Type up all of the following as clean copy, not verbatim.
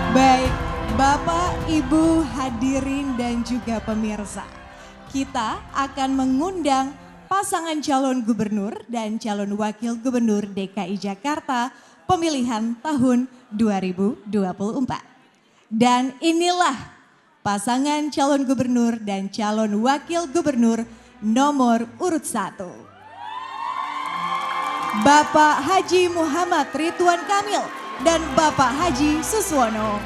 Baik, Bapak, Ibu, hadirin dan juga pemirsa. Kita akan mengundang pasangan calon gubernur dan calon wakil gubernur DKI Jakarta pemilihan tahun 2024. Dan inilah pasangan calon gubernur dan calon wakil gubernur nomor urut 1. Bapak Haji Muhammad Ridwan Kamil dan Bapak Haji Suswono.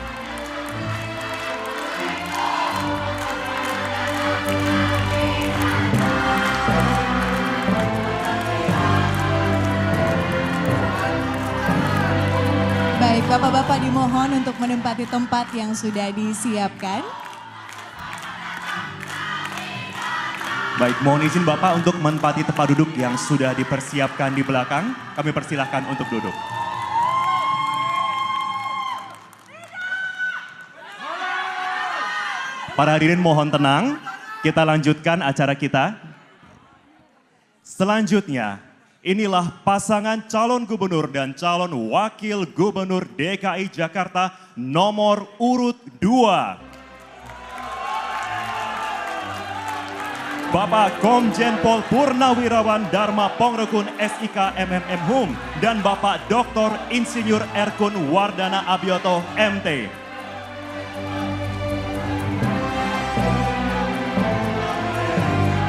Baik, Bapak-Bapak dimohon untuk menempati tempat yang sudah disiapkan. Baik, mohon izin Bapak untuk menempati tempat duduk yang sudah dipersiapkan di belakang. Kami persilahkan untuk duduk. Para hadirin mohon tenang, kita lanjutkan acara kita. Selanjutnya, inilah pasangan calon gubernur dan calon wakil gubernur DKI Jakarta nomor urut 2. Bapak Komjen Pol Purnawirawan Dharma Pongrekun SIK MMM Hum dan Bapak Dr. Insinyur Erkun Wardana Abioto MT.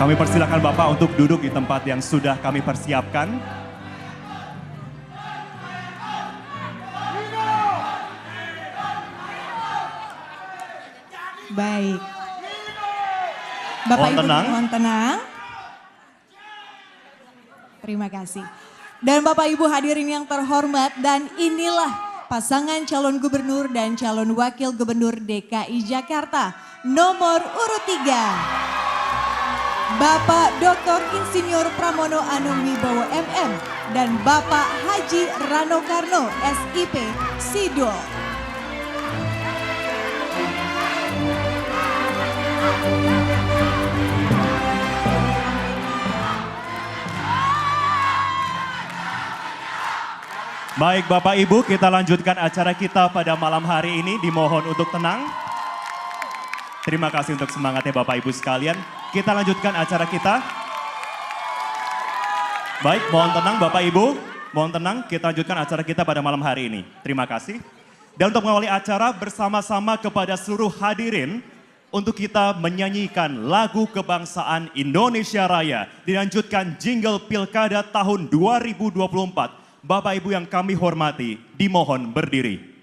Kami persilakan Bapak untuk duduk di tempat yang sudah kami persiapkan. Baik. Bapak Mohon Ibu tenang. mohon tenang. Terima kasih. Dan Bapak Ibu hadirin yang terhormat, dan inilah pasangan calon gubernur dan calon wakil gubernur DKI Jakarta nomor urut 3. Bapak Dr. Insinyur Pramono Anung Wibowo MM dan Bapak Haji Rano Karno SIP Sidol. Baik Bapak Ibu, kita lanjutkan acara kita pada malam hari ini. Dimohon untuk tenang. Terima kasih untuk semangatnya Bapak Ibu sekalian. Kita lanjutkan acara kita. Baik, mohon tenang Bapak Ibu. Mohon tenang, kita lanjutkan acara kita pada malam hari ini. Terima kasih. Dan untuk mengawali acara bersama-sama kepada seluruh hadirin, untuk kita menyanyikan lagu kebangsaan Indonesia Raya. Dilanjutkan jingle Pilkada tahun 2024. Bapak Ibu yang kami hormati, dimohon berdiri.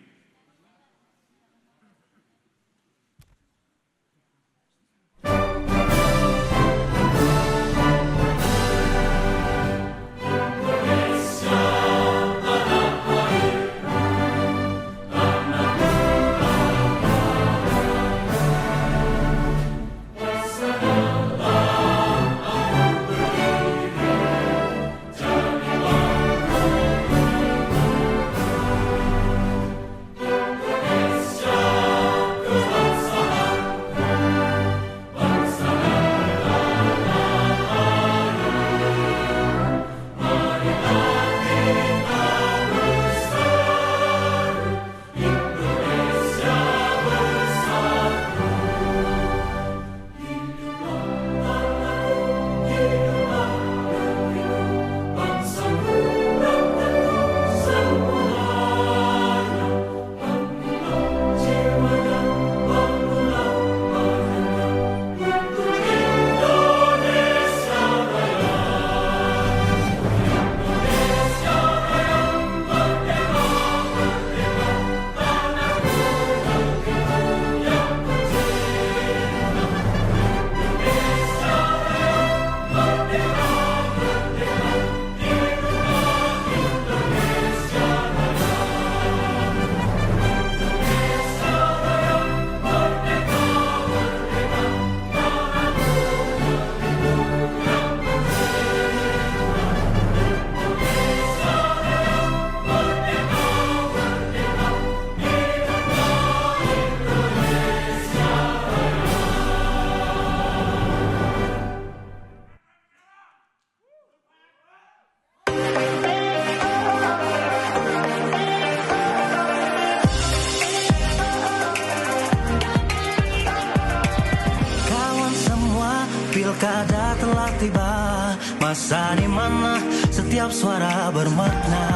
Pilkada telah tiba, masa di mana setiap suara bermakna.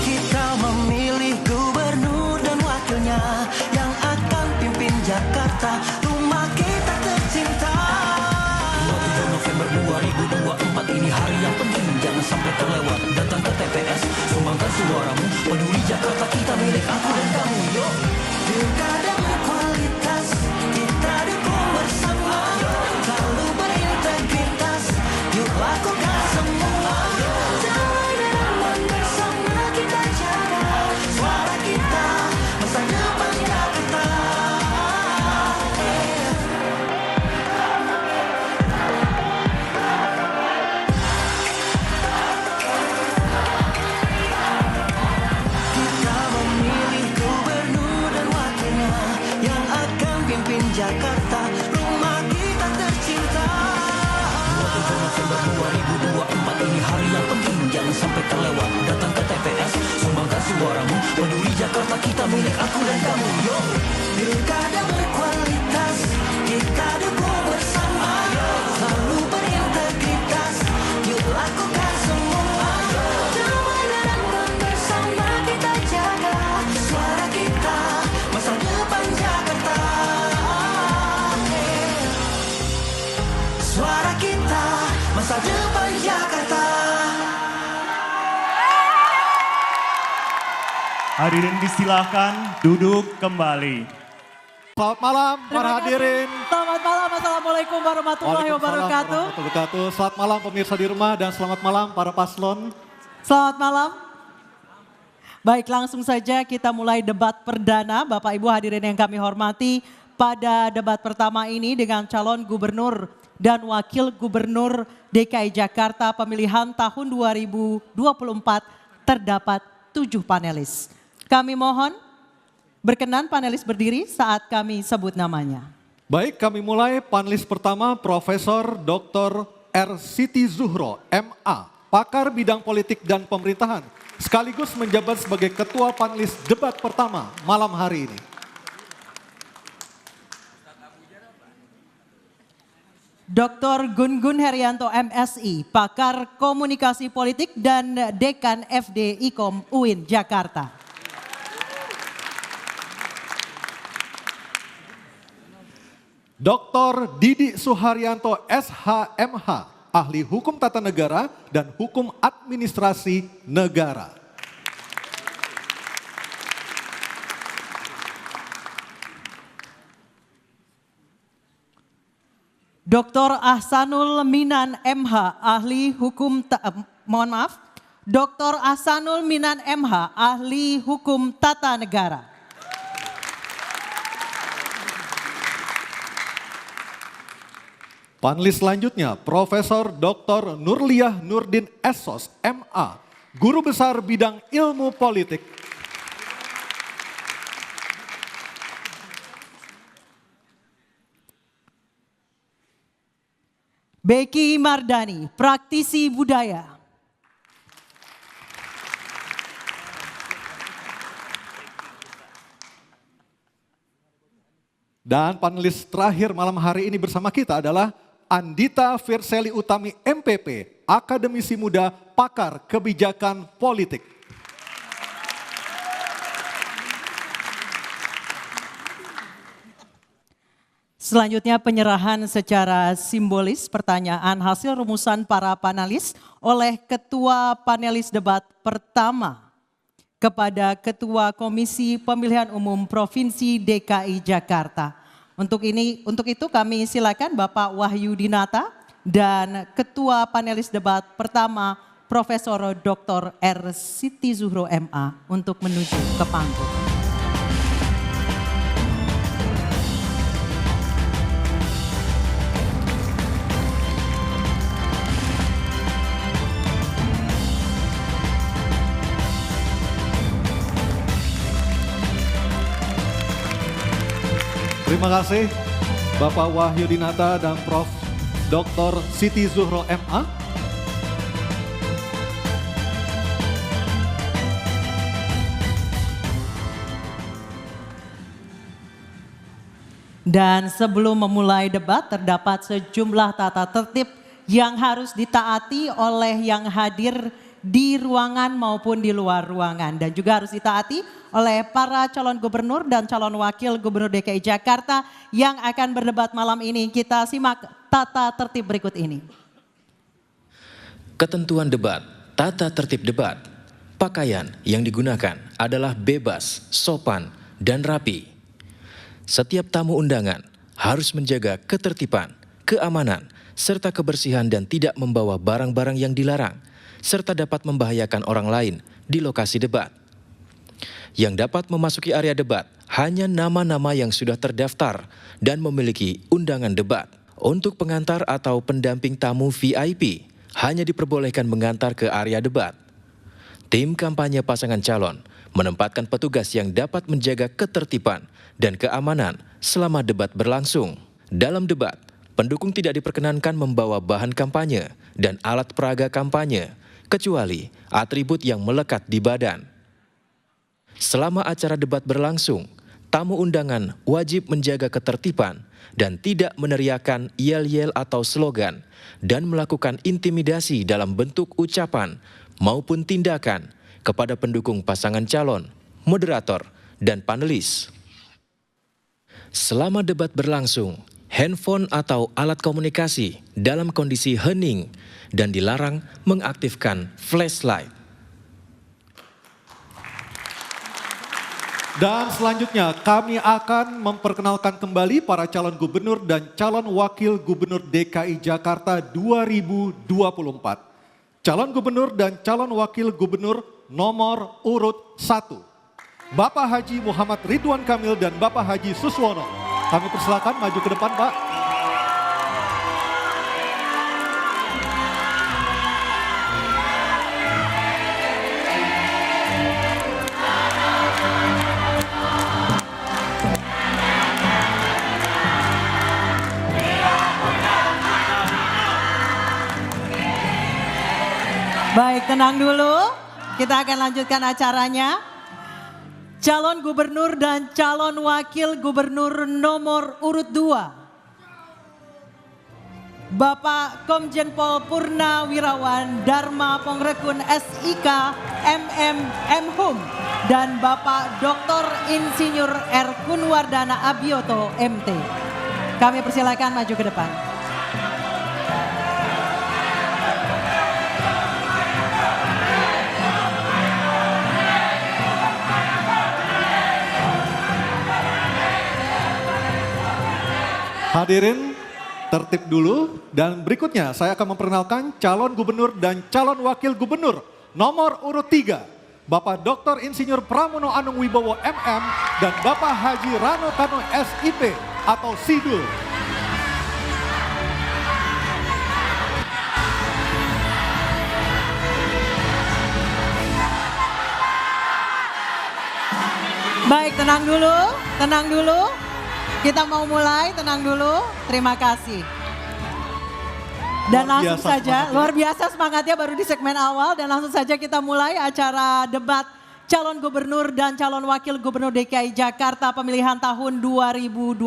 Kita memilih gubernur dan wakilnya yang akan pimpin Jakarta, rumah kita tercinta. 27 November 2024 ini hari yang penting, jangan sampai terlewat. Datang ke TPS, sumbangkan suaramu, peduli Jakarta kita milik aku dan kamu. Yuk, pilkada berkualitas, kita dukung bersama, selalu berintegritas. Yuk lakukan semua, damai dan aman bersama kita jaga suara kita, masa depan Jakarta. Kita memilih gubernur dan wakilnya yang akan pimpin Jakarta, rumah kita tercinta. 27 November 2024 ini hari yang penting, jangan sampai terlewat. Datang ke TPS, sumbangkan suaramu, peduli Jakarta kita milik aku dan kamu. Yo, pilkada berkualitas, kita dukung bersama, selalu berintegritas. Yuk lakukan semua, damai dan aman bersama kita jaga suara kita, masa depan Jakarta. Suara kita, masa depan Jakarta. Hadirin disilahkan duduk kembali. Selamat malam para hadirin. Selamat malam, Assalamualaikum warahmatullahi wabarakatuh. Selamat malam pemirsa di rumah dan selamat malam para paslon. Selamat malam. Baik, langsung saja kita mulai debat perdana. Bapak Ibu hadirin yang kami hormati, pada debat pertama ini dengan calon gubernur dan wakil gubernur DKI Jakarta pemilihan tahun 2024 terdapat 7 panelis. Kami mohon berkenan panelis berdiri saat kami sebut namanya. Baik, kami mulai panelis pertama Profesor Dr. R. Siti Zuhro, MA, pakar bidang politik dan pemerintahan, sekaligus menjabat sebagai ketua panelis debat pertama malam hari ini. Dr. Gun-Gun Herianto MSI, pakar komunikasi politik dan Dekan FD IKOM UIN Jakarta. Dr. Didi Suharyanto SHMH, ahli hukum tata negara dan hukum administrasi negara. Dr. Ahsanul Minan MH, ahli hukum Dr. Ahsanul Minan MH, ahli hukum tata negara. Panelis selanjutnya Profesor Dr. Nurliah Nurdin Essos, MA, guru besar bidang ilmu politik. Becky Mardani, praktisi budaya. Dan panelis terakhir malam hari ini bersama kita adalah Andita Firseli Utami MPP, akademisi muda, pakar kebijakan politik. Selanjutnya penyerahan secara simbolis pertanyaan hasil rumusan para panelis oleh Ketua Panelis Debat Pertama kepada Ketua Komisi Pemilihan Umum Provinsi DKI Jakarta. Untuk itu kami silakan Bapak Wahyu Dinata dan Ketua Panelis Debat Pertama Profesor Dr. R. Siti Zuhro MA untuk menuju ke panggung. Terima kasih Bapak Wahyu Dinata dan Prof. Dr. Siti Zuhro MA. Dan sebelum memulai debat terdapat sejumlah tata tertib yang harus ditaati oleh yang hadir di ruangan maupun di luar ruangan. Dan juga harus ditaati oleh para calon gubernur dan calon wakil gubernur DKI Jakarta yang akan berdebat malam ini. Kita simak tata tertib berikut ini. Ketentuan debat, tata tertib debat. Pakaian yang digunakan adalah bebas, sopan, dan rapi. Setiap tamu undangan harus menjaga ketertiban, keamanan, serta kebersihan dan tidak membawa barang-barang yang dilarang, serta dapat membahayakan orang lain di lokasi debat. Yang dapat memasuki area debat hanya nama-nama yang sudah terdaftar dan memiliki undangan debat. Untuk pengantar atau pendamping tamu VIP, hanya diperbolehkan mengantar ke area debat. Tim kampanye pasangan calon menempatkan petugas yang dapat menjaga ketertiban dan keamanan selama debat berlangsung. Dalam debat, pendukung tidak diperkenankan membawa bahan kampanye dan alat peraga kampanye, kecuali atribut yang melekat di badan. Selama acara debat berlangsung, tamu undangan wajib menjaga ketertiban dan tidak meneriakkan yel-yel atau slogan dan melakukan intimidasi dalam bentuk ucapan maupun tindakan kepada pendukung pasangan calon, moderator, dan panelis. Selama debat berlangsung, handphone atau alat komunikasi dalam kondisi hening dan dilarang mengaktifkan flashlight. Dan selanjutnya kami akan memperkenalkan kembali para calon gubernur dan calon wakil gubernur DKI Jakarta 2024. Calon gubernur dan calon wakil gubernur nomor urut 1. Bapak Haji Muhammad Ridwan Kamil dan Bapak Haji Suswono. Kami persilakan maju ke depan, Pak. Baik, tenang dulu. Kita akan lanjutkan acaranya. Calon gubernur dan calon wakil gubernur nomor urut 2. Bapak Komjen Pol Purnawirawan Dharma Pongrekun SIK MM Hum dan Bapak Dr. Insinyur R. Kunwardana Abioto MT. Kami persilakan maju ke depan. Hadirin, tertib dulu dan berikutnya saya akan memperkenalkan calon gubernur dan calon wakil gubernur nomor urut 3. Bapak Dr. Insinyur Pramono Anung Wibowo MM dan Bapak Haji Rano Kano SIP atau Sidul. Baik, tenang dulu. Kita mau mulai, tenang dulu. Terima kasih. Dan langsung saja, luar biasa semangatnya baru di segmen awal. Dan langsung saja kita mulai acara debat calon gubernur dan calon wakil gubernur DKI Jakarta pemilihan tahun 2024.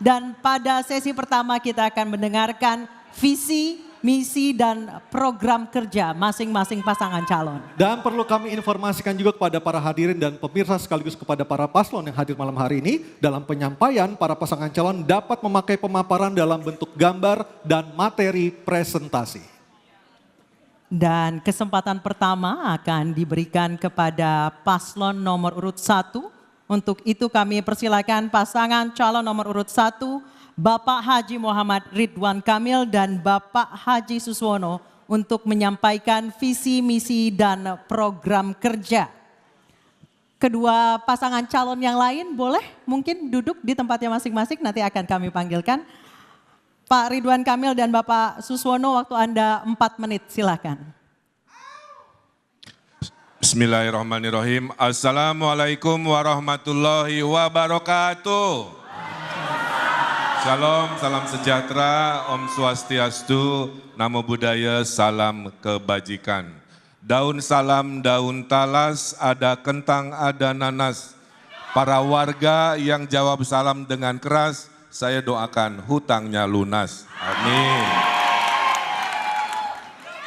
Dan pada sesi pertama kita akan mendengarkan visi, misi dan program kerja masing-masing pasangan calon. Dan perlu kami informasikan juga kepada para hadirin dan pemirsa sekaligus kepada para paslon yang hadir malam hari ini. Dalam penyampaian para pasangan calon dapat memakai pemaparan dalam bentuk gambar dan materi presentasi. Dan kesempatan pertama akan diberikan kepada paslon nomor urut 1. Untuk itu kami persilakan pasangan calon nomor urut 1. Bapak Haji Muhammad Ridwan Kamil dan Bapak Haji Suswono untuk menyampaikan visi, misi, dan program kerja. Kedua pasangan calon yang lain boleh mungkin duduk di tempatnya masing-masing, nanti akan kami panggilkan. Pak Ridwan Kamil dan Bapak Suswono, waktu Anda 4 menit, silakan. Bismillahirrahmanirrahim. Assalamualaikum warahmatullahi wabarakatuh. Shalom, salam sejahtera, Om Swastiastu, Namo Buddhaya, salam kebajikan. Daun salam, daun talas, ada kentang, ada nanas. Para warga yang jawab salam dengan keras, saya doakan hutangnya lunas. Amin.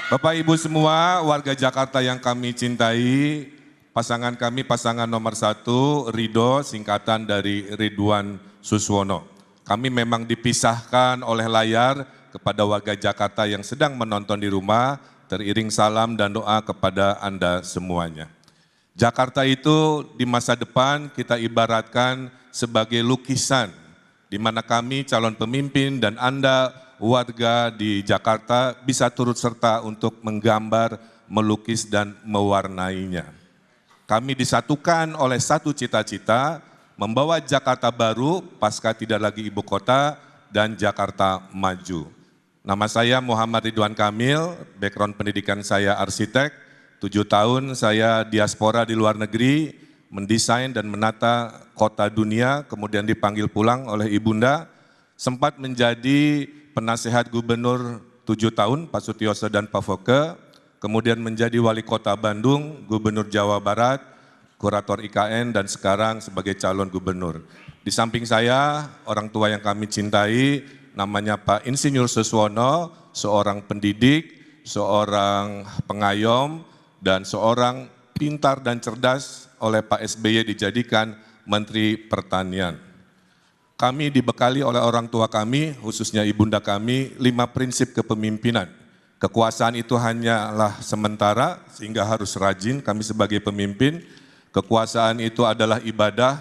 Bapak Ibu semua, warga Jakarta yang kami cintai, pasangan kami pasangan nomor 1, Ridho, singkatan dari Ridwan Suswono. Kami memang dipisahkan oleh layar kepada warga Jakarta yang sedang menonton di rumah, teriring salam dan doa kepada Anda semuanya. Jakarta itu di masa depan kita ibaratkan sebagai lukisan, di mana kami calon pemimpin dan Anda warga di Jakarta bisa turut serta untuk menggambar, melukis dan mewarnainya. Kami disatukan oleh satu cita-cita, membawa Jakarta baru pasca tidak lagi ibu kota dan Jakarta maju. Nama saya Muhammad Ridwan Kamil, background pendidikan saya arsitek, 7 tahun saya diaspora di luar negeri, mendesain dan menata kota dunia, kemudian dipanggil pulang oleh ibunda, sempat menjadi penasehat gubernur 7 tahun, Pak Sutioso dan Pak Foke, kemudian menjadi wali kota Bandung, gubernur Jawa Barat, kurator IKN, dan sekarang sebagai calon gubernur. Di samping saya, orang tua yang kami cintai, namanya Pak Insinyur Suswono, seorang pendidik, seorang pengayom, dan seorang pintar dan cerdas oleh Pak SBY dijadikan Menteri Pertanian. Kami dibekali oleh orang tua kami, khususnya ibunda kami, 5 prinsip kepemimpinan. Kekuasaan itu hanyalah sementara, sehingga harus rajin kami sebagai pemimpin. Kekuasaan itu adalah ibadah,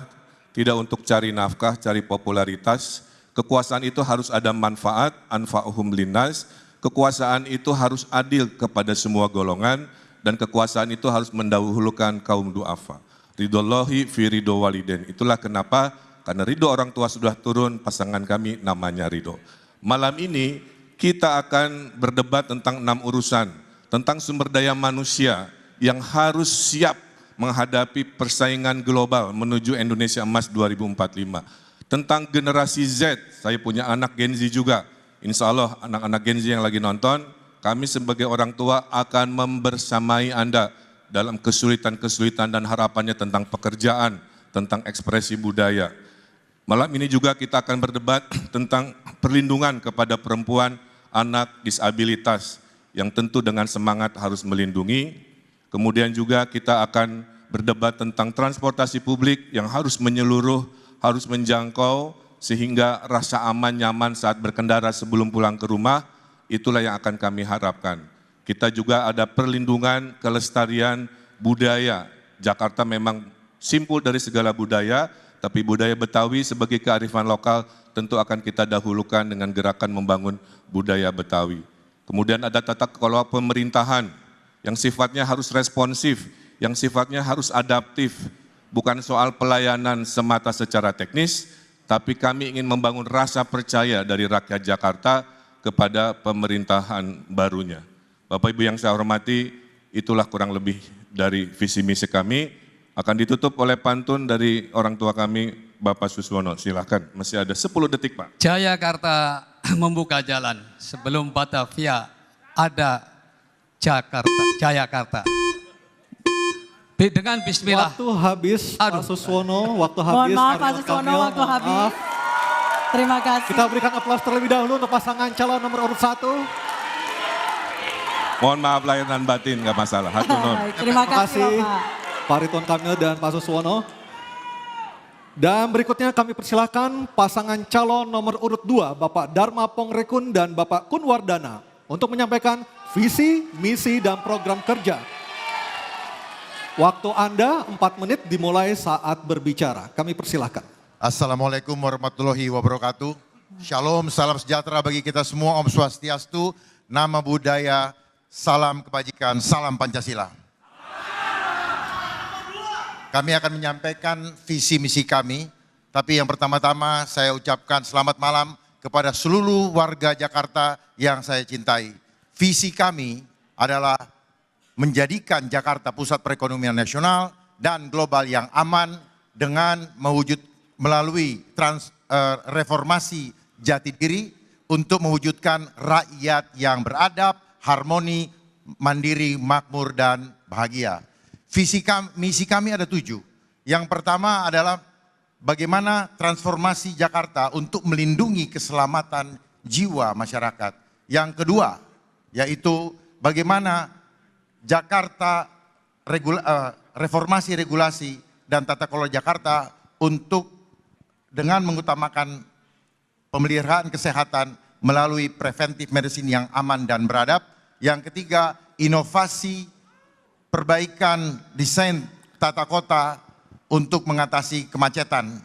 tidak untuk cari nafkah, cari popularitas. Kekuasaan itu harus ada manfaat, anfa'uhum linnas. Kekuasaan itu harus adil kepada semua golongan, dan kekuasaan itu harus mendahulukan kaum du'afa. Ridhollahi fi ridho waliden. Itulah kenapa, karena ridho orang tua sudah turun, pasangan kami namanya Ridho. Malam ini kita akan berdebat tentang 6 urusan, tentang sumber daya manusia yang harus siap menghadapi persaingan global menuju Indonesia Emas 2045. Tentang generasi Z, saya punya anak Gen Z juga. Insya Allah anak-anak Gen Z yang lagi nonton, kami sebagai orang tua akan membersamai Anda dalam kesulitan-kesulitan dan harapannya tentang pekerjaan, tentang ekspresi budaya. Malam ini juga kita akan berdebat tentang perlindungan kepada perempuan, anak, disabilitas, yang tentu dengan semangat harus melindungi. Kemudian juga kita akan berdebat tentang transportasi publik yang harus menyeluruh, harus menjangkau, sehingga rasa aman, nyaman saat berkendara sebelum pulang ke rumah, itulah yang akan kami harapkan. Kita juga ada perlindungan kelestarian budaya. Jakarta memang simpul dari segala budaya, tapi budaya Betawi sebagai kearifan lokal tentu akan kita dahulukan dengan gerakan membangun budaya Betawi. Kemudian ada tata kelola pemerintahan yang sifatnya harus responsif, yang sifatnya harus adaptif. Bukan soal pelayanan semata secara teknis, tapi kami ingin membangun rasa percaya dari rakyat Jakarta kepada pemerintahan barunya. Bapak Ibu yang saya hormati, itulah kurang lebih dari visi misi kami. Akan ditutup oleh pantun dari orang tua kami, Bapak Suswono. Silakan, masih ada 10 detik Pak. Jayakarta membuka jalan, sebelum Batavia ada Jayakarta. Dengan bismillah. Waktu habis, Pak Suswono, waktu habis. Mohon maaf Pak Suswono, waktu habis. Terima kasih. Kita berikan aplaus terlebih dahulu untuk pasangan calon nomor urut 1. Mohon maaf lahir dan batin, nggak masalah. Hatunun. Terima kasih Pak Ridwan Kamil dan Pak Suswono. Dan berikutnya kami persilakan pasangan calon nomor urut 2, Bapak Dharma Pongrekun dan Bapak Kunwardana, untuk menyampaikan visi, misi, dan program kerja. Waktu Anda 4 menit dimulai saat berbicara. Kami persilakan. Assalamualaikum warahmatullahi wabarakatuh. Shalom, salam sejahtera bagi kita semua. Om Swastiastu, nama budaya, salam kebajikan, salam Pancasila. Kami akan menyampaikan visi misi kami, tapi yang pertama-tama saya ucapkan selamat malam kepada seluruh warga Jakarta yang saya cintai. Visi kami adalah menjadikan Jakarta pusat perekonomian nasional dan global yang aman dengan melalui reformasi jati diri untuk mewujudkan rakyat yang beradab, harmoni, mandiri, makmur, dan bahagia. Misi kami ada 7. Yang pertama adalah bagaimana transformasi Jakarta untuk melindungi keselamatan jiwa masyarakat. Yang kedua, yaitu bagaimana Jakarta reformasi regulasi dan tata kelola Jakarta untuk dengan mengutamakan pemeliharaan kesehatan melalui preventive medicine yang aman dan beradab. Yang ketiga, inovasi perbaikan desain tata kota untuk mengatasi kemacetan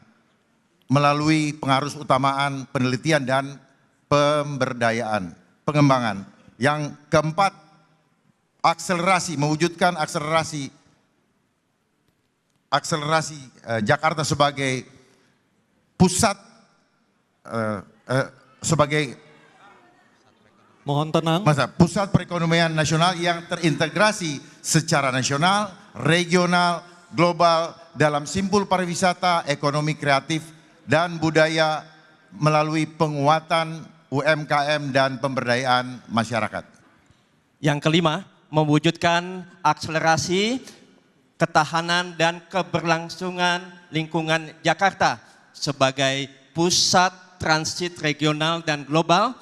melalui pengarus utamaan penelitian dan pemberdayaan, pengembangan. Yang keempat, mewujudkan akselerasi Jakarta sebagai pusat Mohon tenang. Pusat perekonomian nasional yang terintegrasi secara nasional, regional, global dalam simpul pariwisata, ekonomi kreatif, dan budaya melalui penguatan UMKM dan pemberdayaan masyarakat. Yang kelima, mewujudkan akselerasi ketahanan dan keberlangsungan lingkungan Jakarta sebagai pusat transit regional dan global,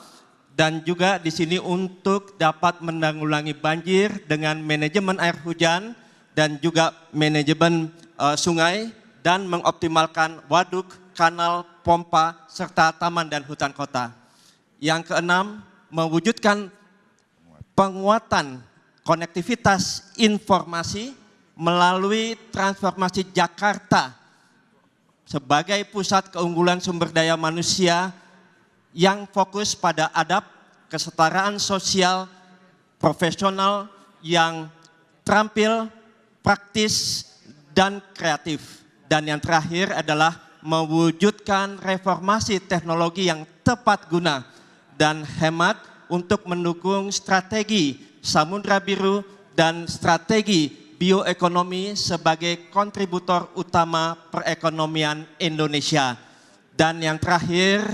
dan juga di sini untuk dapat menanggulangi banjir dengan manajemen air hujan dan juga manajemen sungai, dan mengoptimalkan waduk, kanal, pompa, serta taman dan hutan kota. Yang keenam, mewujudkan penguatan konektivitas informasi melalui transformasi Jakarta sebagai pusat keunggulan sumber daya manusia yang fokus pada adab, kesetaraan sosial, profesional yang terampil, praktis, dan kreatif. Dan yang terakhir adalah mewujudkan reformasi teknologi yang tepat guna dan hemat untuk mendukung strategi Samudra Biru dan strategi bioekonomi sebagai kontributor utama perekonomian Indonesia. Dan yang terakhir,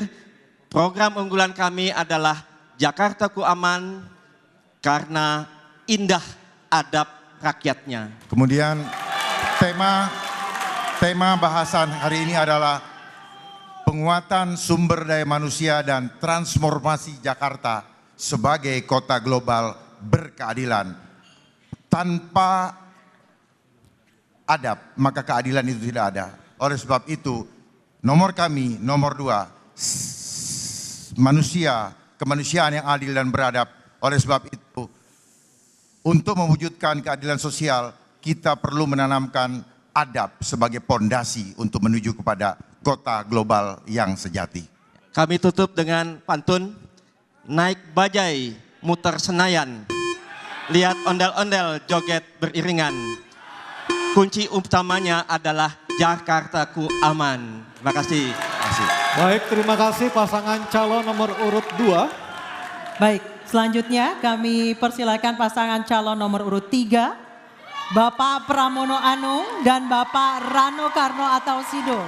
program unggulan kami adalah Jakartaku Aman karena indah adab rakyatnya. Kemudian tema bahasan hari ini adalah penguatan sumber daya manusia dan transformasi Jakarta sebagai kota global berkeadilan. Tanpa adab, maka keadilan itu tidak ada. Oleh sebab itu, nomor kami, nomor 2, kemanusiaan yang adil dan beradab. Oleh sebab itu, untuk mewujudkan keadilan sosial, kita perlu menanamkan adab sebagai pondasi untuk menuju kepada kota global yang sejati. Kami tutup dengan pantun, naik bajai, muter Senayan, lihat ondel-ondel joget beriringan. Kunci utamanya adalah Jakartaku Aman. Terima kasih. Baik, terima kasih pasangan calon nomor urut 2. Baik, selanjutnya kami persilakan pasangan calon nomor urut 3, Bapak Pramono Anung dan Bapak Rano Karno atau Sido.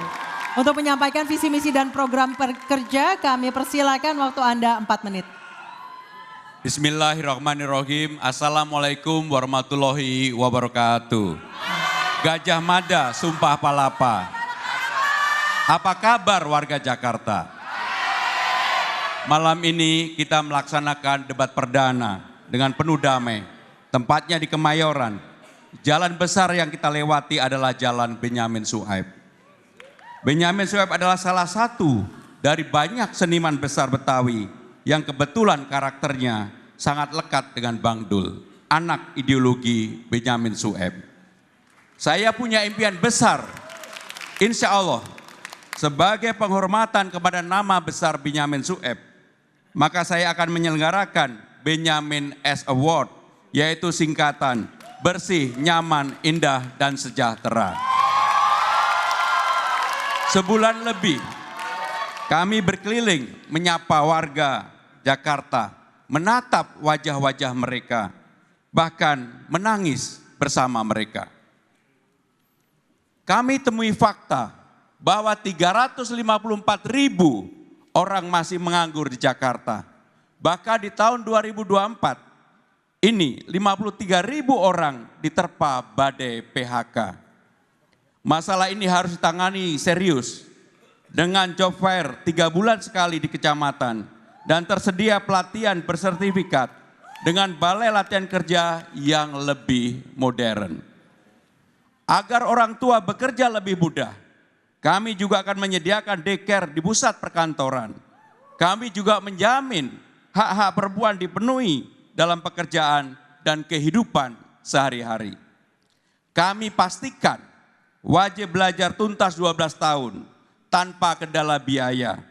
Untuk menyampaikan visi misi dan program kerja, kami persilakan waktu Anda 4 menit. Bismillahirrahmanirrahim. Assalamualaikum warahmatullahi wabarakatuh. Gajah Mada, Sumpah Palapa. Apa kabar warga Jakarta? Malam ini kita melaksanakan debat perdana dengan penuh damai. Tempatnya di Kemayoran. Jalan besar yang kita lewati adalah Jalan Benyamin Sueb. Benyamin Sueb adalah salah satu dari banyak seniman besar Betawi yang kebetulan karakternya sangat lekat dengan Bang Dul, anak ideologi Benyamin Sueb. Saya punya impian besar, insya Allah, sebagai penghormatan kepada nama besar Benyamin Sueb, maka saya akan menyelenggarakan Benyamin S Award, yaitu singkatan bersih, nyaman, indah, dan sejahtera. Sebulan lebih kami berkeliling menyapa warga Jakarta, menatap wajah-wajah mereka, bahkan menangis bersama mereka. Kami temui fakta bahwa 354.000 orang masih menganggur di Jakarta. Bahkan di tahun 2024 ini 53.000 orang diterpa badai PHK. Masalah ini harus ditangani serius dengan job fair 3 bulan sekali di kecamatan dan tersedia pelatihan bersertifikat dengan balai latihan kerja yang lebih modern. Agar orang tua bekerja lebih mudah, kami juga akan menyediakan daycare di pusat perkantoran. Kami juga menjamin hak-hak perempuan dipenuhi dalam pekerjaan dan kehidupan sehari-hari. Kami pastikan wajib belajar tuntas 12 tahun tanpa kendala biaya.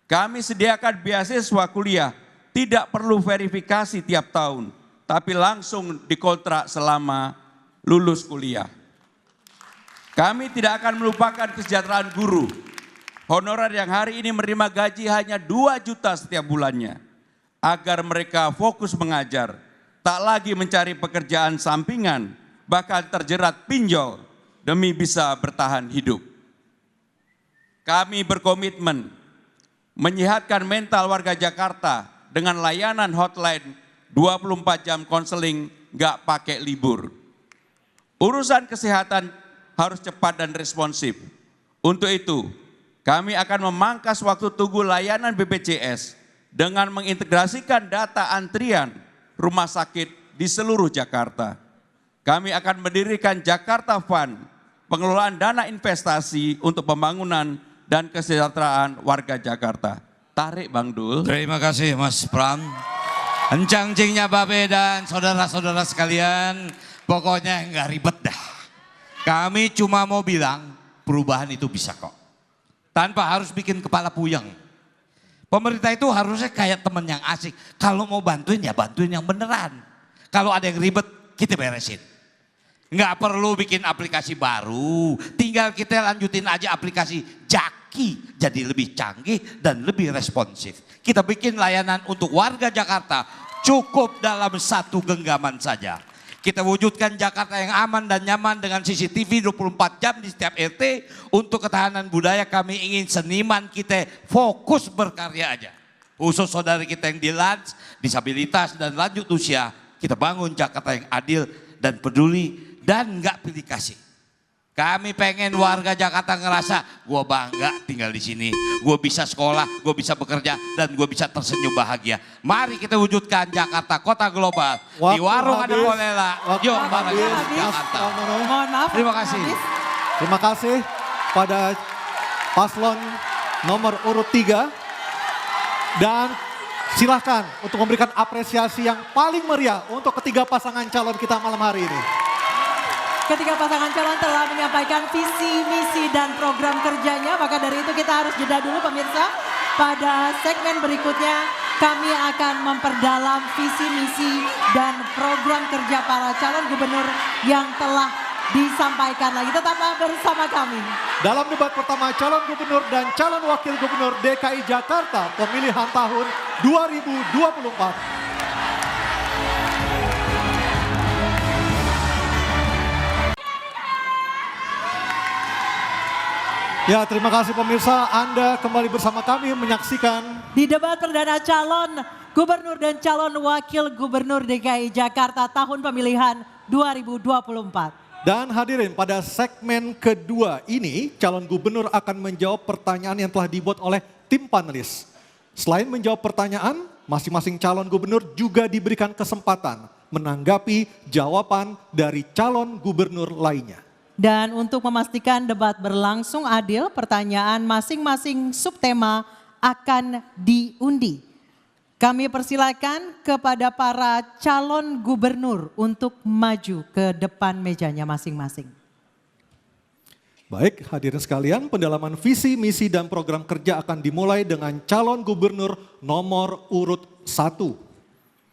Kami sediakan beasiswa kuliah, tidak perlu verifikasi tiap tahun, tapi langsung dikontrak selama lulus kuliah. Kami tidak akan melupakan kesejahteraan guru. Honorer yang hari ini menerima gaji hanya 2 juta setiap bulannya. Agar mereka fokus mengajar, tak lagi mencari pekerjaan sampingan, bahkan terjerat pinjol demi bisa bertahan hidup. Kami berkomitmen menyehatkan mental warga Jakarta dengan layanan hotline 24 jam konseling gak pakai libur. Urusan kesehatan harus cepat dan responsif. Untuk itu, kami akan memangkas waktu tunggu layanan BPJS dengan mengintegrasikan data antrian rumah sakit di seluruh Jakarta. Kami akan mendirikan Jakarta Fund, pengelolaan dana investasi untuk pembangunan dan kesejahteraan warga Jakarta. Tarik Bang Dul. Terima kasih Mas Pram. Encang-cingnya Babe dan saudara-saudara sekalian, pokoknya nggak ribet dah. Kami cuma mau bilang perubahan itu bisa kok. Tanpa harus bikin kepala puyeng. Pemerintah itu harusnya kayak teman yang asik. Kalau mau bantuin ya bantuin yang beneran. Kalau ada yang ribet kita beresin. Nggak perlu bikin aplikasi baru. Tinggal kita lanjutin aja aplikasi Jaki. Jadi lebih canggih dan lebih responsif. Kita bikin layanan untuk warga Jakarta cukup dalam 1 genggaman saja. Kita wujudkan Jakarta yang aman dan nyaman dengan CCTV 24 jam di setiap RT. Untuk ketahanan budaya kami ingin seniman kita fokus berkarya aja. Khusus saudara kita yang dilans, disabilitas dan lanjut usia. Kita bangun Jakarta yang adil dan peduli dan nggak pilih kasih. Kami pengen warga Jakarta ngerasa gue bangga tinggal di sini. Gue bisa sekolah, gue bisa bekerja, dan gue bisa tersenyum bahagia. Mari kita wujudkan Jakarta kota global. Di warung ada kolela. Yuk bareng Jakarta. Mohon maaf. Terima kasih. Terima kasih pada paslon nomor urut 3. Dan silahkan untuk memberikan apresiasi yang paling meriah untuk ketiga pasangan calon kita malam hari ini. Ketiga pasangan calon telah menyampaikan visi, misi, dan program kerjanya. Maka dari itu kita harus jeda dulu pemirsa. Pada segmen berikutnya kami akan memperdalam visi, misi, dan program kerja para calon gubernur yang telah disampaikan lagi. Tetaplah bersama kami. Dalam debat pertama calon gubernur dan calon wakil gubernur DKI Jakarta pemilihan tahun 2024. Ya, terima kasih pemirsa, Anda kembali bersama kami menyaksikan di debat perdana calon gubernur dan calon wakil gubernur DKI Jakarta tahun pemilihan 2024. Dan hadirin, pada segmen kedua ini calon gubernur akan menjawab pertanyaan yang telah dibuat oleh tim panelis. Selain menjawab pertanyaan, masing-masing calon gubernur juga diberikan kesempatan menanggapi jawaban dari calon gubernur lainnya. Dan untuk memastikan debat berlangsung adil, pertanyaan masing-masing subtema akan diundi. Kami persilakan kepada para calon gubernur untuk maju ke depan mejanya masing-masing. Baik, hadirin sekalian, pendalaman visi, misi, dan program kerja akan dimulai dengan calon gubernur nomor urut 1.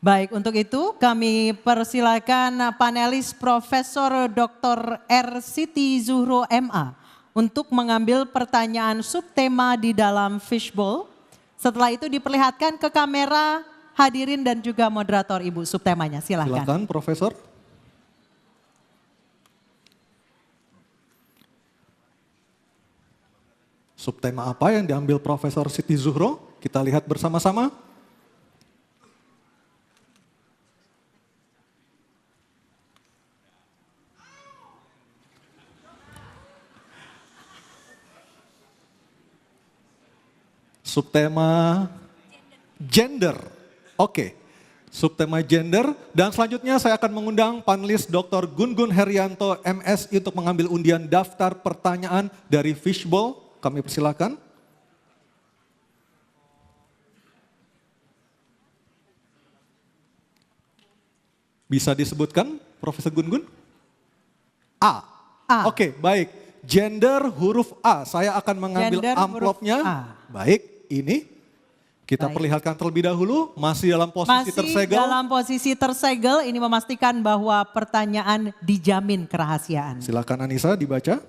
Baik, untuk itu kami persilakan panelis Profesor Dr. R. Siti Zuhro MA untuk mengambil pertanyaan subtema di dalam fishbowl. Setelah itu diperlihatkan ke kamera hadirin dan juga moderator Ibu subtemanya. Silakan. Silakan Profesor. Subtema apa yang diambil Profesor Siti Zuhro? Kita lihat bersama-sama. subtema gender. Oke, subtema gender. Dan selanjutnya saya akan mengundang panelis Dr. Gun-Gun Herianto MSI untuk mengambil undian daftar pertanyaan dari Fishbowl. Kami persilakan. Bisa disebutkan, Profesor Gun-Gun? A. Oke, baik. Gender huruf A. Saya akan mengambil amplopnya. Baik, ini kita perlihatkan terlebih dahulu. Masih dalam posisi tersegel. Masih dalam posisi tersegel. Ini memastikan bahwa pertanyaan dijamin kerahasiaan. Silakan Anissa dibaca.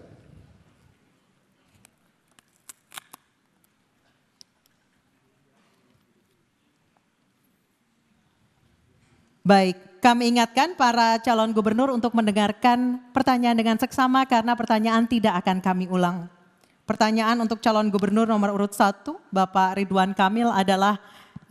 Baik, kami ingatkan para calon gubernur untuk mendengarkan pertanyaan dengan seksama karena pertanyaan tidak akan kami ulang. Pertanyaan untuk calon gubernur nomor urut 1, Bapak Ridwan Kamil adalah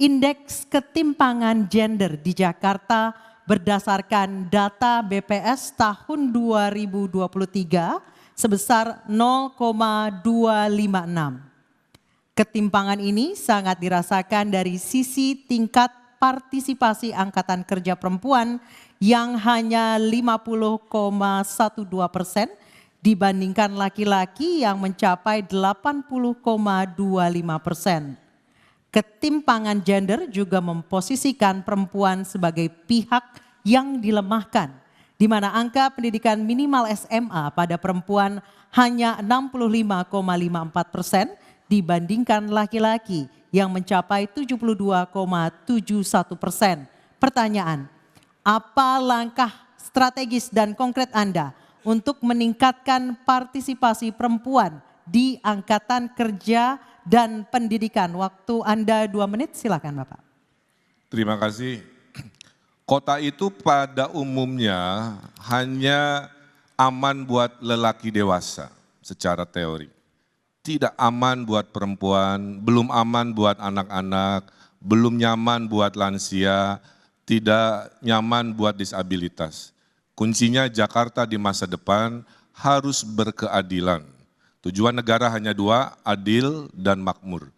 indeks ketimpangan gender di Jakarta berdasarkan data BPS tahun 2023 sebesar 0,256. Ketimpangan ini sangat dirasakan dari sisi tingkat partisipasi angkatan kerja perempuan yang hanya 50,12% dibandingkan laki-laki yang mencapai 80,25%. Ketimpangan gender juga memposisikan perempuan sebagai pihak yang dilemahkan, di mana angka pendidikan minimal SMA pada perempuan hanya 65,54% dibandingkan laki-laki yang mencapai 72,71%. Pertanyaan, apa langkah strategis dan konkret Anda untuk meningkatkan partisipasi perempuan di angkatan kerja dan pendidikan? Waktu Anda 2 menit, silakan Bapak. Terima kasih. Kota itu pada umumnya hanya aman buat lelaki dewasa secara teori. Tidak aman buat perempuan, belum aman buat anak-anak, belum nyaman buat lansia, tidak nyaman buat disabilitas. Kuncinya Jakarta di masa depan harus berkeadilan. Tujuan negara hanya 2, adil dan makmur.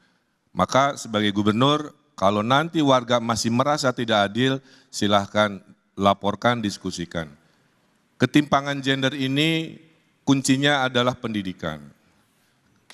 Maka sebagai gubernur, kalau nanti warga masih merasa tidak adil, silahkan laporkan, diskusikan. Ketimpangan gender ini kuncinya adalah pendidikan.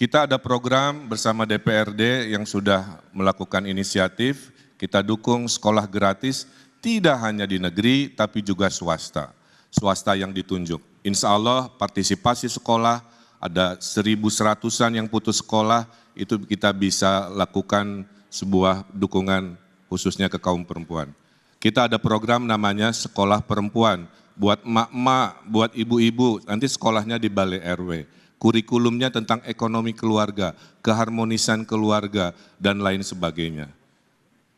Kita ada program bersama DPRD yang sudah melakukan inisiatif, kita dukung sekolah gratis, tidak hanya di negeri tapi juga swasta. Swasta yang ditunjuk. Insya Allah partisipasi sekolah, ada 1.100-an yang putus sekolah, itu kita bisa lakukan sebuah dukungan khususnya ke kaum perempuan. Kita ada program namanya Sekolah Perempuan, buat emak-emak, buat ibu-ibu, nanti sekolahnya di Balai RW. Kurikulumnya tentang ekonomi keluarga, keharmonisan keluarga, dan lain sebagainya.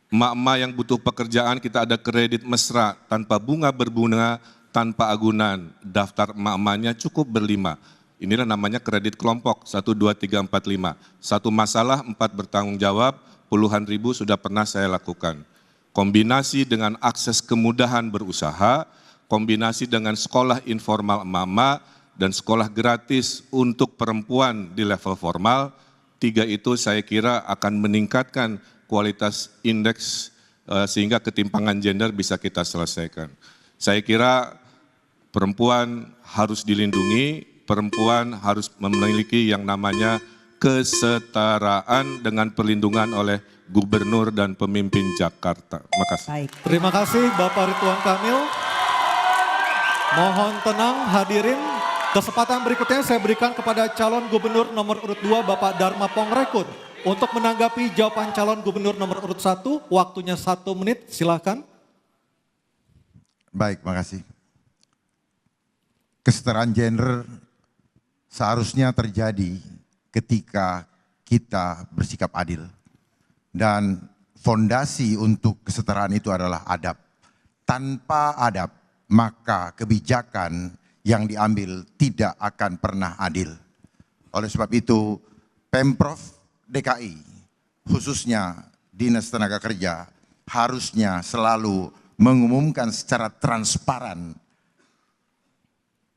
Emak-emak yang butuh pekerjaan, kita ada kredit mesra, tanpa bunga berbunga, tanpa agunan. Daftar emak-emaknya cukup ber5. Inilah namanya kredit kelompok, 1, 2, 3, 4, 5. Satu masalah, 4 bertanggung jawab, puluhan ribu sudah pernah saya lakukan. Kombinasi dengan akses kemudahan berusaha, kombinasi dengan sekolah informal emak-emak, dan sekolah gratis untuk perempuan di level formal, 3 itu saya kira akan meningkatkan kualitas indeks sehingga ketimpangan gender bisa kita selesaikan. Saya kira perempuan harus dilindungi, perempuan harus memiliki yang namanya kesetaraan dengan perlindungan oleh gubernur dan pemimpin Jakarta. Terima kasih. Baik. Terima kasih Bapak Ridwan Kamil. Mohon tenang hadirin. Kesempatan berikutnya saya berikan kepada calon gubernur nomor urut 2 Bapak Dharma Pongrekun untuk menanggapi jawaban calon gubernur nomor urut 1. Waktunya 1 menit, silakan. Baik, makasih. Kesetaraan gender seharusnya terjadi ketika kita bersikap adil. Dan fondasi untuk kesetaraan itu adalah adab. Tanpa adab, maka kebijakan yang diambil tidak akan pernah adil. Oleh sebab itu, Pemprov DKI, khususnya Dinas Tenaga Kerja, harusnya selalu mengumumkan secara transparan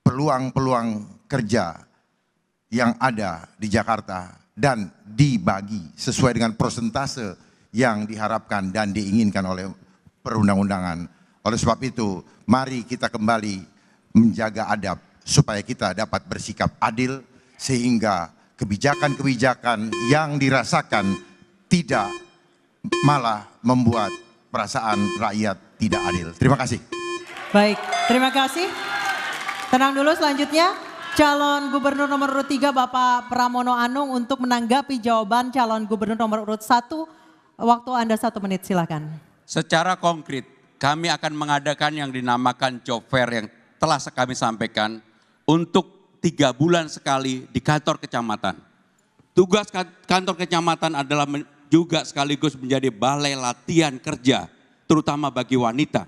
peluang-peluang kerja yang ada di Jakarta dan dibagi sesuai dengan persentase yang diharapkan dan diinginkan oleh perundang-undangan. Oleh sebab itu, mari kita kembali menjaga adab supaya kita dapat bersikap adil sehingga kebijakan-kebijakan yang dirasakan tidak malah membuat perasaan rakyat tidak adil. Terima kasih. Baik, terima kasih. Tenang dulu, selanjutnya calon gubernur nomor urut 3 Bapak Pramono Anung untuk menanggapi jawaban calon gubernur nomor urut 1. Waktu Anda 1 menit, silakan. Secara konkret, kami akan mengadakan yang dinamakan job fair yang telah kami sampaikan untuk 3 bulan sekali di kantor kecamatan. Tugas kantor kecamatan adalah juga sekaligus menjadi balai latihan kerja, terutama bagi wanita.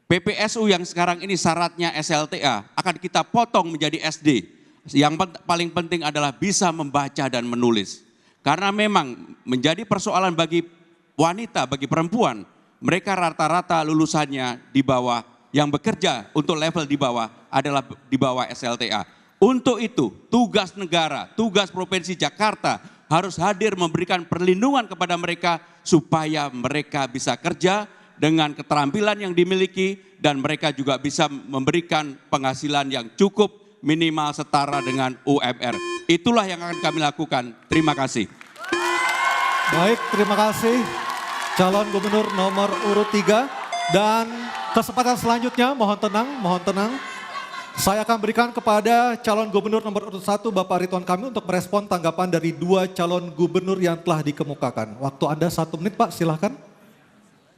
PPSU yang sekarang ini syaratnya SLTA akan kita potong menjadi SD. Yang paling penting adalah bisa membaca dan menulis. Karena memang menjadi persoalan bagi wanita, bagi perempuan, mereka rata-rata lulusannya di bawah, yang bekerja untuk level di bawah adalah di bawah SLTA. Untuk itu tugas negara, tugas Provinsi Jakarta harus hadir memberikan perlindungan kepada mereka supaya mereka bisa kerja dengan keterampilan yang dimiliki dan mereka juga bisa memberikan penghasilan yang cukup minimal setara dengan UMR. Itulah yang akan kami lakukan. Terima kasih. Baik, terima kasih calon gubernur nomor urut 3. Dan kesempatan selanjutnya mohon tenang. Saya akan berikan kepada calon gubernur nomor urut 1 Bapak Ridwan Kamil untuk merespon tanggapan dari 2 calon gubernur yang telah dikemukakan. Waktu Anda 1 menit Pak, silahkan.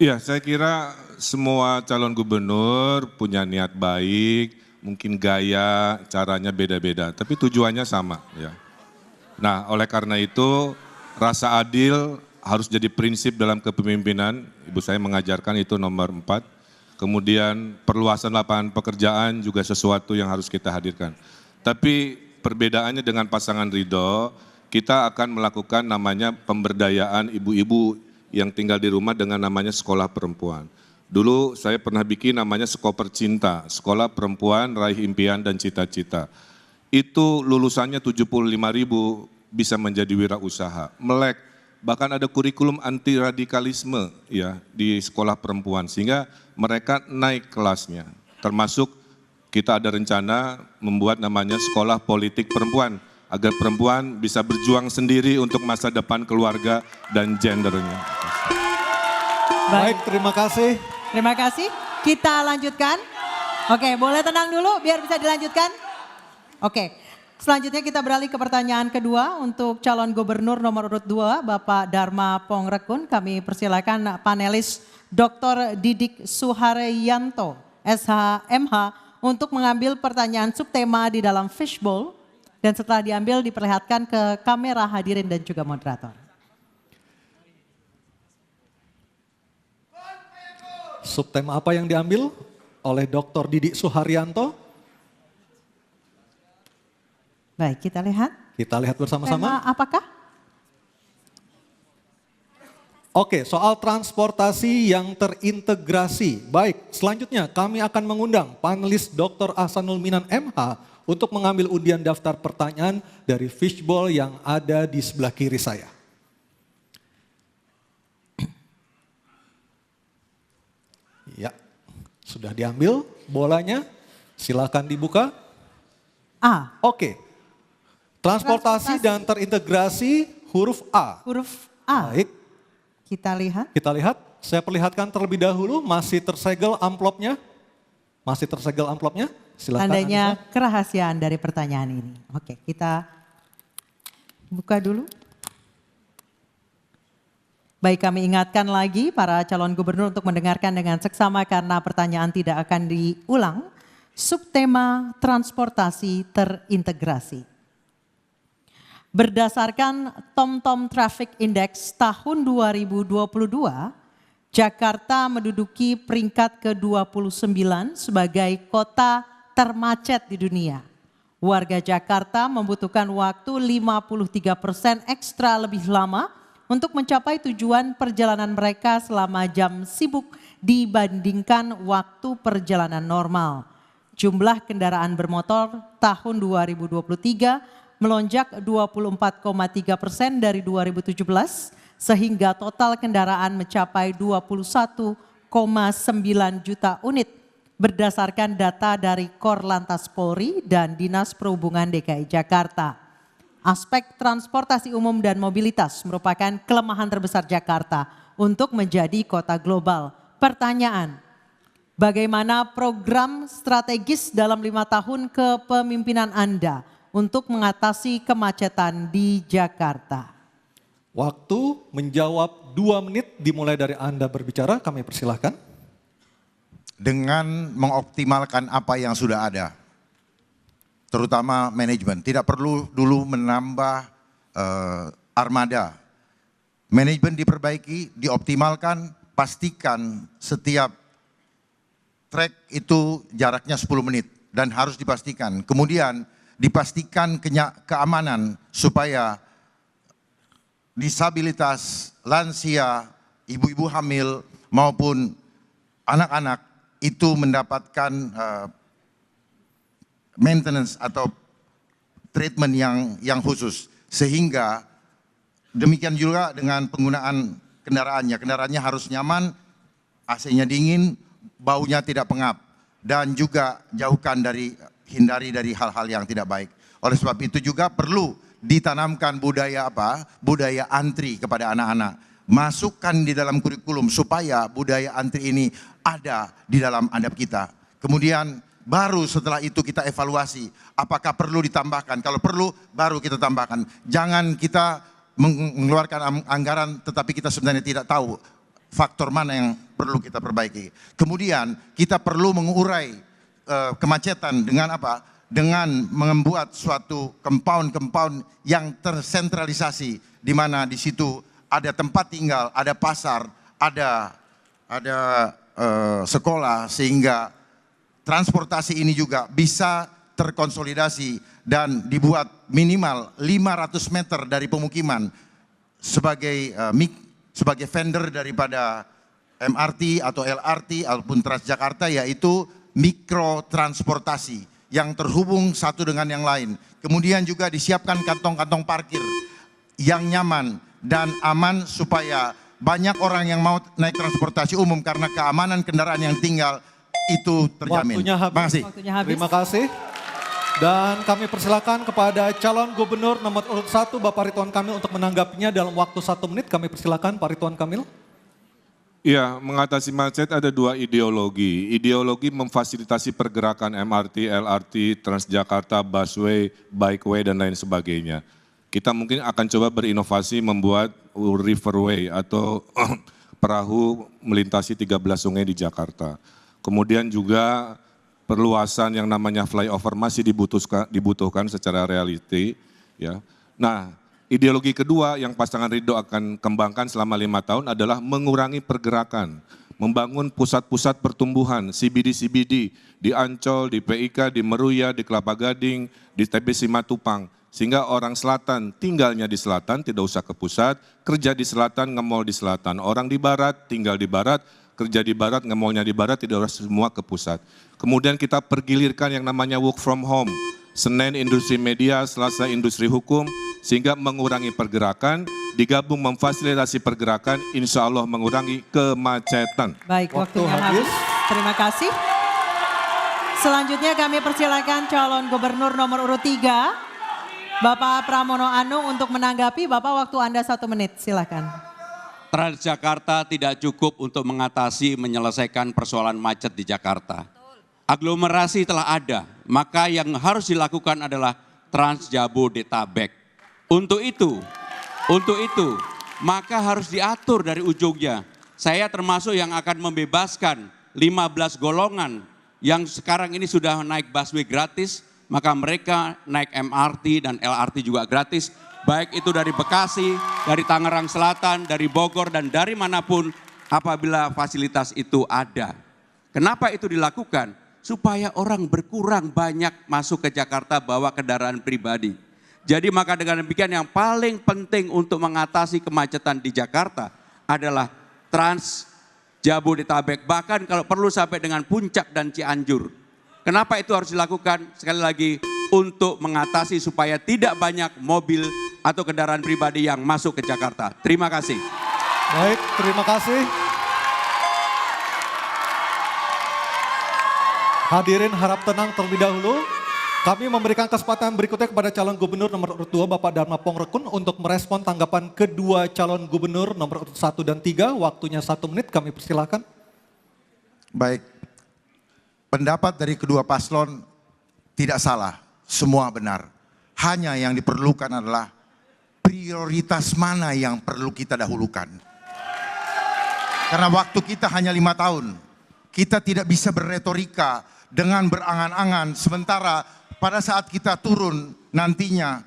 Ya, saya kira semua calon gubernur punya niat baik, mungkin gaya, caranya beda-beda, tapi tujuannya sama. Ya. Nah, oleh karena itu rasa adil harus jadi prinsip dalam kepemimpinan. Ibu saya mengajarkan itu nomor 4. Kemudian perluasan lapangan pekerjaan juga sesuatu yang harus kita hadirkan. Tapi perbedaannya dengan pasangan Ridho, kita akan melakukan namanya pemberdayaan ibu-ibu yang tinggal di rumah dengan namanya sekolah perempuan. Dulu saya pernah bikin namanya Skoper Cinta, Sekolah Perempuan Raih Impian dan Cita-Cita. Itu lulusannya 75.000 bisa menjadi wirausaha, melek, bahkan ada kurikulum anti radikalisme ya di sekolah perempuan sehingga mereka naik kelasnya. Termasuk kita ada rencana membuat namanya Sekolah Politik Perempuan agar perempuan bisa berjuang sendiri untuk masa depan keluarga dan gendernya. Baik, terima kasih. Terima kasih. Kita lanjutkan. Oke, boleh tenang dulu biar bisa dilanjutkan. Oke, selanjutnya kita beralih ke pertanyaan kedua untuk calon gubernur nomor urut 2 Bapak Dharma Pongrekun. Kami persilakan panelis Dr. Didik Suharyanto, SHMH, untuk mengambil pertanyaan subtema di dalam fishbowl. Dan setelah diambil diperlihatkan ke kamera hadirin dan juga moderator. Subtema apa yang diambil oleh Dr. Didik Suharyanto? Baik, kita lihat. Kita lihat bersama-sama. Tema apakah? Oke, soal transportasi yang terintegrasi. Baik, selanjutnya kami akan mengundang panelis Dr. Ahsanul Minan MH untuk mengambil undian daftar pertanyaan dari fishbowl yang ada di sebelah kiri saya. Ya, sudah diambil bolanya, silakan dibuka. A. Oke, transportasi dan terintegrasi huruf A. Huruf A. Baik. Kita lihat. Kita lihat, saya perlihatkan terlebih dahulu, masih tersegel amplopnya. Masih tersegel amplopnya, silakan. Tandanya kerahasiaan dari pertanyaan ini. Oke, kita buka dulu. Baik, kami ingatkan lagi para calon gubernur untuk mendengarkan dengan seksama karena pertanyaan tidak akan diulang. Subtema transportasi terintegrasi. Berdasarkan TomTom Traffic Index tahun 2022, Jakarta menduduki peringkat ke-29 sebagai kota termacet di dunia. Warga Jakarta membutuhkan waktu 53% ekstra lebih lama untuk mencapai tujuan perjalanan mereka selama jam sibuk dibandingkan waktu perjalanan normal. Jumlah kendaraan bermotor tahun 2023 melonjak 24,3% dari 2017 sehingga total kendaraan mencapai 21,9 juta unit berdasarkan data dari Korlantas Polri dan Dinas Perhubungan DKI Jakarta. Aspek transportasi umum dan mobilitas merupakan kelemahan terbesar Jakarta untuk menjadi kota global. Pertanyaan, bagaimana program strategis dalam 5 tahun kepemimpinan Anda untuk mengatasi kemacetan di Jakarta? Waktu menjawab 2 menit dimulai dari Anda berbicara, kami persilahkan. Dengan mengoptimalkan apa yang sudah ada, terutama manajemen. Tidak perlu dulu menambah armada. Manajemen diperbaiki, dioptimalkan, pastikan setiap trek itu jaraknya 10 menit dan harus dipastikan. Kemudian dipastikan keamanan supaya disabilitas, lansia, ibu-ibu hamil maupun anak-anak itu mendapatkan maintenance atau treatment yang khusus. Sehingga demikian juga dengan penggunaan kendaraannya. Kendaraannya harus nyaman, AC-nya dingin, baunya tidak pengap. Dan juga hindari dari hal-hal yang tidak baik. Oleh sebab itu juga perlu ditanamkan budaya budaya antri kepada anak-anak. Masukkan di dalam kurikulum supaya budaya antri ini ada di dalam adab kita. Kemudian baru setelah itu kita evaluasi apakah perlu ditambahkan. Kalau perlu baru kita tambahkan. Jangan kita mengeluarkan anggaran tetapi kita sebenarnya tidak tahu faktor mana yang perlu kita perbaiki. Kemudian kita perlu mengurai kemacetan dengan apa? Dengan membuat suatu compound yang tersentralisasi di mana di situ ada tempat tinggal, ada pasar, ada sekolah sehingga transportasi ini juga bisa terkonsolidasi dan dibuat minimal 500 meter dari pemukiman sebagai vendor daripada MRT atau LRT ataupun Transjakarta, yaitu mikrotransportasi yang terhubung satu dengan yang lain. Kemudian juga disiapkan kantong-kantong parkir yang nyaman dan aman supaya banyak orang yang mau naik transportasi umum karena keamanan kendaraan yang tinggal itu terjamin. Waktunya habis. Terima kasih. Dan kami persilakan kepada calon gubernur nomor urut 1 Bapak Ridwan Kamil untuk menanggapinya dalam waktu 1 menit. Kami persilakan Pak Ridwan Kamil. Ya, mengatasi macet ada 2 ideologi. Ideologi memfasilitasi pergerakan MRT, LRT, Transjakarta, busway, bikeway, dan lain sebagainya. Kita mungkin akan coba berinovasi membuat riverway atau perahu melintasi 13 sungai di Jakarta. Kemudian juga perluasan yang namanya flyover masih dibutuhkan secara reality. Ya. Nah, ideologi kedua yang pasangan Ridho akan kembangkan selama 5 tahun adalah mengurangi pergerakan, membangun pusat-pusat pertumbuhan, CBD di Ancol, di PIK, di Meruya, di Kelapa Gading, di TB Simatupang. Sehingga orang selatan tinggalnya di selatan, tidak usah ke pusat, kerja di selatan, nge-mall di selatan. Orang di barat, tinggal di barat, kerja di barat, nge-mallnya di barat, tidak harus semua ke pusat. Kemudian kita pergilirkan yang namanya work from home. Senin industri media, Selasa industri hukum, sehingga mengurangi pergerakan, digabung memfasilitasi pergerakan, insya Allah mengurangi kemacetan. Baik, waktunya habis. Terima kasih. Selanjutnya kami persilakan calon gubernur nomor urut 3, Bapak Pramono Anung untuk menanggapi. Bapak, waktu Anda 1 menit, silakan. Transjakarta tidak cukup untuk menyelesaikan persoalan macet di Jakarta. Aglomerasi telah ada, maka yang harus dilakukan adalah Transjabodetabek. Untuk itu, maka harus diatur dari ujungnya. Saya termasuk yang akan membebaskan 15 golongan yang sekarang ini sudah naik busway gratis, maka mereka naik MRT dan LRT juga gratis, baik itu dari Bekasi, dari Tangerang Selatan, dari Bogor, dan dari manapun apabila fasilitas itu ada. Kenapa itu dilakukan? Supaya orang berkurang banyak masuk ke Jakarta bawa kendaraan pribadi. Jadi maka dengan demikian yang paling penting untuk mengatasi kemacetan di Jakarta adalah Transjabodetabek, bahkan kalau perlu sampai dengan Puncak dan Cianjur. Kenapa itu harus dilakukan? Sekali lagi, untuk mengatasi supaya tidak banyak mobil atau kendaraan pribadi yang masuk ke Jakarta. Terima kasih. Baik, terima kasih. Hadirin harap tenang terlebih dahulu. Kami memberikan kesempatan berikutnya kepada calon gubernur nomor urut 2 Bapak Dharma Pongrekun untuk merespon tanggapan kedua calon gubernur nomor urut 1 dan 3. Waktunya 1 menit, kami persilahkan. Baik, pendapat dari kedua paslon tidak salah, semua benar. Hanya yang diperlukan adalah prioritas mana yang perlu kita dahulukan. Karena waktu kita hanya 5 tahun, kita tidak bisa berretorika dengan berangan-angan, sementara pada saat kita turun nantinya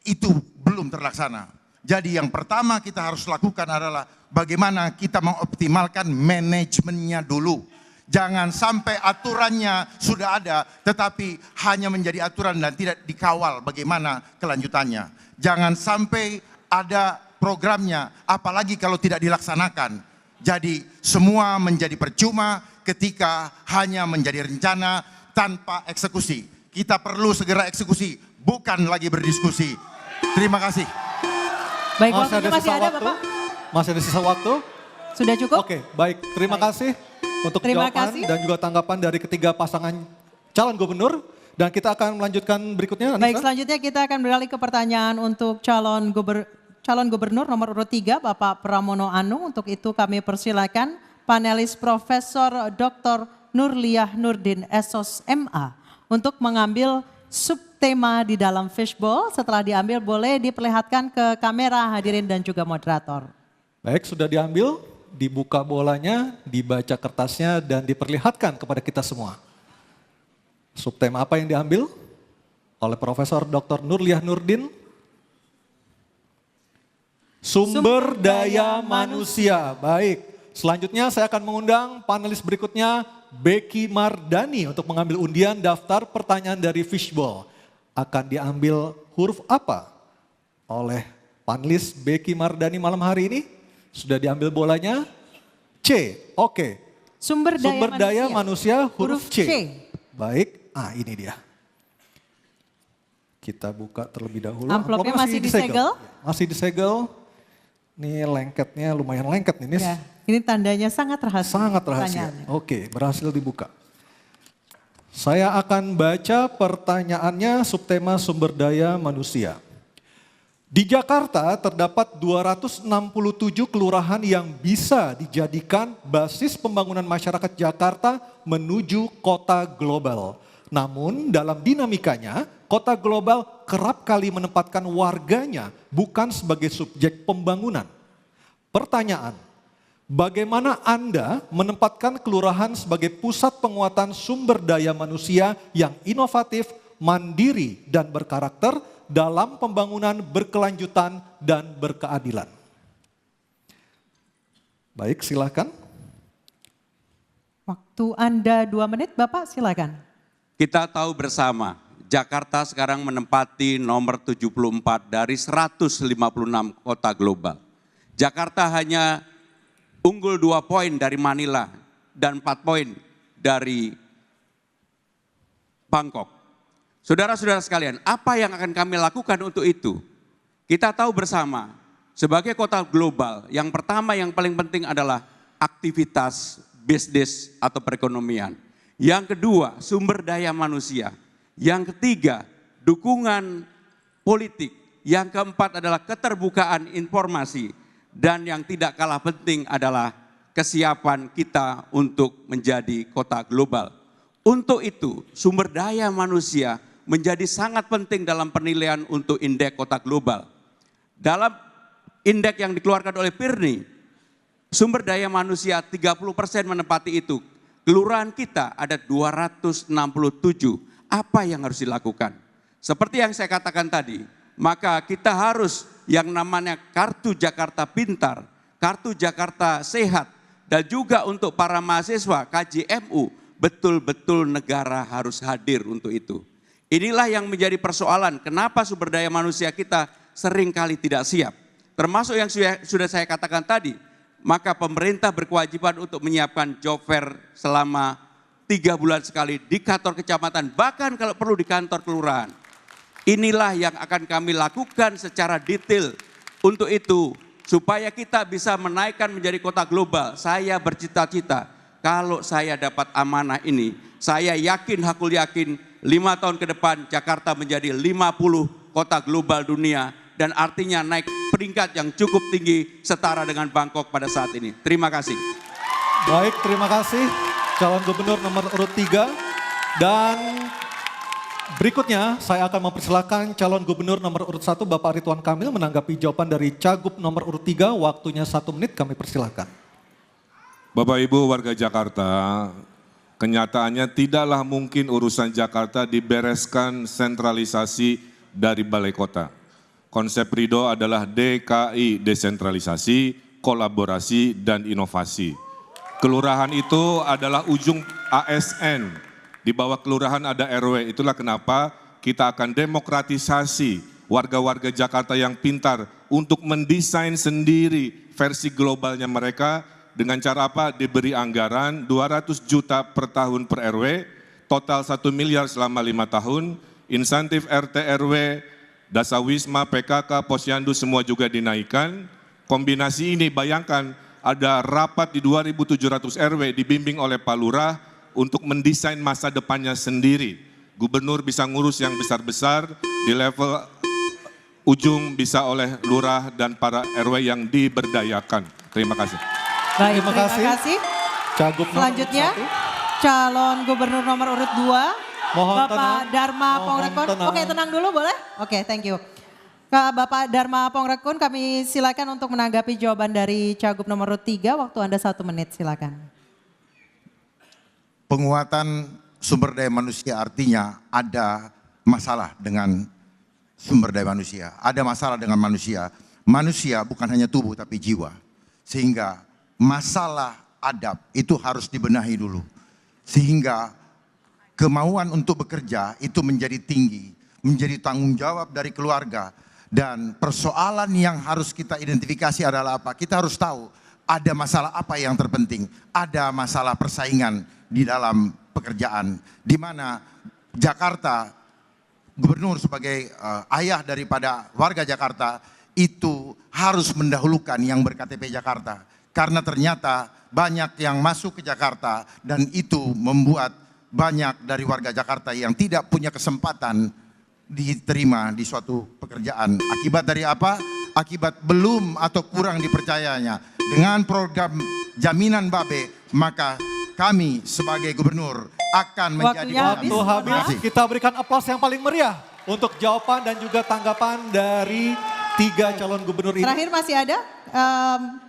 itu belum terlaksana. Jadi yang pertama kita harus lakukan adalah bagaimana kita mengoptimalkan manajemennya dulu. Jangan sampai aturannya sudah ada tetapi hanya menjadi aturan dan tidak dikawal bagaimana kelanjutannya. Jangan sampai ada programnya apalagi kalau tidak dilaksanakan. Jadi semua menjadi percuma ketika hanya menjadi rencana tanpa eksekusi. Kita perlu segera eksekusi, bukan lagi berdiskusi. Terima kasih. Baik, waktunya masih ada waktu. Bapak? Masih ada sisa waktu? Sudah cukup? Oke, baik. Terima kasih untuk jawaban dan juga tanggapan dari ketiga pasangan calon gubernur. Dan kita akan melanjutkan berikutnya. Baik, selanjutnya kita akan beralih ke pertanyaan untuk calon gubernur nomor urut 3 Bapak Pramono Anung. Untuk itu kami persilakan panelis Profesor Dr. Nurliah Nurdin SOS MA untuk mengambil subtema di dalam fishbowl. Setelah diambil boleh diperlihatkan ke kamera hadirin dan juga moderator. Baik, sudah diambil, dibuka bolanya, dibaca kertasnya dan diperlihatkan kepada kita semua. Subtema apa yang diambil oleh Profesor Dr. Nurliah Nurdin? Sumber daya manusia. Baik, selanjutnya saya akan mengundang panelis berikutnya Becky Mardani untuk mengambil undian daftar pertanyaan dari fishbowl. Akan diambil huruf apa oleh panelis Becky Mardani malam hari ini? Sudah diambil bolanya? C, oke. Sumber daya manusia huruf C. C. Baik, ini dia. Kita buka terlebih dahulu. Amplopnya masih disegel? Masih disegel. Ini lengketnya lumayan lengket nih. Ya, ini tandanya sangat rahasia. Sangat rahasia. Oke, berhasil dibuka. Saya akan baca pertanyaannya subtema sumber daya manusia. Di Jakarta terdapat 267 kelurahan yang bisa dijadikan basis pembangunan masyarakat Jakarta menuju kota global. Namun dalam dinamikanya, kota global kerap kali menempatkan warganya bukan sebagai subjek pembangunan. Pertanyaan, bagaimana Anda menempatkan kelurahan sebagai pusat penguatan sumber daya manusia yang inovatif, mandiri, dan berkarakter dalam pembangunan berkelanjutan dan berkeadilan? Baik, silakan. Waktu Anda 2 menit, Bapak silakan. Kita tahu bersama, Jakarta sekarang menempati nomor 74 dari 156 kota global. Jakarta hanya unggul 2 poin dari Manila dan 4 poin dari Bangkok. Saudara-saudara sekalian, apa yang akan kami lakukan untuk itu? Kita tahu bersama, sebagai kota global, yang pertama yang paling penting adalah aktivitas bisnis atau perekonomian. Yang kedua, sumber daya manusia. Yang ketiga, dukungan politik. Yang keempat adalah keterbukaan informasi. Dan yang tidak kalah penting adalah kesiapan kita untuk menjadi kota global. Untuk itu, sumber daya manusia menjadi sangat penting dalam penilaian untuk indeks kota global. Dalam indeks yang dikeluarkan oleh PIRNI, sumber daya manusia 30% menempati itu. Kelurahan kita ada 267. Apa yang harus dilakukan? Seperti yang saya katakan tadi, maka kita harus yang namanya Kartu Jakarta Pintar, Kartu Jakarta Sehat, dan juga untuk para mahasiswa KJMU, betul-betul negara harus hadir untuk itu. Inilah yang menjadi persoalan, kenapa sumber daya manusia kita seringkali tidak siap. Termasuk yang sudah saya katakan tadi, maka pemerintah berkewajiban untuk menyiapkan job fair selama 3 bulan sekali di kantor kecamatan, bahkan kalau perlu di kantor kelurahan. Inilah yang akan kami lakukan secara detail. Untuk itu, supaya kita bisa menaikkan menjadi kota global, saya bercita-cita kalau saya dapat amanah ini, saya yakin, hakul yakin 5 tahun ke depan Jakarta menjadi 50 kota global dunia, dan artinya naik peringkat yang cukup tinggi setara dengan Bangkok pada saat ini. Terima kasih. Baik, terima kasih calon gubernur nomor urut 3. Dan berikutnya saya akan mempersilakan calon gubernur nomor urut 1 Bapak Ridwan Kamil menanggapi jawaban dari Cagup nomor urut 3. Waktunya 1 menit, kami persilakan. Bapak Ibu warga Jakarta, kenyataannya tidaklah mungkin urusan Jakarta dibereskan sentralisasi dari balai kota. Konsep Ridho adalah DKI, desentralisasi, kolaborasi, dan inovasi. Kelurahan itu adalah ujung ASN, di bawah kelurahan ada RW. Itulah kenapa kita akan demokratisasi warga-warga Jakarta yang pintar untuk mendesain sendiri versi globalnya mereka. Dengan cara apa? Diberi anggaran 200 juta per tahun per RW, total 1 miliar selama 5 tahun, insentif RT RW, Dasawisma, PKK, Posyandu semua juga dinaikkan. Kombinasi ini bayangkan ada rapat di 2.700 RW dibimbing oleh Pak Lurah untuk mendesain masa depannya sendiri. Gubernur bisa ngurus yang besar-besar, di level ujung bisa oleh Lurah dan para RW yang diberdayakan. Terima kasih. Baik, Terima kasih. Cagup nomor Selanjutnya, urut 1. calon gubernur nomor urut 2, Mohon Bapak tenang. Dharma Mohon Pongrekun. tenang. Oke, tenang dulu boleh? Oke, thank you. Kak Bapak Dharma Pongrekun, kami silakan untuk menanggapi jawaban dari Cagup nomor urut 3. Waktu Anda 1 menit, silakan. Penguatan sumber daya manusia artinya ada masalah dengan sumber daya manusia. Ada masalah dengan manusia. Manusia bukan hanya tubuh tapi jiwa. Sehingga masalah adab itu harus dibenahi dulu. Sehingga kemauan untuk bekerja itu menjadi tinggi, menjadi tanggung jawab dari keluarga. Dan persoalan yang harus kita identifikasi adalah apa? Kita harus tahu ada masalah apa yang terpenting. Ada masalah persaingan di dalam pekerjaan. Di mana Jakarta, gubernur sebagai ayah daripada warga Jakarta, itu harus mendahulukan yang berKTP Jakarta. Karena ternyata banyak yang masuk ke Jakarta dan itu membuat banyak dari warga Jakarta yang tidak punya kesempatan diterima di suatu pekerjaan. Akibat dari apa? Akibat belum atau kurang dipercayanya. Dengan program jaminan Babe, maka kami sebagai gubernur akan menjadi Waktu habis, kita berikan aplaus yang paling meriah untuk jawaban dan juga tanggapan dari 3 calon gubernur ini. Terakhir masih ada?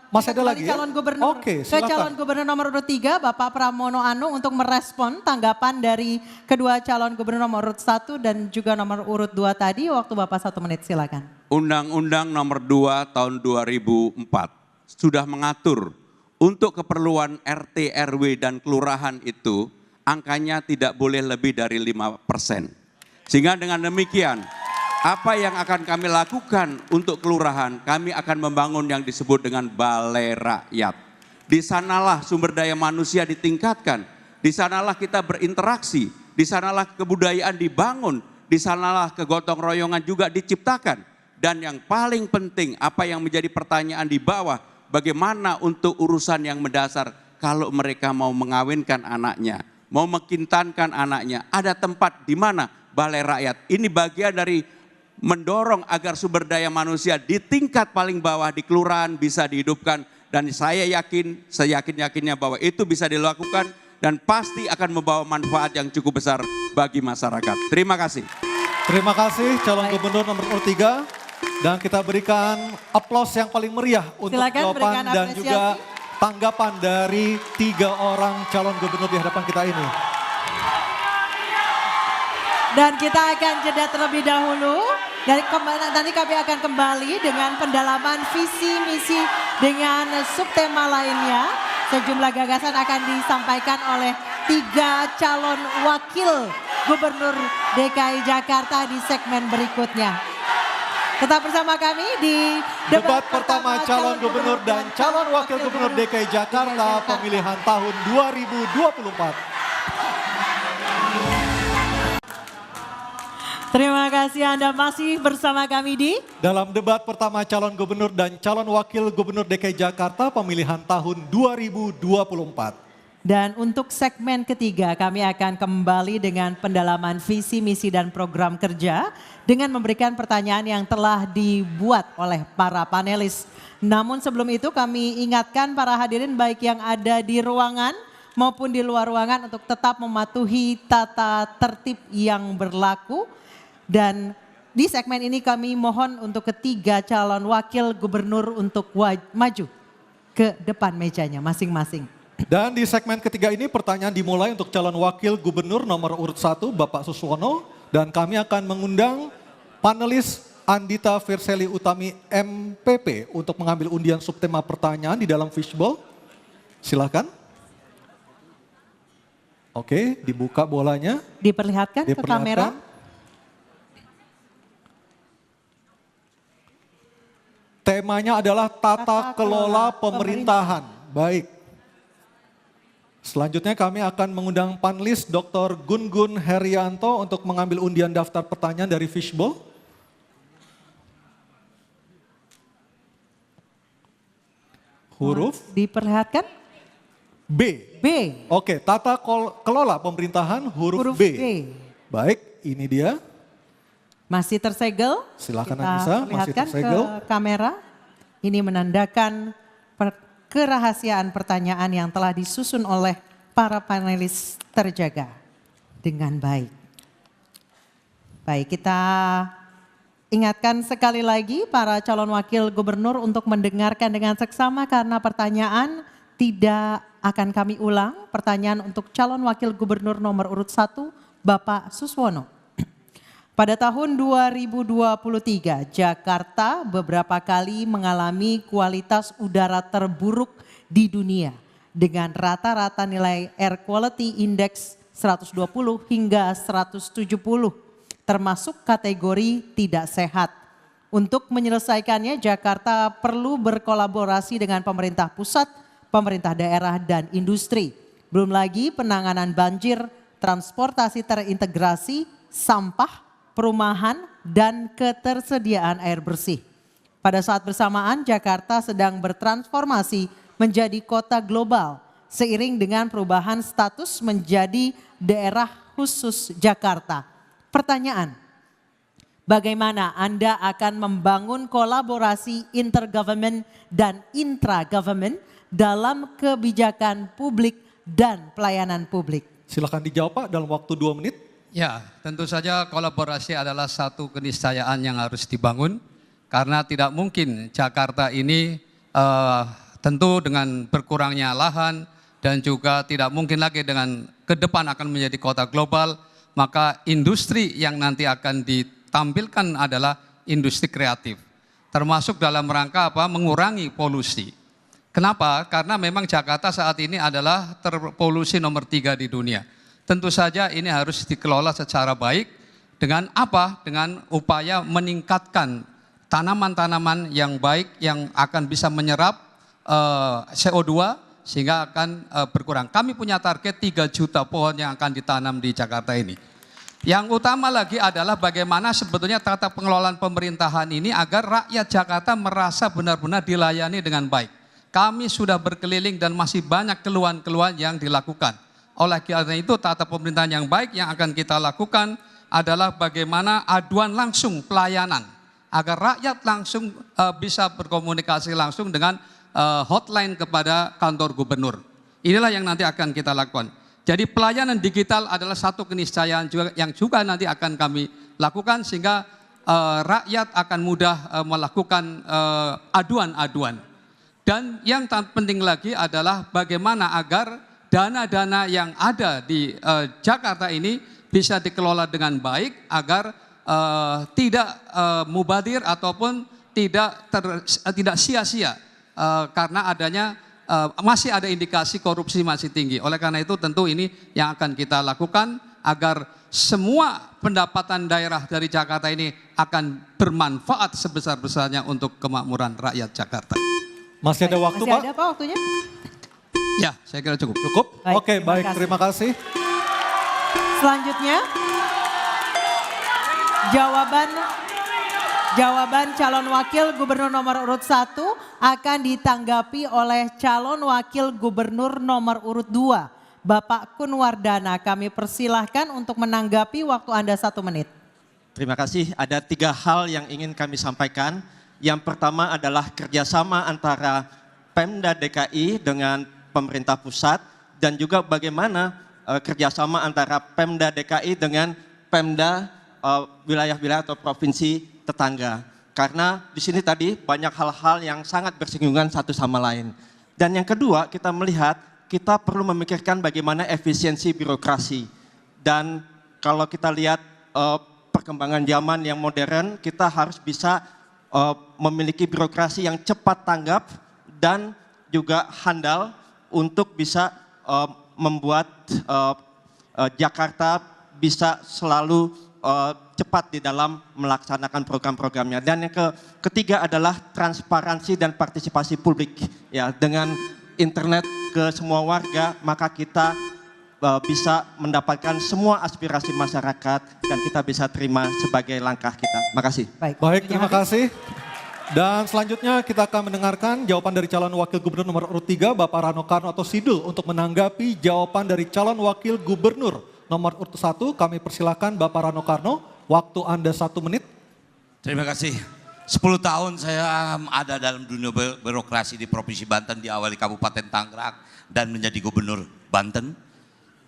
Masih ada lagi ya? Calon gubernur. Oke, Ke silakan. calon gubernur nomor urut 3, Bapak Pramono Anung untuk merespon tanggapan dari kedua calon gubernur nomor urut 1 dan juga nomor urut 2 tadi. Waktu Bapak 1 menit, silakan. Undang-Undang nomor 2 tahun 2004 sudah mengatur untuk keperluan RT, RW, dan kelurahan itu angkanya tidak boleh lebih dari 5%. Sehingga dengan demikian, apa yang akan kami lakukan untuk kelurahan, kami akan membangun yang disebut dengan balai rakyat. Di sanalah sumber daya manusia ditingkatkan, di sanalah kita berinteraksi, di sanalah kebudayaan dibangun, di sanalah kegotong royongan juga diciptakan. Dan yang paling penting, apa yang menjadi pertanyaan di bawah, bagaimana untuk urusan yang mendasar kalau mereka mau mengawinkan anaknya, mau mekintankan anaknya, ada tempat di mana balai rakyat. Ini bagian dari mendorong agar sumber daya manusia di tingkat paling bawah di kelurahan bisa dihidupkan, dan saya yakin, seyakin-yakinnya bahwa itu bisa dilakukan dan pasti akan membawa manfaat yang cukup besar bagi masyarakat. Terima kasih. Terima kasih calon gubernur nomor urut 3, dan kita berikan aplaus yang paling meriah untuk Silakan jawaban berikan dan apresiasi. juga tanggapan dari 3 orang calon gubernur di hadapan kita ini. Dan kita akan jeda terlebih dahulu. Nanti kami akan kembali dengan pendalaman visi misi dengan subtema lainnya. Sejumlah gagasan akan disampaikan oleh 3 calon wakil gubernur DKI Jakarta di segmen berikutnya. Tetap bersama kami di Debat pertama calon gubernur dan calon wakil gubernur DKI Jakarta pemilihan tahun 2024. Terima kasih Anda masih bersama kami di dalam debat pertama calon gubernur dan calon wakil gubernur DKI Jakarta pemilihan tahun 2024. Dan untuk segmen ketiga kami akan kembali dengan pendalaman visi, misi dan program kerja dengan memberikan pertanyaan yang telah dibuat oleh para panelis. Namun sebelum itu kami ingatkan para hadirin baik yang ada di ruangan maupun di luar ruangan untuk tetap mematuhi tata tertib yang berlaku. Dan di segmen ini kami mohon untuk ketiga calon wakil gubernur untuk maju ke depan mejanya masing-masing. Dan di segmen ketiga ini pertanyaan dimulai untuk calon wakil gubernur nomor urut 1 Bapak Suswono. Dan kami akan mengundang panelis Andita Firseli Utami MPP untuk mengambil undian subtema pertanyaan di dalam fishbowl. Silakan. Oke, dibuka bolanya. Diperlihatkan ke kamera. Temanya adalah tata kelola pemerintahan. Baik. Selanjutnya kami akan mengundang panelis Dr. Gun-Gun Herianto untuk mengambil undian daftar pertanyaan dari fishbowl. Huruf diperlihatkan B. B. Oke, tata kelola pemerintahan huruf B. Baik, ini dia. Masih tersegel. Silakan Kita Anissa, masih perlihatkan tersegel. ke kamera. Ini menandakan kerahasiaan pertanyaan yang telah disusun oleh para panelis terjaga dengan baik. Baik, kita ingatkan sekali lagi para calon wakil gubernur untuk mendengarkan dengan seksama karena pertanyaan tidak akan kami ulang. Pertanyaan untuk calon wakil gubernur nomor urut 1 Bapak Suswono. Pada tahun 2023, Jakarta beberapa kali mengalami kualitas udara terburuk di dunia dengan rata-rata nilai Air Quality Index 120 hingga 170, termasuk kategori tidak sehat. Untuk menyelesaikannya, Jakarta perlu berkolaborasi dengan pemerintah pusat, pemerintah daerah, dan industri. Belum lagi penanganan banjir, transportasi terintegrasi, sampah, perumahan, dan ketersediaan air bersih. Pada saat bersamaan, Jakarta sedang bertransformasi menjadi kota global seiring dengan perubahan status menjadi daerah khusus Jakarta. Pertanyaan, bagaimana Anda akan membangun kolaborasi intergovernment dan intra-government dalam kebijakan publik dan pelayanan publik? Silakan dijawab Pak dalam waktu 2 menit. Ya, tentu saja kolaborasi adalah satu keniscayaan yang harus dibangun karena tidak mungkin Jakarta ini tentu dengan berkurangnya lahan dan juga tidak mungkin lagi dengan ke depan akan menjadi kota global, maka industri yang nanti akan ditampilkan adalah industri kreatif. Termasuk dalam rangka apa? Mengurangi polusi. Kenapa? Karena memang Jakarta saat ini adalah terpolusi nomor 3 di dunia. Tentu saja ini harus dikelola secara baik dengan apa? Dengan upaya meningkatkan tanaman-tanaman yang baik yang akan bisa menyerap CO2 sehingga akan berkurang. Kami punya target 3 juta pohon yang akan ditanam di Jakarta ini. Yang utama lagi adalah bagaimana sebetulnya tata pengelolaan pemerintahan ini agar rakyat Jakarta merasa benar-benar dilayani dengan baik. Kami sudah berkeliling dan masih banyak keluhan-keluhan yang dilakukan. Oleh karena itu tata pemerintahan yang baik yang akan kita lakukan adalah bagaimana aduan langsung pelayanan agar rakyat langsung bisa berkomunikasi langsung dengan hotline kepada kantor gubernur. Inilah yang nanti akan kita lakukan. Jadi pelayanan digital adalah satu keniscayaan juga yang juga nanti akan kami lakukan sehingga rakyat akan mudah melakukan aduan-aduan. Dan yang penting lagi adalah bagaimana agar dana-dana yang ada di Jakarta ini bisa dikelola dengan baik agar tidak mubadir ataupun tidak sia-sia karena adanya masih ada indikasi korupsi masih tinggi. Oleh karena itu tentu ini yang akan kita lakukan agar semua pendapatan daerah dari Jakarta ini akan bermanfaat sebesar-besarnya untuk kemakmuran rakyat Jakarta. Masih ada waktu Pak? Masih ada Pak waktunya? Ya, saya kira cukup. Cukup? Oke, baik. Terima kasih. Selanjutnya Jawaban calon wakil gubernur nomor urut 1 akan ditanggapi oleh calon wakil gubernur nomor urut 2. Bapak Kunwardana, kami persilahkan untuk menanggapi, waktu Anda 1 menit. Terima kasih. Ada 3 hal yang ingin kami sampaikan. Yang pertama adalah kerjasama antara Pemda DKI dengan pemerintah pusat dan juga bagaimana kerjasama antara Pemda DKI dengan Pemda wilayah-wilayah atau provinsi tetangga. Karena di sini tadi banyak hal-hal yang sangat bersinggungan satu sama lain. Dan yang kedua, kita melihat kita perlu memikirkan bagaimana efisiensi birokrasi. Dan kalau kita lihat perkembangan zaman yang modern, kita harus bisa memiliki birokrasi yang cepat tanggap dan juga handal untuk bisa membuat Jakarta bisa selalu cepat di dalam melaksanakan program-programnya. Dan yang ketiga adalah transparansi dan partisipasi publik. Ya, dengan internet ke semua warga, maka kita bisa mendapatkan semua aspirasi masyarakat dan kita bisa terima sebagai langkah kita. Makasih. Baik, terima kasih. Dan selanjutnya kita akan mendengarkan jawaban dari calon wakil gubernur nomor urut 3, Bapak Rano Karno atau Sidul, untuk menanggapi jawaban dari calon wakil gubernur nomor urut 1. Kami persilakan Bapak Rano Karno, waktu Anda 1 menit. Terima kasih. 10 tahun saya ada dalam dunia birokrasi di Provinsi Banten, diawali Kabupaten Tangerang dan menjadi gubernur Banten.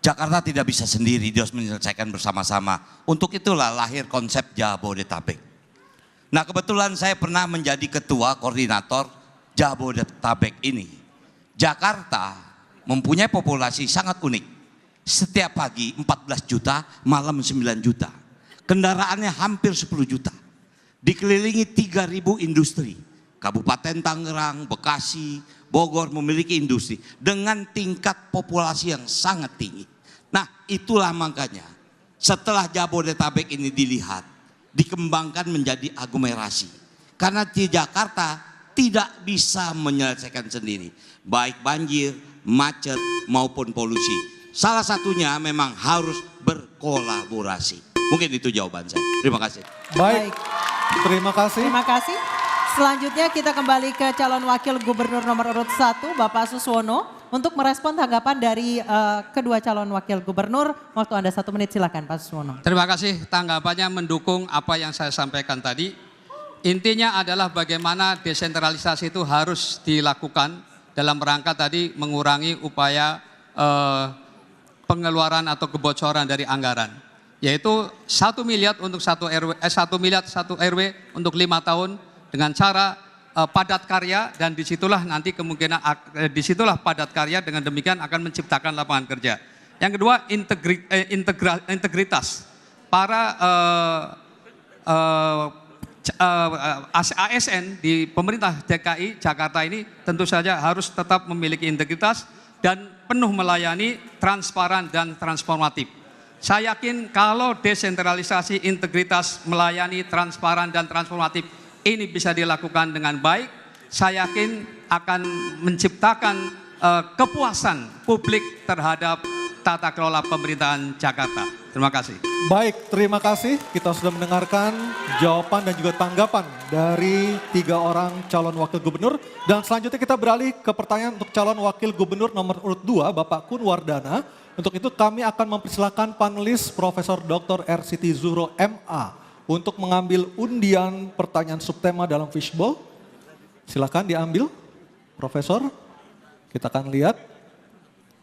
Jakarta tidak bisa sendiri, dia harus menyelesaikan bersama-sama. Untuk itulah lahir konsep Jabodetabek. Nah, kebetulan saya pernah menjadi ketua koordinator Jabodetabek ini. Jakarta mempunyai populasi sangat unik. Setiap pagi 14 juta, malam 9 juta. Kendaraannya hampir 10 juta. Dikelilingi 3.000 industri. Kabupaten Tangerang, Bekasi, Bogor memiliki industri dengan tingkat populasi yang sangat tinggi. Nah, itulah makanya setelah Jabodetabek ini dilihat, dikembangkan menjadi aglomerasi. Karena di Jakarta tidak bisa menyelesaikan sendiri, baik banjir, macet maupun polusi. Salah satunya memang harus berkolaborasi. Mungkin itu jawaban saya. Terima kasih. Baik, terima kasih. Terima kasih. Selanjutnya kita kembali ke calon wakil gubernur nomor urut 1, Bapak Suswono, untuk merespon tanggapan dari kedua calon wakil gubernur. Waktu Anda 1 menit, silakan Pak Suswono. Terima kasih, tanggapannya mendukung apa yang saya sampaikan tadi. Intinya adalah bagaimana desentralisasi itu harus dilakukan dalam rangka tadi mengurangi upaya pengeluaran atau kebocoran dari anggaran. Yaitu 1 miliar untuk 1 RW untuk 5 tahun dengan cara padat karya, dan disitulah nanti kemungkinan disitulah padat karya, dengan demikian akan menciptakan lapangan kerja. Yang kedua, integritas para ASN di pemerintah DKI Jakarta ini tentu saja harus tetap memiliki integritas dan penuh melayani, transparan dan transformatif. Saya yakin kalau desentralisasi, integritas, melayani, transparan dan transformatif ini bisa dilakukan dengan baik, saya yakin akan menciptakan kepuasan publik terhadap tata kelola pemerintahan Jakarta. Terima kasih. Baik, terima kasih. Kita sudah mendengarkan jawaban dan juga tanggapan dari 3 orang calon wakil gubernur. Dan selanjutnya kita beralih ke pertanyaan untuk calon wakil gubernur nomor urut 2, Bapak Kunwardana. Untuk itu kami akan mempersilakan panelis Profesor Dr. R. Siti Zuhro MA untuk mengambil undian pertanyaan subtema dalam fishbowl. Silakan diambil, Profesor. Kita akan lihat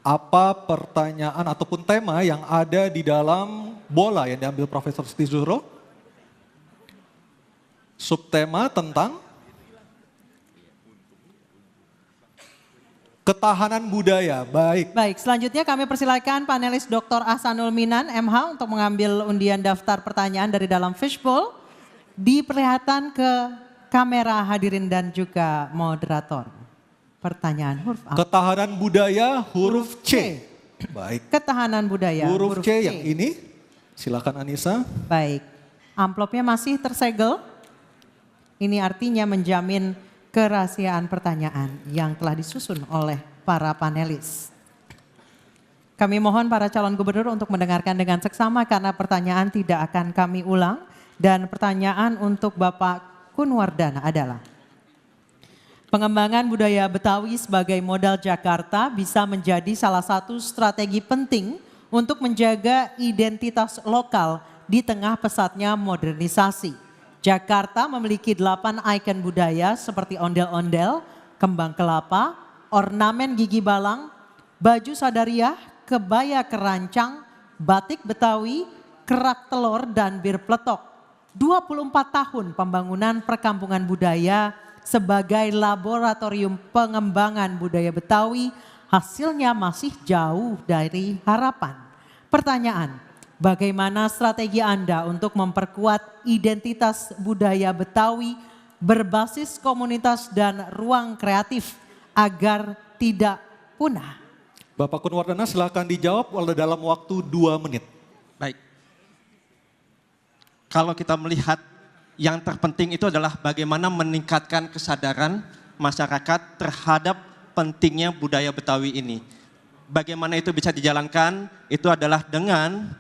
apa pertanyaan ataupun tema yang ada di dalam bola yang diambil Profesor Siti Zuhro. Subtema tentang ketahanan budaya. Baik, selanjutnya kami persilakan panelis Dr. Ahsanul Minan MH untuk mengambil undian daftar pertanyaan dari dalam fishbowl. Diperlihatkan ke kamera hadirin dan juga moderator. Pertanyaan huruf A. Ketahanan budaya huruf C. Baik. Ketahanan budaya huruf C yang ini. Silakan Anissa. Baik. Amplopnya masih tersegel. Ini artinya menjamin kerahasiaan pertanyaan yang telah disusun oleh para panelis. Kami mohon para calon gubernur untuk mendengarkan dengan seksama karena pertanyaan tidak akan kami ulang. Dan pertanyaan untuk Bapak Kunwardana adalah, pengembangan budaya Betawi sebagai modal Jakarta bisa menjadi salah satu strategi penting untuk menjaga identitas lokal di tengah pesatnya modernisasi. Jakarta memiliki 8 ikon budaya seperti ondel-ondel, kembang kelapa, ornamen gigi balang, baju sadariah, kebaya kerancang, batik Betawi, kerak telur, dan bir peletok. 24 tahun pembangunan perkampungan budaya sebagai laboratorium pengembangan budaya Betawi, hasilnya masih jauh dari harapan. Pertanyaan, bagaimana strategi Anda untuk memperkuat identitas budaya Betawi berbasis komunitas dan ruang kreatif agar tidak punah? Bapak Kunwardana silakan dijawab dalam waktu 2 menit. Baik. Kalau kita melihat yang terpenting itu adalah bagaimana meningkatkan kesadaran masyarakat terhadap pentingnya budaya Betawi ini. Bagaimana itu bisa dijalankan? Itu adalah dengan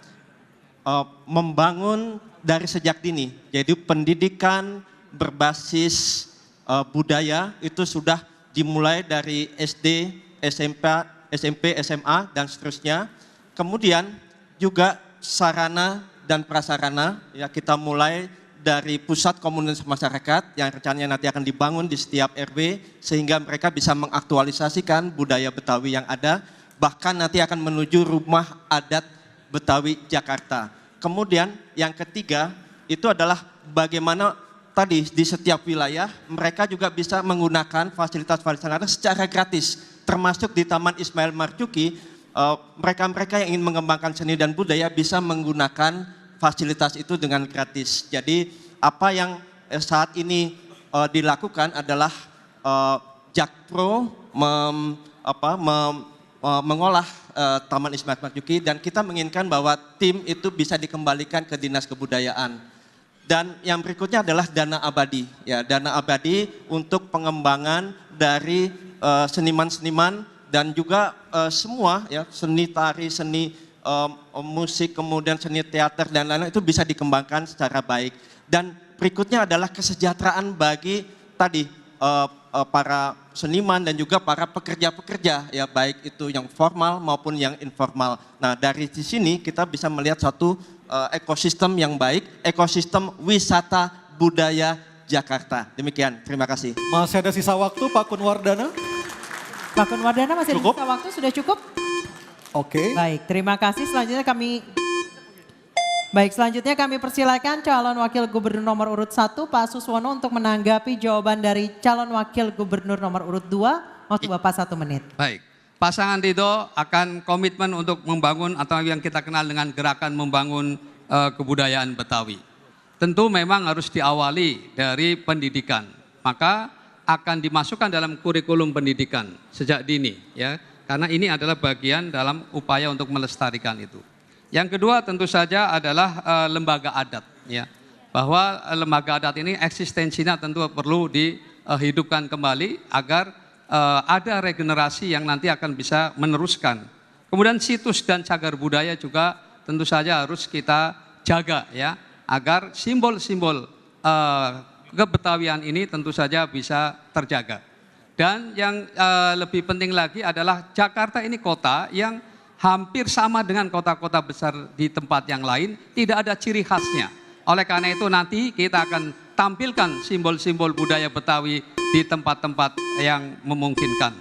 membangun dari sejak dini. Jadi pendidikan berbasis budaya itu sudah dimulai dari SD, SMP, SMA, dan seterusnya. Kemudian juga sarana dan prasarana, ya kita mulai dari pusat komunitas masyarakat yang rencananya nanti akan dibangun di setiap RW sehingga mereka bisa mengaktualisasikan budaya Betawi yang ada, bahkan nanti akan menuju rumah adat Betawi Jakarta. Kemudian yang ketiga itu adalah bagaimana tadi di setiap wilayah mereka juga bisa menggunakan fasilitas-fasilitas secara gratis, termasuk di Taman Ismail Marzuki. Mereka-mereka yang ingin mengembangkan seni dan budaya bisa menggunakan fasilitas itu dengan gratis. Jadi apa yang saat ini dilakukan adalah Jakpro mengolah Taman Ismail Marzuki dan kita menginginkan bahwa tim itu bisa dikembalikan ke Dinas Kebudayaan. Dan yang berikutnya adalah dana abadi, ya dana abadi untuk pengembangan dari seniman-seniman dan juga semua ya seni tari, seni musik, kemudian seni teater dan lain-lain itu bisa dikembangkan secara baik. Dan berikutnya adalah kesejahteraan bagi tadi para seniman dan juga para pekerja-pekerja ya baik itu yang formal maupun yang informal. Nah dari di sini kita bisa melihat satu ekosistem yang baik, ekosistem wisata budaya Jakarta. Demikian, terima kasih. Masih ada sisa waktu Pak Kunwardana? Pak Kunwardana masih Cukup? ada sisa waktu, sudah cukup? Oke. Baik, terima kasih. Selanjutnya kami persilakan calon wakil gubernur nomor urut 1 Pak Suswono untuk menanggapi jawaban dari calon wakil gubernur nomor urut 2. Waktu Bapak 1 menit. Baik, pasangan Ridho akan komitmen untuk membangun atau yang kita kenal dengan gerakan membangun kebudayaan Betawi. Tentu memang harus diawali dari pendidikan, maka akan dimasukkan dalam kurikulum pendidikan sejak dini ya, karena ini adalah bagian dalam upaya untuk melestarikan itu. Yang kedua tentu saja adalah lembaga adat ya, bahwa lembaga adat ini eksistensinya tentu perlu dihidupkan kembali agar ada regenerasi yang nanti akan bisa meneruskan. Kemudian situs dan cagar budaya juga tentu saja harus kita jaga ya, agar simbol-simbol kebetawian ini tentu saja bisa terjaga. Dan yang lebih penting lagi adalah Jakarta ini kota yang hampir sama dengan kota-kota besar di tempat yang lain, tidak ada ciri khasnya. Oleh karena itu nanti kita akan tampilkan simbol-simbol budaya Betawi di tempat-tempat yang memungkinkan.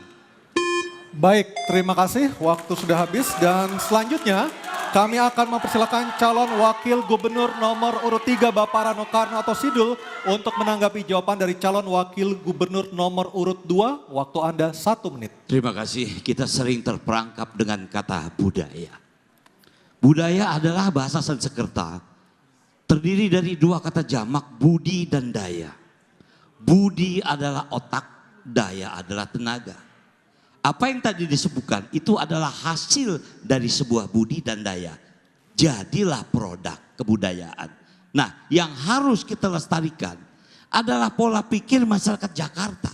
Baik, terima kasih. Waktu sudah habis dan selanjutnya kami akan mempersilakan calon wakil gubernur nomor urut 3 Bapak Rano Karno atau Sidul untuk menanggapi jawaban dari calon wakil gubernur nomor urut 2. Waktu Anda 1 menit. Terima kasih. Kita sering terperangkap dengan kata budaya. Budaya adalah bahasa Sanskerta. Terdiri dari 2 kata jamak, budi dan daya. Budi adalah otak, daya adalah tenaga. Apa yang tadi disebutkan itu adalah hasil dari sebuah budi dan daya. Jadilah produk kebudayaan. Nah, yang harus kita lestarikan adalah pola pikir masyarakat Jakarta.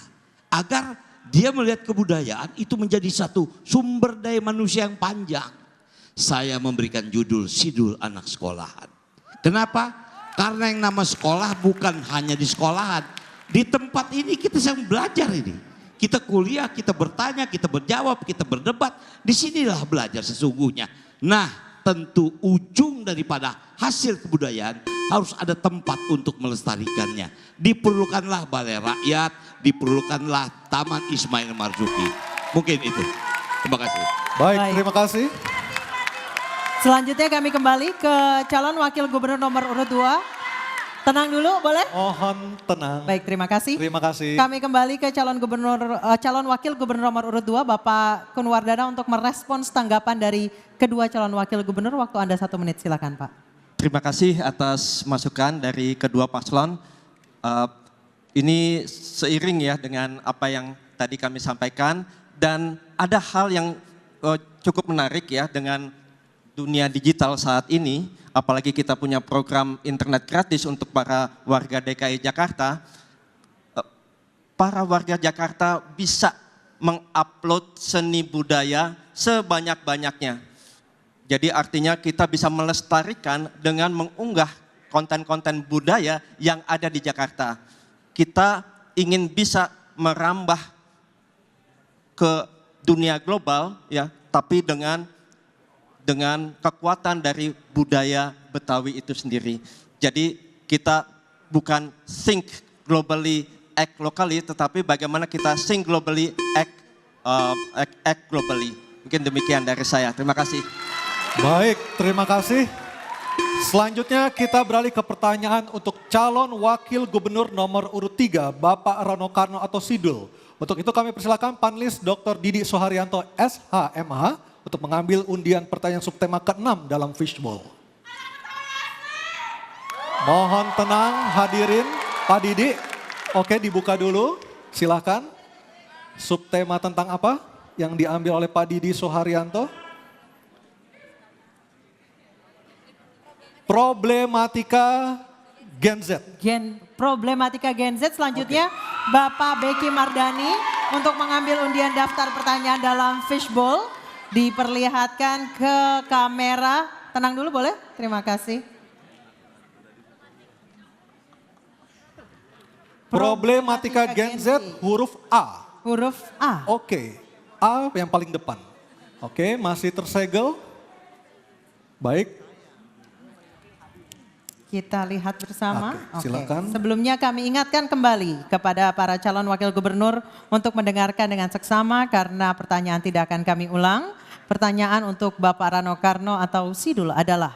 Agar dia melihat kebudayaan itu menjadi satu sumber daya manusia yang panjang. Saya memberikan judul Sidul Anak Sekolahan. Kenapa? Karena yang nama sekolah bukan hanya di sekolahan. Di tempat ini kita sedang belajar ini. Kita kuliah, kita bertanya, kita berjawab, kita berdebat. Disinilah belajar sesungguhnya. Nah, tentu ujung daripada hasil kebudayaan harus ada tempat untuk melestarikannya. Diperlukanlah balai rakyat, diperlukanlah Taman Ismail Marzuki. Mungkin itu. Terima kasih. Baik, terima kasih. Selanjutnya kami kembali ke calon wakil gubernur nomor urut 2. Tenang dulu boleh? Mohon tenang. Baik, terima kasih. Terima kasih. Kami kembali ke calon wakil gubernur nomor urut 2 Bapak Kunwardana untuk merespons tanggapan dari kedua calon wakil gubernur. Waktu Anda 1 menit, silakan Pak. Terima kasih atas masukan dari kedua paslon. Ini seiring ya dengan apa yang tadi kami sampaikan dan ada hal yang cukup menarik ya dengan dunia digital saat ini, apalagi kita punya program internet gratis untuk para warga DKI Jakarta, para warga Jakarta bisa mengupload seni budaya sebanyak-banyaknya. Jadi artinya kita bisa melestarikan dengan mengunggah konten-konten budaya yang ada di Jakarta. Kita ingin bisa merambah ke dunia global ya, tapi dengan kekuatan dari budaya Betawi itu sendiri. Jadi kita bukan think globally, act locally, tetapi bagaimana kita think globally, act globally. Mungkin demikian dari saya. Terima kasih. Baik, terima kasih. Selanjutnya kita beralih ke pertanyaan untuk calon wakil gubernur nomor urut 3, Bapak Rano Karno atau Sidul. Untuk itu kami persilakan panelis Dr. Didi Soeharyanto SHMH untuk mengambil undian pertanyaan subtema ke-6 dalam fishbowl. Mohon tenang hadirin, Pak Didi. Oke, dibuka dulu, silakan. Subtema tentang apa yang diambil oleh Pak Didi Soeharyanto? Problematika Gen Z. Problematika Gen Z. Selanjutnya Bapak Beki Mardani untuk mengambil undian daftar pertanyaan dalam fishbowl. Diperlihatkan ke kamera. Tenang dulu boleh? Terima kasih. Problematika Gen Z huruf A. Huruf A. Oke, A yang paling depan. Oke, masih tersegel. Baik. Kita lihat bersama. Oke, silakan. Sebelumnya kami ingatkan kembali kepada para calon wakil gubernur untuk mendengarkan dengan seksama karena pertanyaan tidak akan kami ulang. Pertanyaan untuk Bapak Rano Karno atau Sidul adalah,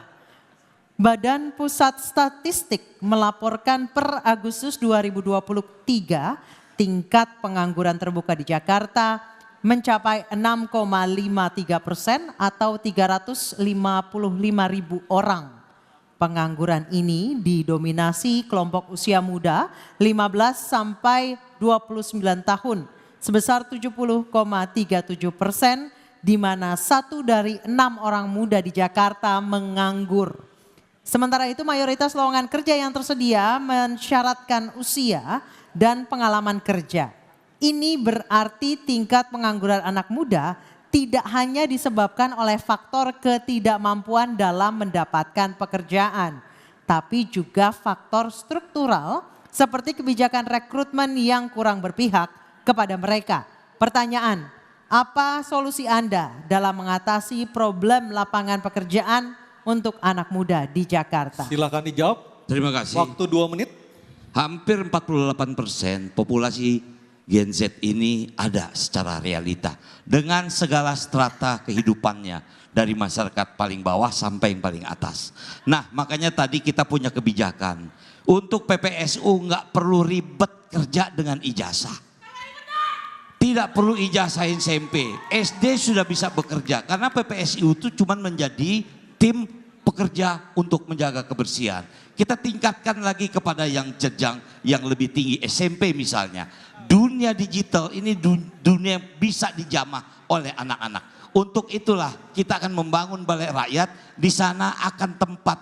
Badan Pusat Statistik melaporkan per Agustus 2023 tingkat pengangguran terbuka di Jakarta mencapai 6,53% atau 355.000 orang. Pengangguran ini didominasi kelompok usia muda 15 sampai 29 tahun sebesar 70,37%, di mana 1 dari 6 orang muda di Jakarta menganggur. Sementara itu mayoritas lowongan kerja yang tersedia mensyaratkan usia dan pengalaman kerja. Ini berarti tingkat pengangguran anak muda tidak hanya disebabkan oleh faktor ketidakmampuan dalam mendapatkan pekerjaan, tapi juga faktor struktural seperti kebijakan rekrutmen yang kurang berpihak kepada mereka. Pertanyaan, apa solusi Anda dalam mengatasi problem lapangan pekerjaan untuk anak muda di Jakarta? Silakan dijawab. Terima kasih. Waktu 2 menit. Hampir 48% populasi Gen Z ini ada secara realita. Dengan segala strata kehidupannya. Dari masyarakat paling bawah sampai yang paling atas. Nah makanya tadi kita punya kebijakan. Untuk PPSU nggak perlu ribet kerja dengan ijazah. Tidak perlu ijazah SMP, SD sudah bisa bekerja. Karena PPSU itu cuma menjadi tim pekerja untuk menjaga kebersihan. Kita tingkatkan lagi kepada yang jenjang yang lebih tinggi, SMP misalnya. Dunia digital ini dunia bisa dijamah oleh anak-anak. Untuk itulah kita akan membangun balai rakyat, di sana akan tempat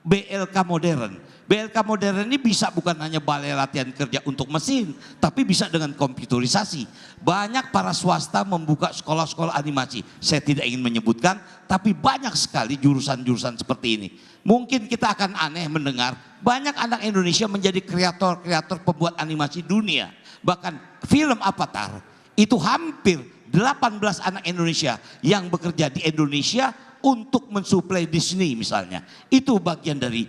BLK modern. BLK modern ini bisa bukan hanya balai latihan kerja untuk mesin, tapi bisa dengan komputerisasi. Banyak para swasta membuka sekolah-sekolah animasi. Saya tidak ingin menyebutkan, tapi banyak sekali jurusan-jurusan seperti ini. Mungkin kita akan aneh mendengar banyak anak Indonesia menjadi kreator-kreator pembuat animasi dunia. Bahkan film Avatar itu hampir 18 anak Indonesia yang bekerja di Indonesia untuk mensuplai Disney misalnya. Itu bagian dari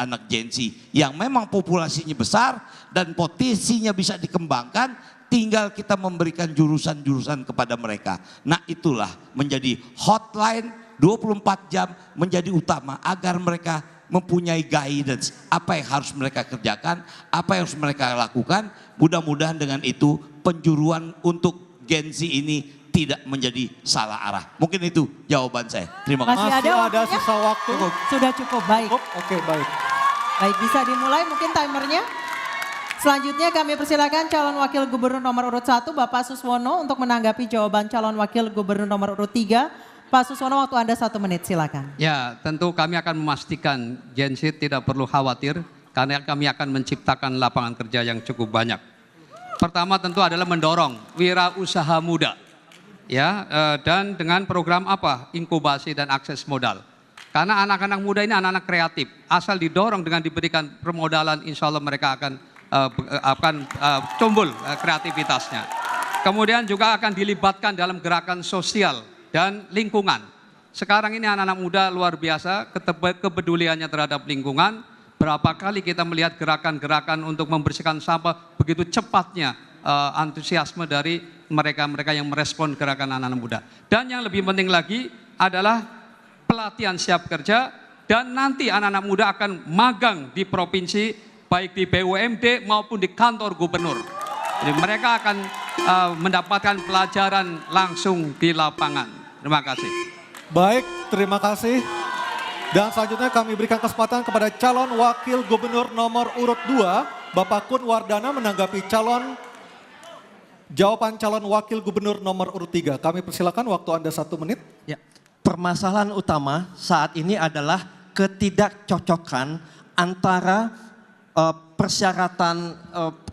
anak Gen Z yang memang populasinya besar dan potensinya bisa dikembangkan, tinggal kita memberikan jurusan-jurusan kepada mereka. Nah itulah menjadi hotline 24 jam menjadi utama agar mereka mempunyai guidance apa yang harus mereka kerjakan, apa yang harus mereka lakukan. Mudah-mudahan dengan itu penjuruan untuk Gen Z ini tidak menjadi salah arah. Mungkin itu jawaban saya. Terima kasih. Masih ada sisa waktu. Sudah cukup, baik. Oke, baik. Baik, bisa dimulai mungkin timernya. Selanjutnya kami persilakan calon wakil gubernur nomor urut 1 Bapak Suswono untuk menanggapi jawaban calon wakil gubernur nomor urut 3. Pak Suswono, waktu Anda 1 menit, silakan. Ya, tentu kami akan memastikan Gen Z tidak perlu khawatir karena kami akan menciptakan lapangan kerja yang cukup banyak. Pertama tentu adalah mendorong wirausaha muda. Ya, dan dengan program apa? Inkubasi dan akses modal. Karena anak-anak muda ini anak-anak kreatif. Asal didorong dengan diberikan permodalan, insya Allah mereka akan tumbuh kreativitasnya. Kemudian juga akan dilibatkan dalam gerakan sosial dan lingkungan. Sekarang ini anak-anak muda luar biasa kepeduliannya terhadap lingkungan. Berapa kali kita melihat gerakan-gerakan untuk membersihkan sampah, begitu cepatnya antusiasme dari mereka-mereka yang merespon gerakan anak-anak muda. Dan yang lebih penting lagi adalah pelatihan siap kerja, dan nanti anak-anak muda akan magang di provinsi, baik di BUMD maupun di kantor gubernur. Jadi mereka akan mendapatkan pelajaran langsung di lapangan. Terima kasih. Baik, terima kasih. Dan selanjutnya kami berikan kesempatan kepada calon wakil gubernur nomor urut 2, Bapak Kun Wardana menanggapi jawaban calon wakil gubernur nomor urut 3. Kami persilakan, waktu Anda 1 menit. Ya, permasalahan utama saat ini adalah ketidakcocokan antara persyaratan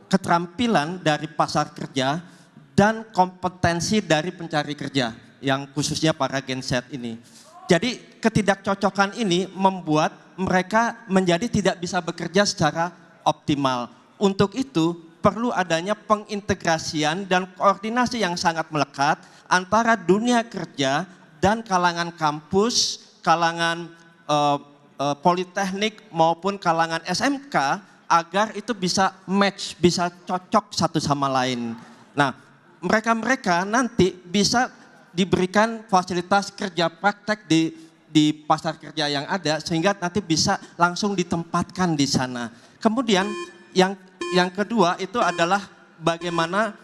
keterampilan dari pasar kerja dan kompetensi dari pencari kerja yang khususnya para Gen Z ini. Jadi ketidakcocokan ini membuat mereka menjadi tidak bisa bekerja secara optimal. Untuk itu perlu adanya pengintegrasian dan koordinasi yang sangat melekat antara dunia kerja dan kalangan kampus, kalangan politeknik maupun kalangan SMK agar itu bisa match, bisa cocok satu sama lain. Nah, mereka-mereka nanti bisa diberikan fasilitas kerja praktek di pasar kerja yang ada sehingga nanti bisa langsung ditempatkan di sana. Kemudian yang kedua itu adalah bagaimana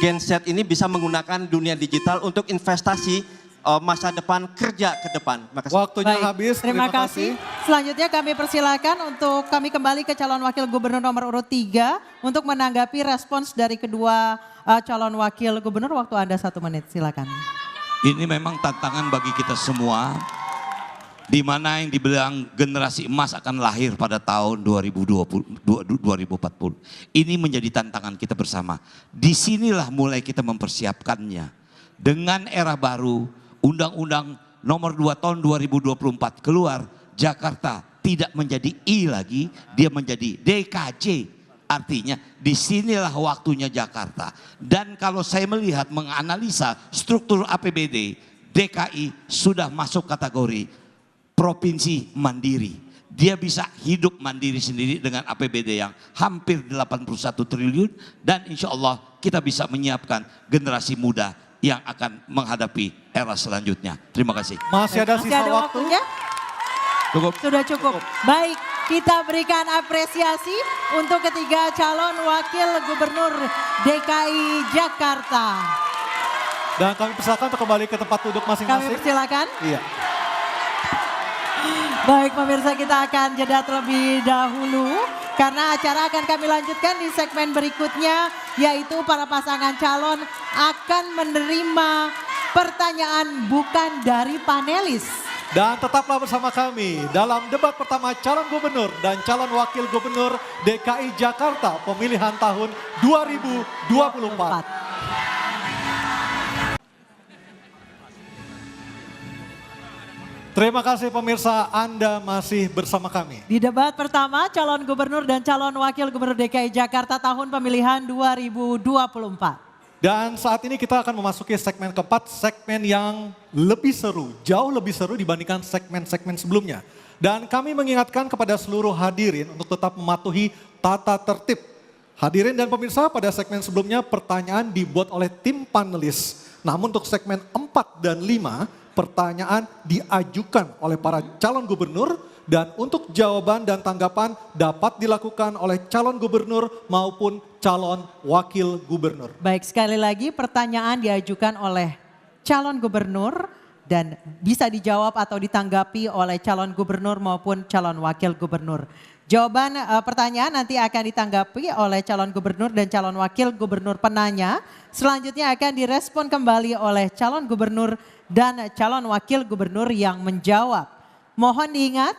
Gen Z ini bisa menggunakan dunia digital untuk investasi masa depan kerja ke depan. Waktunya habis, terima kasih. Selanjutnya kami persilakan untuk kami kembali ke calon wakil gubernur nomor urut 3 untuk menanggapi respons dari kedua calon wakil gubernur. Waktu Anda 1 menit, silakan. Ini memang tantangan bagi kita semua, di mana yang dibilang generasi emas akan lahir pada tahun 2040. Ini menjadi tantangan kita bersama. Disinilah mulai kita mempersiapkannya. Dengan era baru, Undang-Undang nomor 2 tahun 2024 keluar, Jakarta tidak menjadi I lagi, dia menjadi DKJ. Artinya disinilah waktunya Jakarta. Dan kalau saya melihat menganalisa struktur APBD, DKI sudah masuk kategori provinsi mandiri. Dia bisa hidup mandiri sendiri dengan APBD yang hampir 81 triliun. Dan insya Allah kita bisa menyiapkan generasi muda yang akan menghadapi era selanjutnya. Terima kasih. Masih ada sisa waktu? Cukup. Sudah cukup. Baik, kita berikan apresiasi untuk ketiga calon wakil gubernur DKI Jakarta. Dan kami persilakan untuk kembali ke tempat duduk masing-masing. Kami persilakan. Iya. Baik pemirsa, kita akan jeda terlebih dahulu karena acara akan kami lanjutkan di segmen berikutnya, yaitu para pasangan calon akan menerima pertanyaan bukan dari panelis, Dan tetaplah bersama kami dalam debat pertama calon gubernur dan calon wakil gubernur DKI Jakarta pemilihan tahun 2024. Terima kasih pemirsa, Anda masih bersama kami. Di debat pertama calon gubernur dan calon wakil gubernur DKI Jakarta tahun pemilihan 2024. Dan saat ini kita akan memasuki segmen keempat, segmen yang lebih seru, jauh lebih seru dibandingkan segmen-segmen sebelumnya. Dan kami mengingatkan kepada seluruh hadirin untuk tetap mematuhi tata tertib. Hadirin dan pemirsa, pada segmen sebelumnya pertanyaan dibuat oleh tim panelis. Namun untuk segmen 4 dan 5, pertanyaan diajukan oleh para calon gubernur dan untuk jawaban dan tanggapan dapat dilakukan oleh calon gubernur maupun calon wakil gubernur. Baik, sekali lagi pertanyaan diajukan oleh calon gubernur dan bisa dijawab atau ditanggapi oleh calon gubernur maupun calon wakil gubernur. Jawaban pertanyaan nanti akan ditanggapi oleh calon gubernur dan calon wakil gubernur penanya. Selanjutnya akan direspon kembali oleh calon gubernur dan calon wakil gubernur yang menjawab. Mohon diingat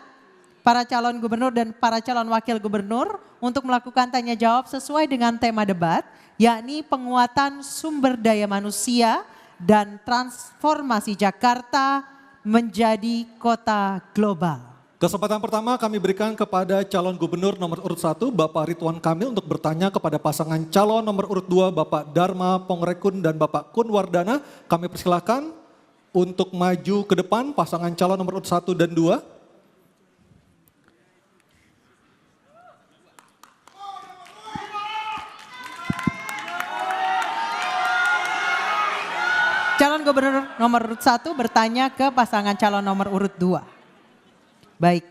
para calon gubernur dan para calon wakil gubernur untuk melakukan tanya jawab sesuai dengan tema debat, yakni penguatan sumber daya manusia dan transformasi Jakarta menjadi kota global. Kesempatan pertama kami berikan kepada calon gubernur nomor urut 1 Bapak Ridwan Kamil untuk bertanya kepada pasangan calon nomor urut 2 Bapak Dharma Pongrekun dan Bapak Kun Wardana. Kami persilahkan untuk maju ke depan pasangan calon nomor urut 1 dan 2. Calon gubernur nomor urut 1 bertanya ke pasangan calon nomor urut 2. Baik,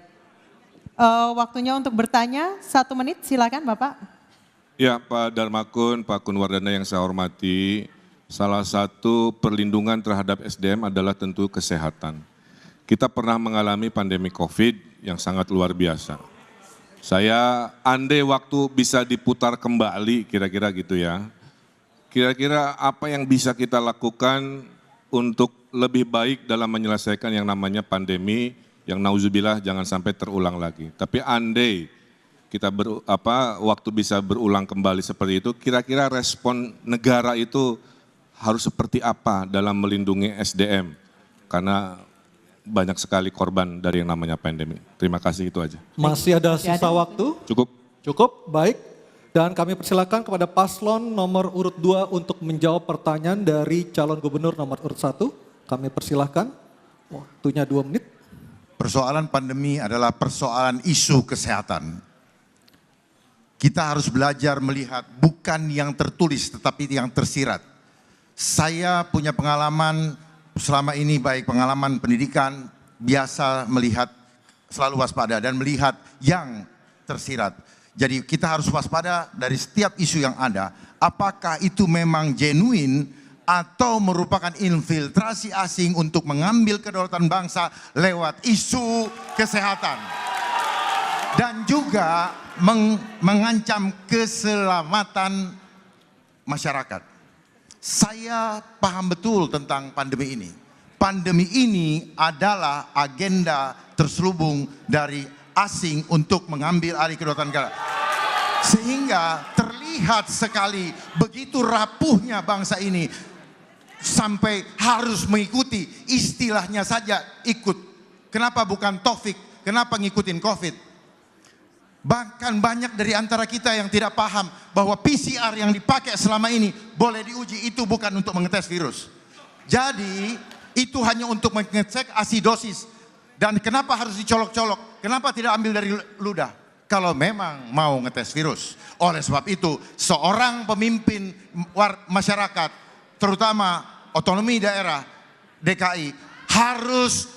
waktunya untuk bertanya 1 menit, silakan Bapak. Ya, Pak Dharmakun, Pak Kunwardana yang saya hormati, salah satu perlindungan terhadap SDM adalah tentu kesehatan. Kita pernah mengalami pandemi COVID yang sangat luar biasa. Saya andai waktu bisa diputar kembali, kira-kira gitu ya. Kira-kira apa yang bisa kita lakukan untuk lebih baik dalam menyelesaikan yang namanya pandemi, yang nauzubillah jangan sampai terulang lagi. Tapi andai kita waktu bisa berulang kembali seperti itu, kira-kira respon negara itu harus seperti apa dalam melindungi SDM? Karena banyak sekali korban dari yang namanya pandemi. Terima kasih, itu aja. Masih ada sisa waktu? Cukup. Cukup, baik. Dan kami persilakan kepada paslon nomor urut 2 untuk menjawab pertanyaan dari calon gubernur nomor urut 1. Kami persilahkan, waktunya 2 menit. Persoalan pandemi adalah persoalan isu kesehatan. Kita harus belajar melihat bukan yang tertulis tetapi yang tersirat. Saya punya pengalaman selama ini, baik pengalaman pendidikan, biasa melihat, selalu waspada dan melihat yang tersirat. Jadi kita harus waspada dari setiap isu yang ada. Apakah itu memang genuine atau merupakan infiltrasi asing untuk mengambil kedaulatan bangsa lewat isu kesehatan. Dan juga mengancam keselamatan masyarakat. Saya paham betul tentang pandemi ini. Pandemi ini adalah agenda terselubung dari asing untuk mengambil alih kedaulatan negara. Sehingga terlihat sekali begitu rapuhnya bangsa ini sampai harus mengikuti, istilahnya saja ikut. Kenapa bukan Taufik? Kenapa ngikutin COVID? Bahkan banyak dari antara kita yang tidak paham bahwa PCR yang dipakai selama ini boleh diuji, itu bukan untuk mengetes virus. Jadi itu hanya untuk mengecek asidosis. Dan kenapa harus dicolok-colok? Kenapa tidak ambil dari ludah? Kalau memang mau ngetes virus. Oleh sebab itu, seorang pemimpin masyarakat, terutama otonomi daerah DKI, harus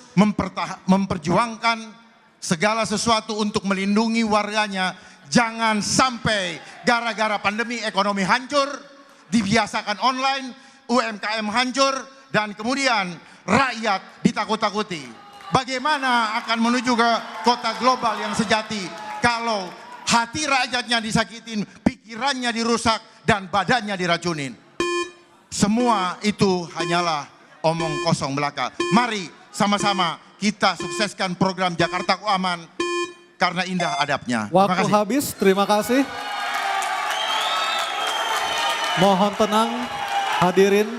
memperjuangkan segala sesuatu untuk melindungi warganya. Jangan sampai gara-gara pandemi ekonomi hancur, dibiasakan online, UMKM hancur, dan kemudian rakyat ditakut-takuti. Bagaimana akan menuju ke kota global yang sejati kalau hati rakyatnya disakitin, pikirannya dirusak, dan badannya diracunin? Semua itu hanyalah omong kosong belaka. Mari sama-sama kita sukseskan program Jakartaku Aman karena indah adabnya. Terima Waktu kasih. habis, terima kasih. Mohon tenang, hadirin.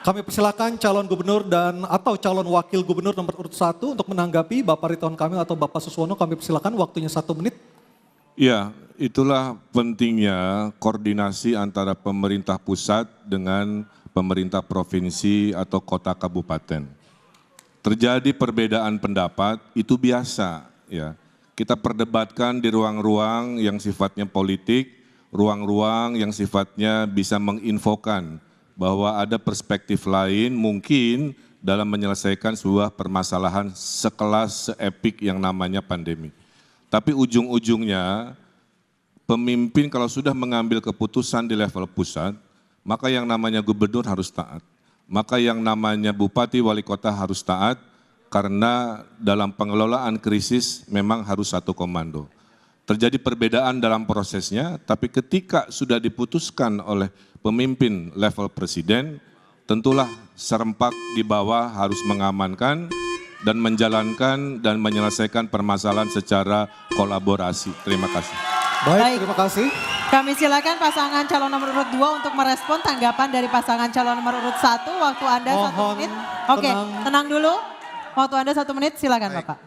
Kami persilakan calon gubernur dan atau calon wakil gubernur nomor urut 1 untuk menanggapi Bapak Ridwan Kamil atau Bapak Suswono. Kami persilakan, waktunya 1 menit. Ya, itulah pentingnya koordinasi antara pemerintah pusat dengan pemerintah provinsi atau kota kabupaten. Terjadi perbedaan pendapat itu biasa, ya. Kita perdebatkan di ruang-ruang yang sifatnya politik, ruang-ruang yang sifatnya bisa menginfokan bahwa ada perspektif lain mungkin dalam menyelesaikan sebuah permasalahan sekelas seepik yang namanya pandemi. Tapi ujung-ujungnya pemimpin kalau sudah mengambil keputusan di level pusat, maka yang namanya gubernur harus taat. Maka yang namanya bupati, wali kota harus taat karena dalam pengelolaan krisis memang harus satu komando. Terjadi perbedaan dalam prosesnya, tapi ketika sudah diputuskan oleh pemimpin level presiden, tentulah serempak di bawah harus mengamankan dan menjalankan dan menyelesaikan permasalahan secara kolaborasi. Terima kasih. Baik, terima kasih. Kami silakan pasangan calon nomor urut 2 untuk merespon tanggapan dari pasangan calon nomor urut 1. Waktu Anda 1 Mohon menit. Oke, tenang dulu. Waktu Anda 1 menit, silakan Baik. Bapak.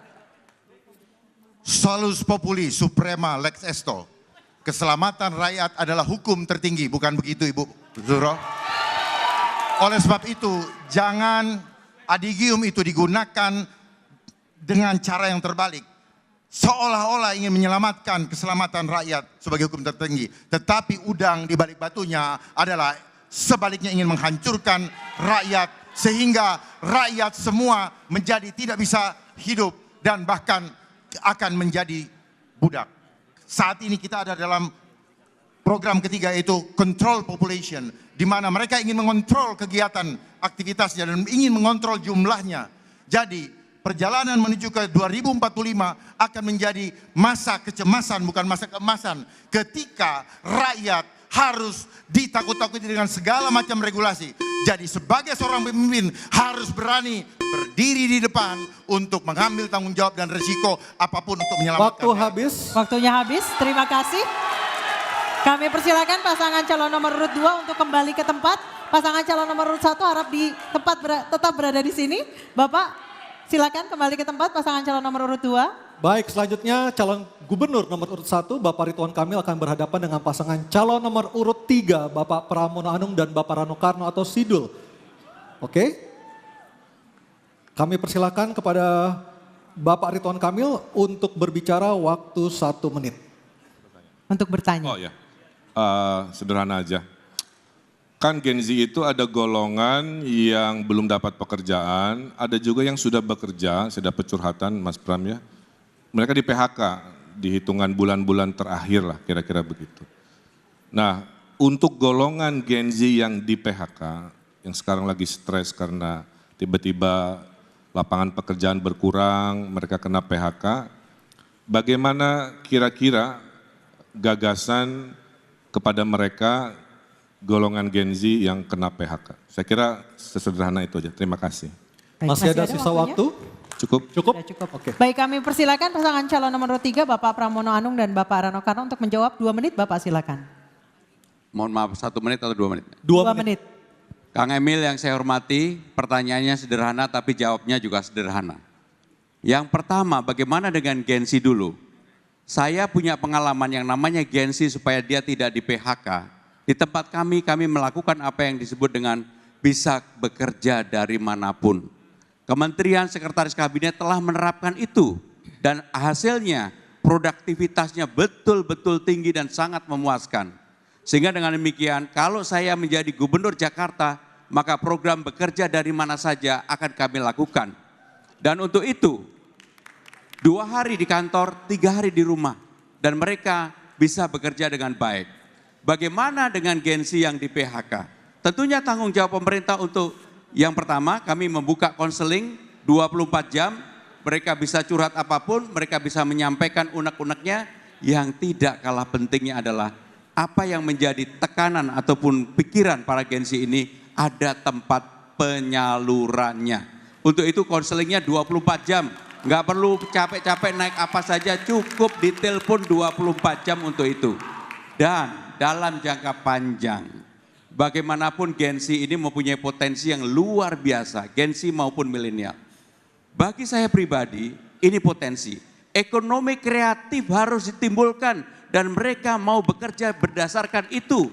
Solus populi suprema lex esto. Keselamatan rakyat adalah hukum tertinggi, bukan begitu Ibu Zuhro? Oleh sebab itu, jangan adigium itu digunakan dengan cara yang terbalik. Seolah-olah ingin menyelamatkan keselamatan rakyat sebagai hukum tertinggi. Tetapi udang di balik batunya adalah sebaliknya ingin menghancurkan rakyat. Sehingga rakyat semua menjadi tidak bisa hidup dan bahkan akan menjadi budak. Saat ini kita ada dalam program ketiga yaitu control population, di mana mereka ingin mengontrol kegiatan aktivitasnya dan ingin mengontrol jumlahnya. Jadi perjalanan menuju ke 2045 akan menjadi masa kecemasan bukan masa keemasan, ketika rakyat harus ditakut-takuti dengan segala macam regulasi. Jadi sebagai seorang pemimpin harus berani berdiri di depan untuk mengambil tanggung jawab dan risiko apapun untuk menyelamatkan. Waktu habis. Waktunya habis, terima kasih. Kami persilakan pasangan calon nomor urut 2 untuk kembali ke tempat. Pasangan calon nomor urut 1 harap di tempat tetap berada di sini. Bapak silakan kembali ke tempat pasangan calon nomor urut 2. Baik, selanjutnya calon gubernur nomor urut 1 Bapak Ridwan Kamil akan berhadapan dengan pasangan calon nomor urut 3 Bapak Pramono Anung dan Bapak Rano Karno atau Sidul. Oke. Kami persilakan kepada Bapak Ridwan Kamil untuk berbicara waktu 1 menit. Untuk bertanya. Oh ya, sederhana aja. Kan Gen Z itu ada golongan yang belum dapat pekerjaan, ada juga yang sudah bekerja, saya dapat curhatan Mas Pram ya. Mereka di PHK, di hitungan bulan-bulan terakhir lah kira-kira begitu. Nah untuk golongan Gen Z yang di PHK, yang sekarang lagi stres karena tiba-tiba lapangan pekerjaan berkurang, mereka kena PHK, bagaimana kira-kira gagasan kepada mereka golongan Gen Z yang kena PHK? Saya kira sesederhana itu aja, terima kasih. Baik, masih ada sisa waktu? Cukup? Cukup? Sudah cukup. Oke. Baik, kami persilakan pasangan calon nomor 3 Bapak Pramono Anung dan Bapak Rano Karno untuk menjawab 2 menit. Bapak silakan. Mohon maaf, 1 menit atau 2 menit? 2 menit. Kang Emil yang saya hormati, pertanyaannya sederhana tapi jawabnya juga sederhana. Yang pertama, bagaimana dengan Gen Z dulu? Saya punya pengalaman yang namanya Gen Z supaya dia tidak di PHK. Di tempat kami melakukan apa yang disebut dengan bisa bekerja dari manapun. Kementerian Sekretaris Kabinet telah menerapkan itu dan hasilnya produktivitasnya betul-betul tinggi dan sangat memuaskan. Sehingga dengan demikian kalau saya menjadi gubernur Jakarta maka program bekerja dari mana saja akan kami lakukan. Dan untuk itu 2 hari di kantor, 3 hari di rumah dan mereka bisa bekerja dengan baik. Bagaimana dengan Gen Z yang di PHK? Tentunya tanggung jawab pemerintah untuk yang pertama, kami membuka konseling 24 jam, mereka bisa curhat apapun, mereka bisa menyampaikan unek-uneknya. Yang tidak kalah pentingnya adalah apa yang menjadi tekanan ataupun pikiran para Gen Z ini ada tempat penyalurannya. Untuk itu konselingnya 24 jam. Nggak perlu capek-capek naik apa saja, cukup ditelepon 24 jam untuk itu. Dan dalam jangka panjang, bagaimanapun Gen Z ini mempunyai potensi yang luar biasa, Gen Z maupun milenial. Bagi saya pribadi, ini potensi. Ekonomi kreatif harus ditimbulkan dan mereka mau bekerja berdasarkan itu.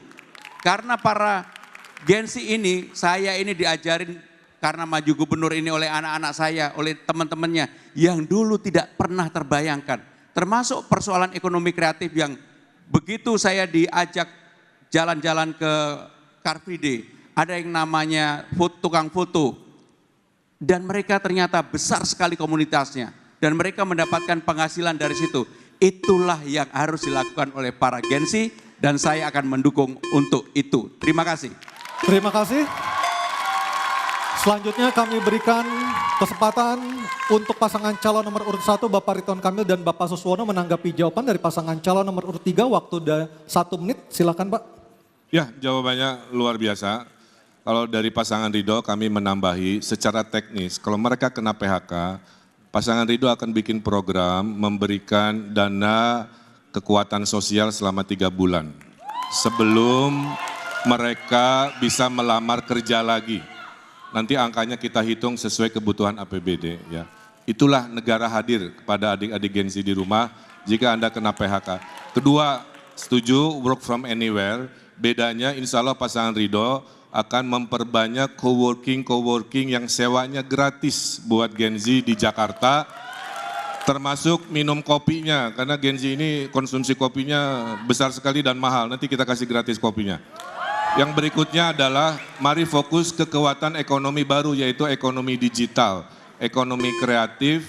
Karena para Gen Z ini, saya ini diajarin karena maju gubernur ini oleh anak-anak saya, oleh teman-temannya yang dulu tidak pernah terbayangkan. Termasuk persoalan ekonomi kreatif yang begitu saya diajak jalan-jalan ke Car Free Day, ada yang namanya tukang foto. Dan mereka ternyata besar sekali komunitasnya. Dan mereka mendapatkan penghasilan dari situ. Itulah yang harus dilakukan oleh para Gen Z dan saya akan mendukung untuk itu. Terima kasih. Terima kasih. Selanjutnya kami berikan kesempatan untuk pasangan calon nomor urut 1 Bapak Ridwan Kamil dan Bapak Suswono menanggapi jawaban dari pasangan calon nomor urut 3. Waktu 1 menit, silakan Pak. Ya, jawabannya luar biasa. Kalau dari pasangan Ridho kami menambahi secara teknis, kalau mereka kena PHK, pasangan Ridho akan bikin program memberikan dana kekuatan sosial selama 3 bulan. Sebelum mereka bisa melamar kerja lagi. Nanti angkanya kita hitung sesuai kebutuhan APBD. Ya. Itulah negara hadir kepada adik-adik Gen Z di rumah jika Anda kena PHK. Kedua, setuju work from anywhere. Bedanya insya Allah pasangan Ridho akan memperbanyak coworking yang sewanya gratis buat Gen Z di Jakarta. Termasuk minum kopinya, karena Gen Z ini konsumsi kopinya besar sekali dan mahal. Nanti kita kasih gratis kopinya. Yang berikutnya adalah mari fokus ke kekuatan ekonomi baru yaitu ekonomi digital, ekonomi kreatif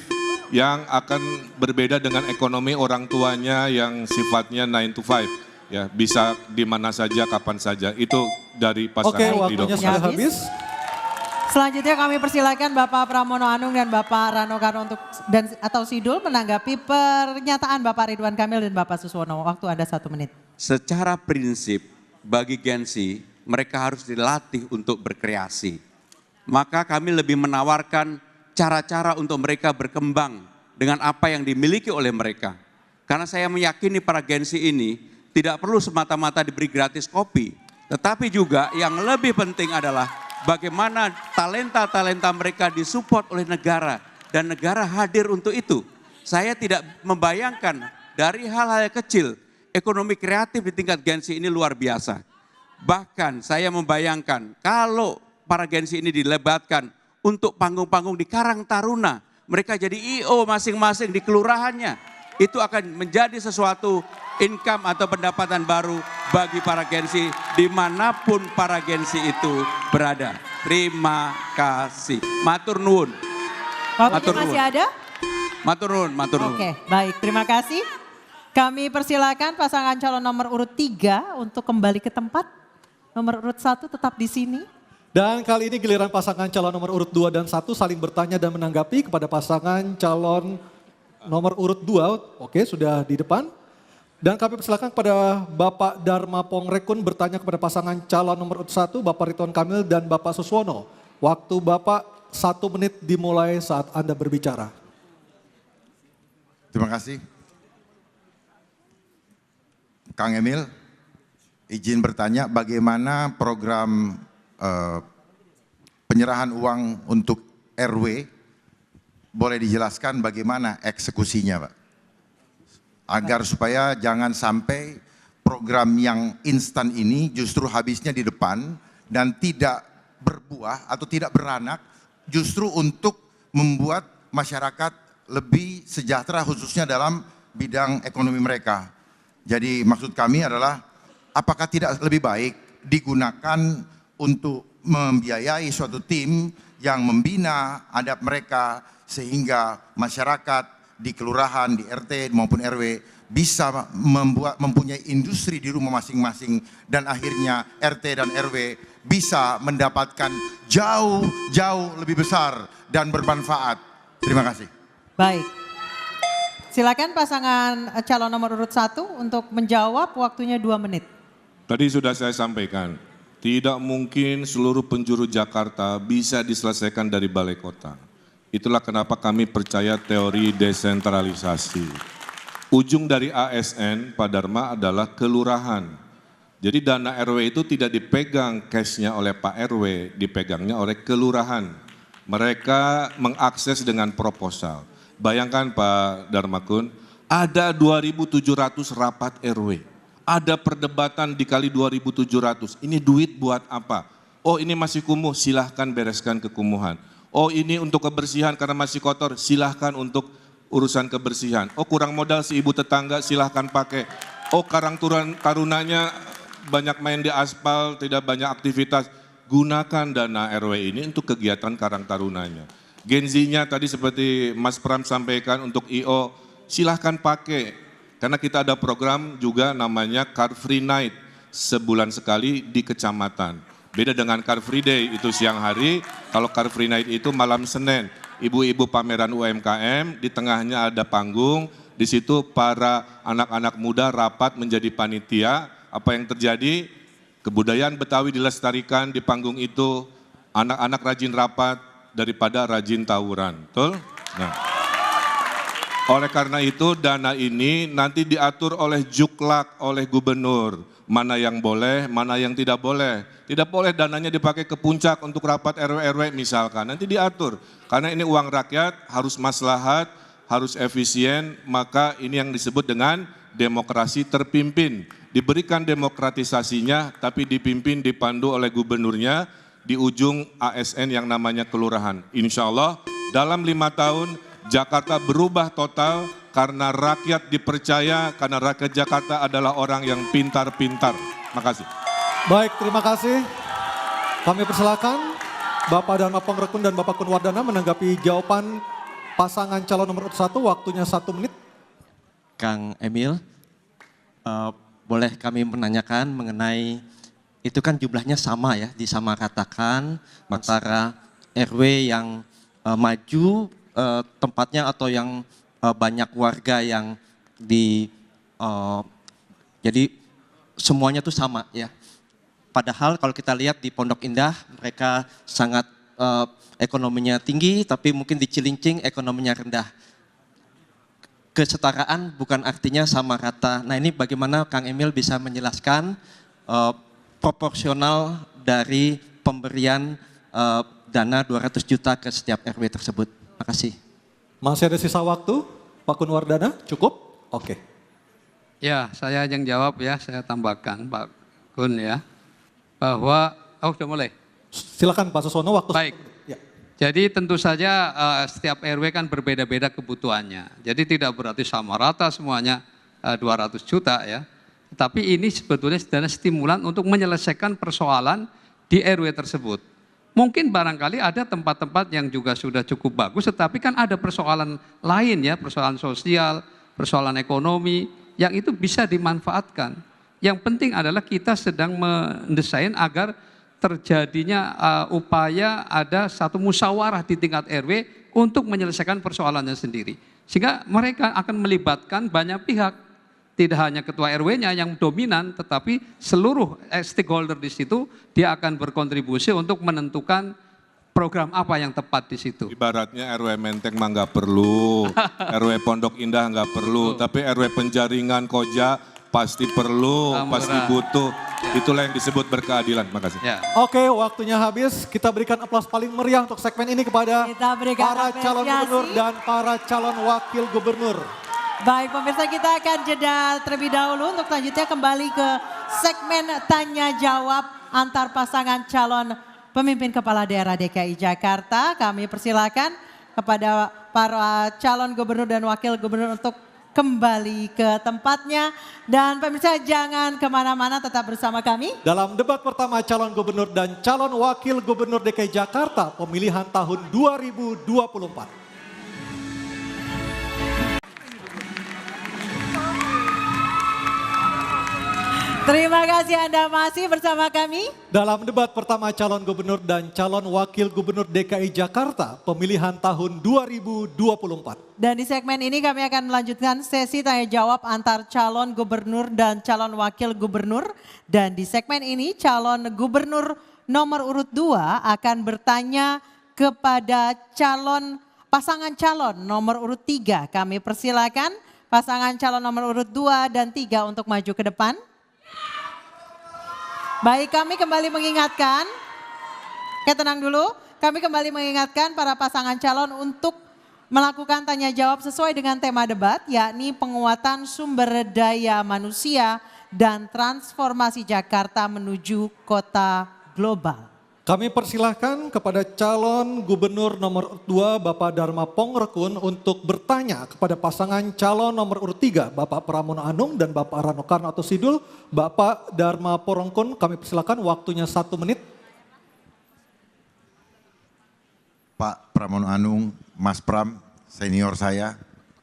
yang akan berbeda dengan ekonomi orang tuanya yang sifatnya 9 to 5. Ya, bisa di mana saja, kapan saja. Itu dari pasangan Oke, Ridho. waktunya sudah habis. Selanjutnya kami persilakan Bapak Pramono Anung dan Bapak Rano Karno atau Sidul menanggapi pernyataan Bapak Ridwan Kamil dan Bapak Suswono. Waktu Anda 1 menit. Secara prinsip bagi Gen Z mereka harus dilatih untuk berkreasi. Maka kami lebih menawarkan cara-cara untuk mereka berkembang dengan apa yang dimiliki oleh mereka. Karena saya meyakini para Gen Z ini tidak perlu semata-mata diberi gratis kopi. Tetapi juga yang lebih penting adalah bagaimana talenta-talenta mereka disupport oleh negara. Dan negara hadir untuk itu. Saya tidak membayangkan dari hal-hal kecil, ekonomi kreatif di tingkat Gen Z ini luar biasa. Bahkan saya membayangkan kalau para Gen Z ini dilebatkan untuk panggung-panggung di Karang Taruna. Mereka jadi I.O. masing-masing di kelurahannya. Itu akan menjadi sesuatu income atau pendapatan baru bagi para Gen Z dimanapun para Gen Z itu berada. Terima kasih. Matur nuwun. Waktunya masih ada? Matur nuwun, matur nuwun. Oke, baik. Terima kasih. Kami persilakan pasangan calon nomor urut 3 untuk kembali ke tempat. Nomor urut 1 tetap di sini. Dan kali ini giliran pasangan calon nomor urut 2 dan 1 saling bertanya dan menanggapi kepada pasangan calon nomor urut 2. Oke, sudah di depan. Dan kami persilakan kepada Bapak Dharma Pongrekun bertanya kepada pasangan calon nomor urut 1, Bapak Ridwan Kamil dan Bapak Suswono. Waktu Bapak 1 menit dimulai saat Anda berbicara. Terima kasih. Kang Emil, izin bertanya bagaimana program penyerahan uang untuk RW, boleh dijelaskan bagaimana eksekusinya Pak? Agar supaya jangan sampai program yang instan ini justru habisnya di depan dan tidak berbuah atau tidak beranak justru untuk membuat masyarakat lebih sejahtera khususnya dalam bidang ekonomi mereka. Jadi maksud kami adalah apakah tidak lebih baik digunakan untuk membiayai suatu tim yang membina adab mereka sehingga masyarakat di kelurahan, di RT maupun RW bisa mempunyai industri di rumah masing-masing dan akhirnya RT dan RW bisa mendapatkan jauh lebih besar dan bermanfaat. Terima kasih. Baik. Silakan pasangan calon nomor urut 1 untuk menjawab, waktunya 2 menit. Tadi sudah saya sampaikan, tidak mungkin seluruh penjuru Jakarta bisa diselesaikan dari balai kota. Itulah kenapa kami percaya teori desentralisasi. Ujung dari ASN, Pak Dharma, adalah kelurahan. Jadi dana RW itu tidak dipegang cashnya oleh Pak RW, dipegangnya oleh kelurahan. Mereka mengakses dengan proposal. Bayangkan Pak Dharmakun, ada 2.700 rapat RW. Ada perdebatan dikali 2.700, ini duit buat apa? Oh ini masih kumuh, silahkan bereskan kekumuhan. Oh ini untuk kebersihan karena masih kotor, silahkan untuk urusan kebersihan. Oh kurang modal si ibu tetangga, silahkan pakai. Oh Karang Tarunanya banyak main di aspal, tidak banyak aktivitas. Gunakan dana RW ini untuk kegiatan Karang Tarunanya. Gen Z-nya tadi seperti Mas Pram sampaikan untuk IO, silahkan pakai. Karena kita ada program juga namanya Car Free Night, sebulan sekali di kecamatan. Beda dengan Car Free Day, itu siang hari, kalau Car Free Night itu malam Senin. Ibu-ibu pameran UMKM, di tengahnya ada panggung, di situ para anak-anak muda rapat menjadi panitia. Apa yang terjadi? Kebudayaan Betawi dilestarikan di panggung itu, anak-anak rajin rapat daripada rajin tawuran. Betul? Nah. Oleh karena itu dana ini nanti diatur oleh Juklak, oleh gubernur. Mana yang boleh, mana yang tidak boleh. Tidak boleh dananya dipakai ke puncak untuk rapat RW-RW misalkan. Nanti diatur. Karena ini uang rakyat, harus maslahat, harus efisien. Maka ini yang disebut dengan demokrasi terpimpin. Diberikan demokratisasinya tapi dipimpin, dipandu oleh gubernurnya di ujung ASN yang namanya kelurahan. Insya Allah dalam 5 tahun Jakarta berubah total karena rakyat dipercaya, karena rakyat Jakarta adalah orang yang pintar-pintar. Makasih. Baik, terima kasih. Kami persilakan Bapak Dharma Pongrekun dan Bapak Kunwardana menanggapi jawaban pasangan calon nomor 1, waktunya 1 menit. Kang Emil, boleh kami menanyakan mengenai, itu kan jumlahnya sama ya, disamakatakan antara RW yang maju, tempatnya atau yang banyak warga yang jadi semuanya tuh sama ya. Padahal kalau kita lihat di Pondok Indah mereka sangat ekonominya tinggi, tapi mungkin di Cilincing ekonominya rendah. Kesetaraan bukan artinya sama rata. Nah ini bagaimana Kang Emil bisa menjelaskan proporsional dari pemberian dana 200 juta ke setiap RW tersebut. Terima kasih. Masih ada sisa waktu, Pak Kunwardana, cukup? Oke. Ya, saya yang jawab ya, saya tambahkan Pak Kun ya, bahwa, sudah mulai? Silakan Pak Suswono, waktu. Baik, ya. Jadi tentu saja setiap RW kan berbeda-beda kebutuhannya, jadi tidak berarti sama rata semuanya 200 juta ya, tapi ini sebetulnya dana stimulan untuk menyelesaikan persoalan di RW tersebut. Mungkin barangkali ada tempat-tempat yang juga sudah cukup bagus, tetapi kan ada persoalan lain ya, persoalan sosial, persoalan ekonomi, yang itu bisa dimanfaatkan. Yang penting adalah kita sedang mendesain agar terjadinya upaya ada satu musyawarah di tingkat RW untuk menyelesaikan persoalannya sendiri. Sehingga mereka akan melibatkan banyak pihak. Tidak hanya ketua RW-nya yang dominan, tetapi seluruh stakeholder di situ dia akan berkontribusi untuk menentukan program apa yang tepat di situ. Ibaratnya RW Menteng mah nggak perlu, RW Pondok Indah nggak perlu, tapi RW Penjaringan Koja pasti perlu, pasti butuh. Itulah yang disebut berkeadilan. Makasih. Ya. Oke, waktunya habis. Kita berikan aplaus paling meriah untuk segmen ini kepada para calon gubernur dan para calon wakil gubernur. Baik pemirsa, kita akan jeda terlebih dahulu untuk selanjutnya kembali ke segmen tanya jawab antar pasangan calon pemimpin kepala daerah DKI Jakarta. Kami persilakan kepada para calon gubernur dan wakil gubernur untuk kembali ke tempatnya. Dan pemirsa jangan kemana-mana, tetap bersama kami. Dalam debat pertama calon gubernur dan calon wakil gubernur DKI Jakarta pemilihan tahun 2024. Terima kasih Anda masih bersama kami. Dalam debat pertama calon gubernur dan calon wakil gubernur DKI Jakarta pemilihan tahun 2024. Dan di segmen ini kami akan melanjutkan sesi tanya jawab antar calon gubernur dan calon wakil gubernur. Dan di segmen ini calon gubernur nomor urut 2 akan bertanya kepada calon pasangan calon nomor urut 3. Kami persilakan pasangan calon nomor urut 2 dan 3 untuk maju ke depan. Baik, kami kembali mengingatkan, tenang dulu, kami kembali mengingatkan para pasangan calon untuk melakukan tanya jawab sesuai dengan tema debat, yakni penguatan sumber daya manusia dan transformasi Jakarta menuju kota global. Kami persilahkan kepada calon gubernur nomor 2 Bapak Dharma Pongrekun untuk bertanya kepada pasangan calon nomor urut 3 Bapak Pramono Anung dan Bapak Rano Karno atau Sidul. Bapak Dharma Pongrekun kami persilahkan waktunya 1 menit. Pak Pramono Anung, Mas Pram, senior saya,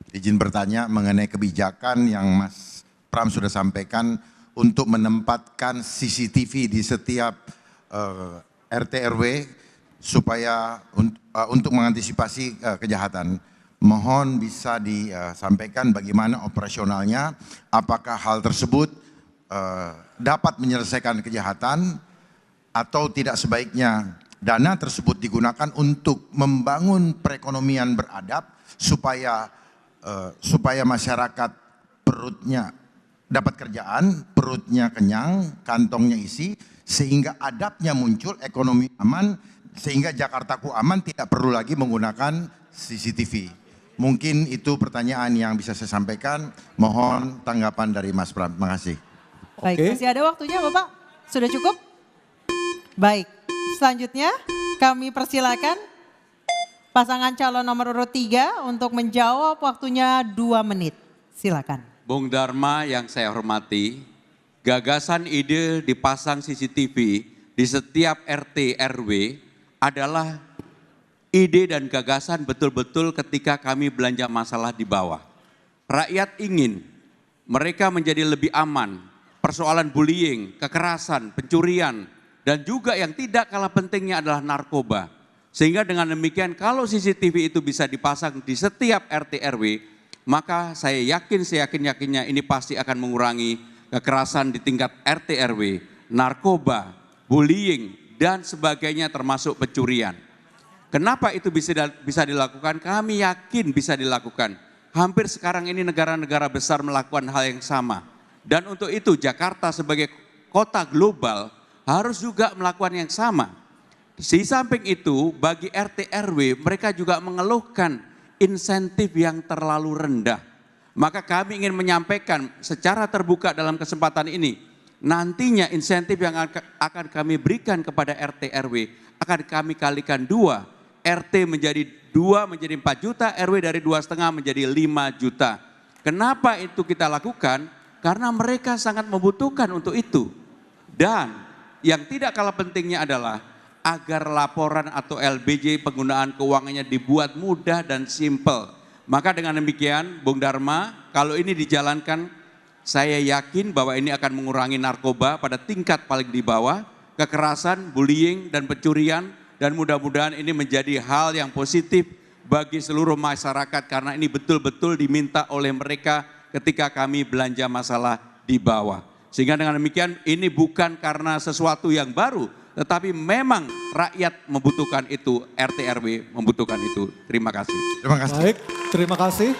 izin bertanya mengenai kebijakan yang Mas Pram sudah sampaikan untuk menempatkan CCTV di setiap RT RW supaya untuk mengantisipasi kejahatan. Mohon bisa disampaikan bagaimana operasionalnya, apakah hal tersebut dapat menyelesaikan kejahatan atau tidak sebaiknya dana tersebut digunakan untuk membangun perekonomian beradab supaya masyarakat perutnya dapat kerjaan, perutnya kenyang, kantongnya isi, sehingga adabnya muncul, ekonomi aman, sehingga Jakartaku aman tidak perlu lagi menggunakan CCTV. Mungkin itu pertanyaan yang bisa saya sampaikan. Mohon tanggapan dari Mas Pram. Terima kasih. Baik, masih ada waktunya Bapak? Sudah cukup? Baik, selanjutnya kami persilakan pasangan calon nomor urut 3 untuk menjawab, waktunya 2 menit. Silakan. Bung Dharma yang saya hormati, gagasan ide dipasang CCTV di setiap RT RW adalah ide dan gagasan betul-betul ketika kami belanja masalah di bawah. Rakyat ingin mereka menjadi lebih aman, persoalan bullying, kekerasan, pencurian, dan juga yang tidak kalah pentingnya adalah narkoba. Sehingga dengan demikian kalau CCTV itu bisa dipasang di setiap RT RW, maka saya yakin-yakinnya ini pasti akan mengurangi kekerasan di tingkat RT RW, narkoba, bullying, dan sebagainya termasuk pencurian. Kenapa itu bisa dilakukan? Kami yakin bisa dilakukan. Hampir sekarang ini negara-negara besar melakukan hal yang sama. Dan untuk itu Jakarta sebagai kota global harus juga melakukan yang sama. Di samping itu bagi RT RW mereka juga mengeluhkan insentif yang terlalu rendah. Maka kami ingin menyampaikan secara terbuka dalam kesempatan ini, nantinya insentif yang akan kami berikan kepada RT RW akan kami kalikan 2. RT menjadi 2 menjadi 4 juta, RW dari 2,5 menjadi 5 juta. Kenapa itu kita lakukan? Karena mereka sangat membutuhkan untuk itu. Dan yang tidak kalah pentingnya adalah agar laporan atau LBJ penggunaan keuangannya dibuat mudah dan simple. Maka dengan demikian Bung Dharma, kalau ini dijalankan, saya yakin bahwa ini akan mengurangi narkoba pada tingkat paling di bawah, kekerasan, bullying, dan pencurian, dan mudah-mudahan ini menjadi hal yang positif bagi seluruh masyarakat karena ini betul-betul diminta oleh mereka ketika kami belanja masalah di bawah. Sehingga dengan demikian ini bukan karena sesuatu yang baru, tetapi memang rakyat membutuhkan itu, RT RW membutuhkan itu. Terima kasih. Terima kasih. Baik, terima kasih.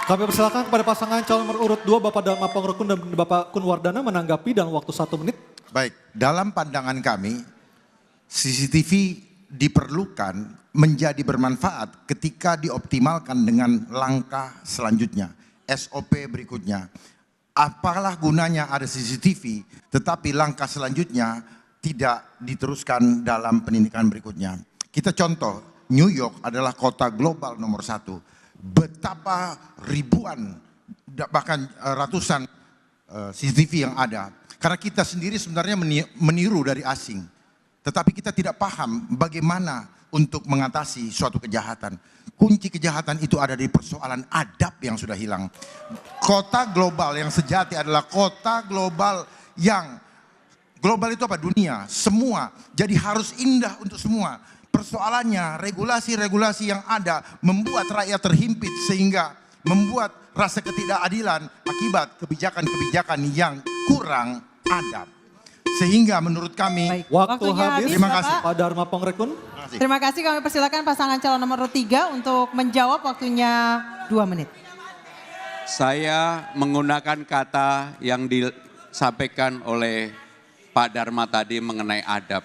Kami persilakan kepada pasangan calon nomor urut 2 Bapak Dharma Pongrekun dan Bapak Kun Wardana menanggapi dalam waktu 1 menit. Baik, dalam pandangan kami CCTV diperlukan menjadi bermanfaat ketika dioptimalkan dengan langkah selanjutnya, SOP berikutnya. Apalah gunanya ada CCTV tetapi langkah selanjutnya tidak diteruskan dalam pendidikan berikutnya. Kita contoh, New York adalah kota global nomor 1. Betapa ribuan, bahkan ratusan CCTV yang ada. Karena kita sendiri sebenarnya meniru dari asing. Tetapi kita tidak paham bagaimana untuk mengatasi suatu kejahatan. Kunci kejahatan itu ada di persoalan adab yang sudah hilang. Kota global yang sejati adalah kota global yang global itu apa? Dunia, semua. Jadi harus indah untuk semua. Persoalannya regulasi-regulasi yang ada membuat rakyat terhimpit sehingga membuat rasa ketidakadilan akibat kebijakan-kebijakan yang kurang adab. Sehingga menurut kami, Waktu Waktunya habis. habis, Terima Bapak. kasih. Pak Dharma Pongrekun. Terima kasih, kami persilakan pasangan calon nomor urut 3 untuk menjawab, waktunya 2 menit. Saya menggunakan kata yang disampaikan oleh Pak Dharma tadi mengenai adab.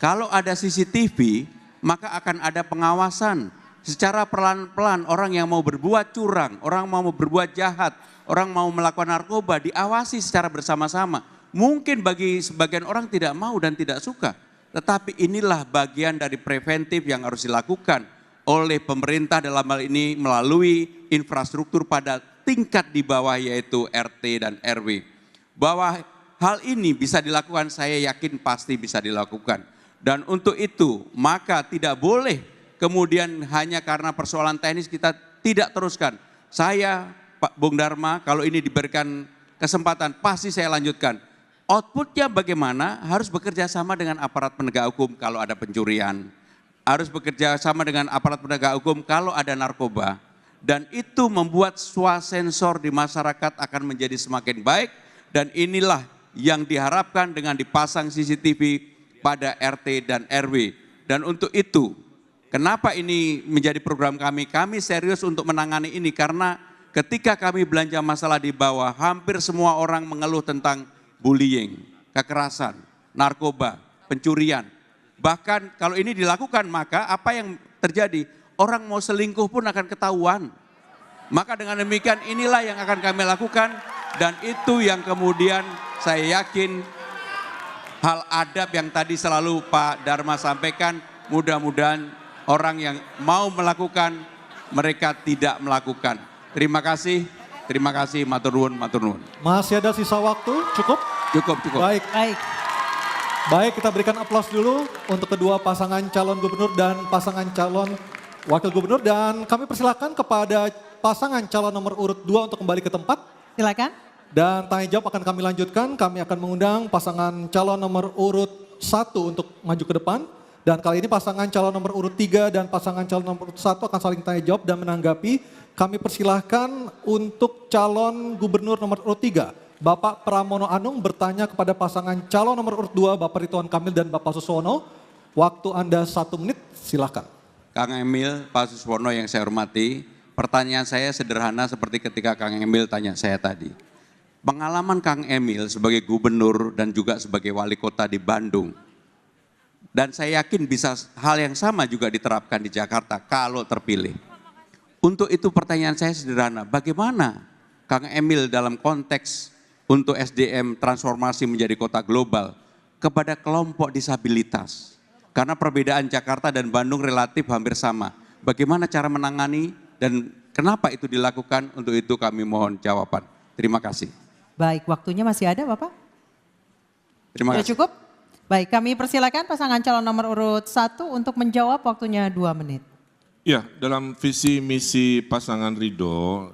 Kalau ada CCTV, maka akan ada pengawasan. Secara pelan-pelan orang yang mau berbuat curang, orang mau berbuat jahat, orang mau melakukan narkoba diawasi secara bersama-sama. Mungkin bagi sebagian orang tidak mau dan tidak suka. Tetapi inilah bagian dari preventif yang harus dilakukan oleh pemerintah dalam hal ini melalui infrastruktur pada tingkat di bawah yaitu RT dan RW. Bahwa hal ini bisa dilakukan, saya yakin pasti bisa dilakukan. Dan untuk itu maka tidak boleh kemudian hanya karena persoalan teknis kita tidak teruskan. Saya Pak Bung Dharma kalau ini diberikan kesempatan pasti saya lanjutkan. Outputnya bagaimana? Harus bekerja sama dengan aparat penegak hukum kalau ada pencurian. Harus bekerja sama dengan aparat penegak hukum kalau ada narkoba. Dan itu membuat swasensor di masyarakat akan menjadi semakin baik. Dan inilah yang diharapkan dengan dipasang CCTV pada RT dan RW. Dan untuk itu, kenapa ini menjadi program kami? Kami serius untuk menangani ini karena ketika kami belanja masalah di bawah, hampir semua orang mengeluh tentang bullying, kekerasan, narkoba, pencurian. Bahkan kalau ini dilakukan maka apa yang terjadi? Orang mau selingkuh pun akan ketahuan. Maka dengan demikian inilah yang akan kami lakukan dan itu yang kemudian saya yakin hal adab yang tadi selalu Pak Dharma sampaikan, mudah-mudahan orang yang mau melakukan mereka tidak melakukan. Terima kasih. Terima kasih, matur nuwun, matur nuwun. Masih ada sisa waktu, cukup? Cukup, cukup. Baik. Baik. Baik, kita berikan aplaus dulu untuk kedua pasangan calon gubernur dan pasangan calon wakil gubernur. Dan kami persilakan kepada pasangan calon nomor urut 2 untuk kembali ke tempat. Silakan. Dan tanya jawab akan kami lanjutkan. Kami akan mengundang pasangan calon nomor urut 1 untuk maju ke depan. Dan kali ini pasangan calon nomor urut 3 dan pasangan calon nomor urut 1 akan saling tanya jawab dan menanggapi. Kami persilahkan untuk calon gubernur nomor urut 3. Bapak Pramono Anung bertanya kepada pasangan calon nomor urut 2, Bapak Ridwan Kamil dan Bapak Suswono. Waktu Anda 1 menit, silakan. Kang Emil, Pak Suswono yang saya hormati, pertanyaan saya sederhana seperti ketika Kang Emil tanya saya tadi. Pengalaman Kang Emil sebagai gubernur dan juga sebagai wali kota di Bandung, dan saya yakin bisa hal yang sama juga diterapkan di Jakarta kalau terpilih. Untuk itu pertanyaan saya sederhana, bagaimana Kang Emil dalam konteks untuk SDM transformasi menjadi kota global kepada kelompok disabilitas? Karena perbedaan Jakarta dan Bandung relatif hampir sama. Bagaimana cara menangani dan kenapa itu dilakukan? Untuk itu kami mohon jawaban. Terima kasih. Baik, waktunya masih ada Bapak? Terima Sudah kasih. cukup? Baik, kami persilakan pasangan calon nomor urut 1 untuk menjawab, waktunya 2 menit. Ya, dalam visi misi pasangan Ridho,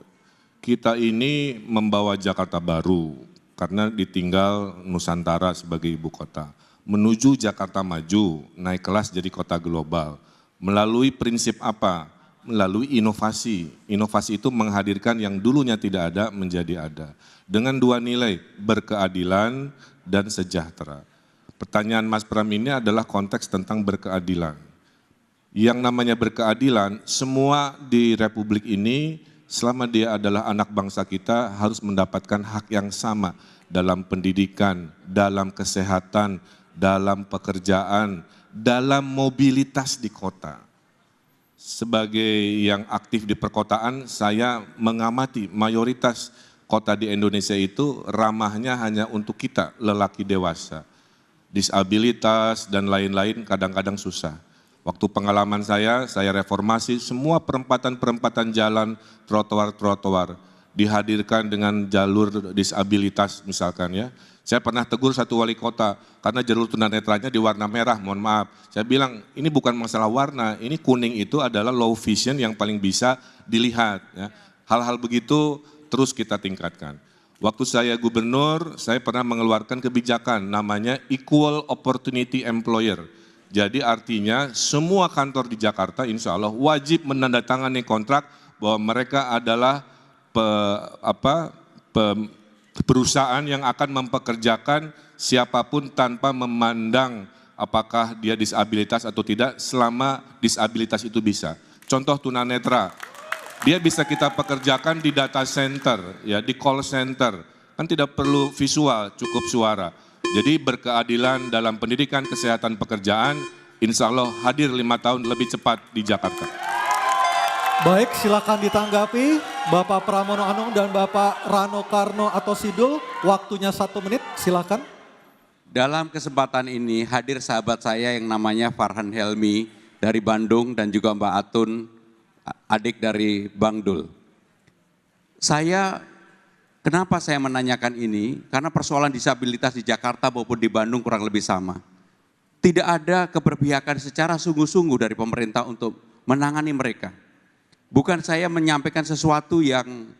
kita ini membawa Jakarta baru karena ditinggal Nusantara sebagai ibu kota. Menuju Jakarta maju, naik kelas jadi kota global. Melalui prinsip apa? Melalui inovasi. Inovasi itu menghadirkan yang dulunya tidak ada menjadi ada. Dengan 2 nilai, berkeadilan dan sejahtera. Pertanyaan Mas Pram ini adalah konteks tentang berkeadilan. Yang namanya berkeadilan, semua di Republik ini selama dia adalah anak bangsa kita harus mendapatkan hak yang sama dalam pendidikan, dalam kesehatan, dalam pekerjaan, dalam mobilitas di kota. Sebagai yang aktif di perkotaan, saya mengamati mayoritas kota di Indonesia itu ramahnya hanya untuk kita, lelaki dewasa. Disabilitas dan lain-lain kadang-kadang susah. Waktu pengalaman saya reformasi semua perempatan-perempatan jalan, trotoar-trotoar dihadirkan dengan jalur disabilitas misalkan ya. Saya pernah tegur satu wali kota karena jalur tunanetranya di warna merah, mohon maaf. Saya bilang ini bukan masalah warna, ini kuning itu adalah low vision yang paling bisa dilihat. Ya. Hal-hal begitu terus kita tingkatkan. Waktu saya gubernur, saya pernah mengeluarkan kebijakan namanya Equal Opportunity Employer. Jadi artinya semua kantor di Jakarta insya Allah wajib menandatangani kontrak bahwa mereka adalah perusahaan yang akan mempekerjakan siapapun tanpa memandang apakah dia disabilitas atau tidak, selama disabilitas itu bisa. Contoh tunanetra, dia bisa kita pekerjakan di data center, ya, di call center, kan tidak perlu visual, cukup suara. Jadi berkeadilan dalam pendidikan kesehatan pekerjaan, insya Allah hadir 5 tahun lebih cepat di Jakarta. Baik, silakan ditanggapi Bapak Pramono Anung dan Bapak Rano Karno atau Sidul, waktunya 1 menit, silakan. Dalam kesempatan ini hadir sahabat saya yang namanya Farhan Helmi dari Bandung dan juga Mbak Atun, adik dari Bang Dul. Kenapa saya menanyakan ini? Karena persoalan disabilitas di Jakarta maupun di Bandung kurang lebih sama. Tidak ada keberpihakan secara sungguh-sungguh dari pemerintah untuk menangani mereka. Bukan saya menyampaikan sesuatu yang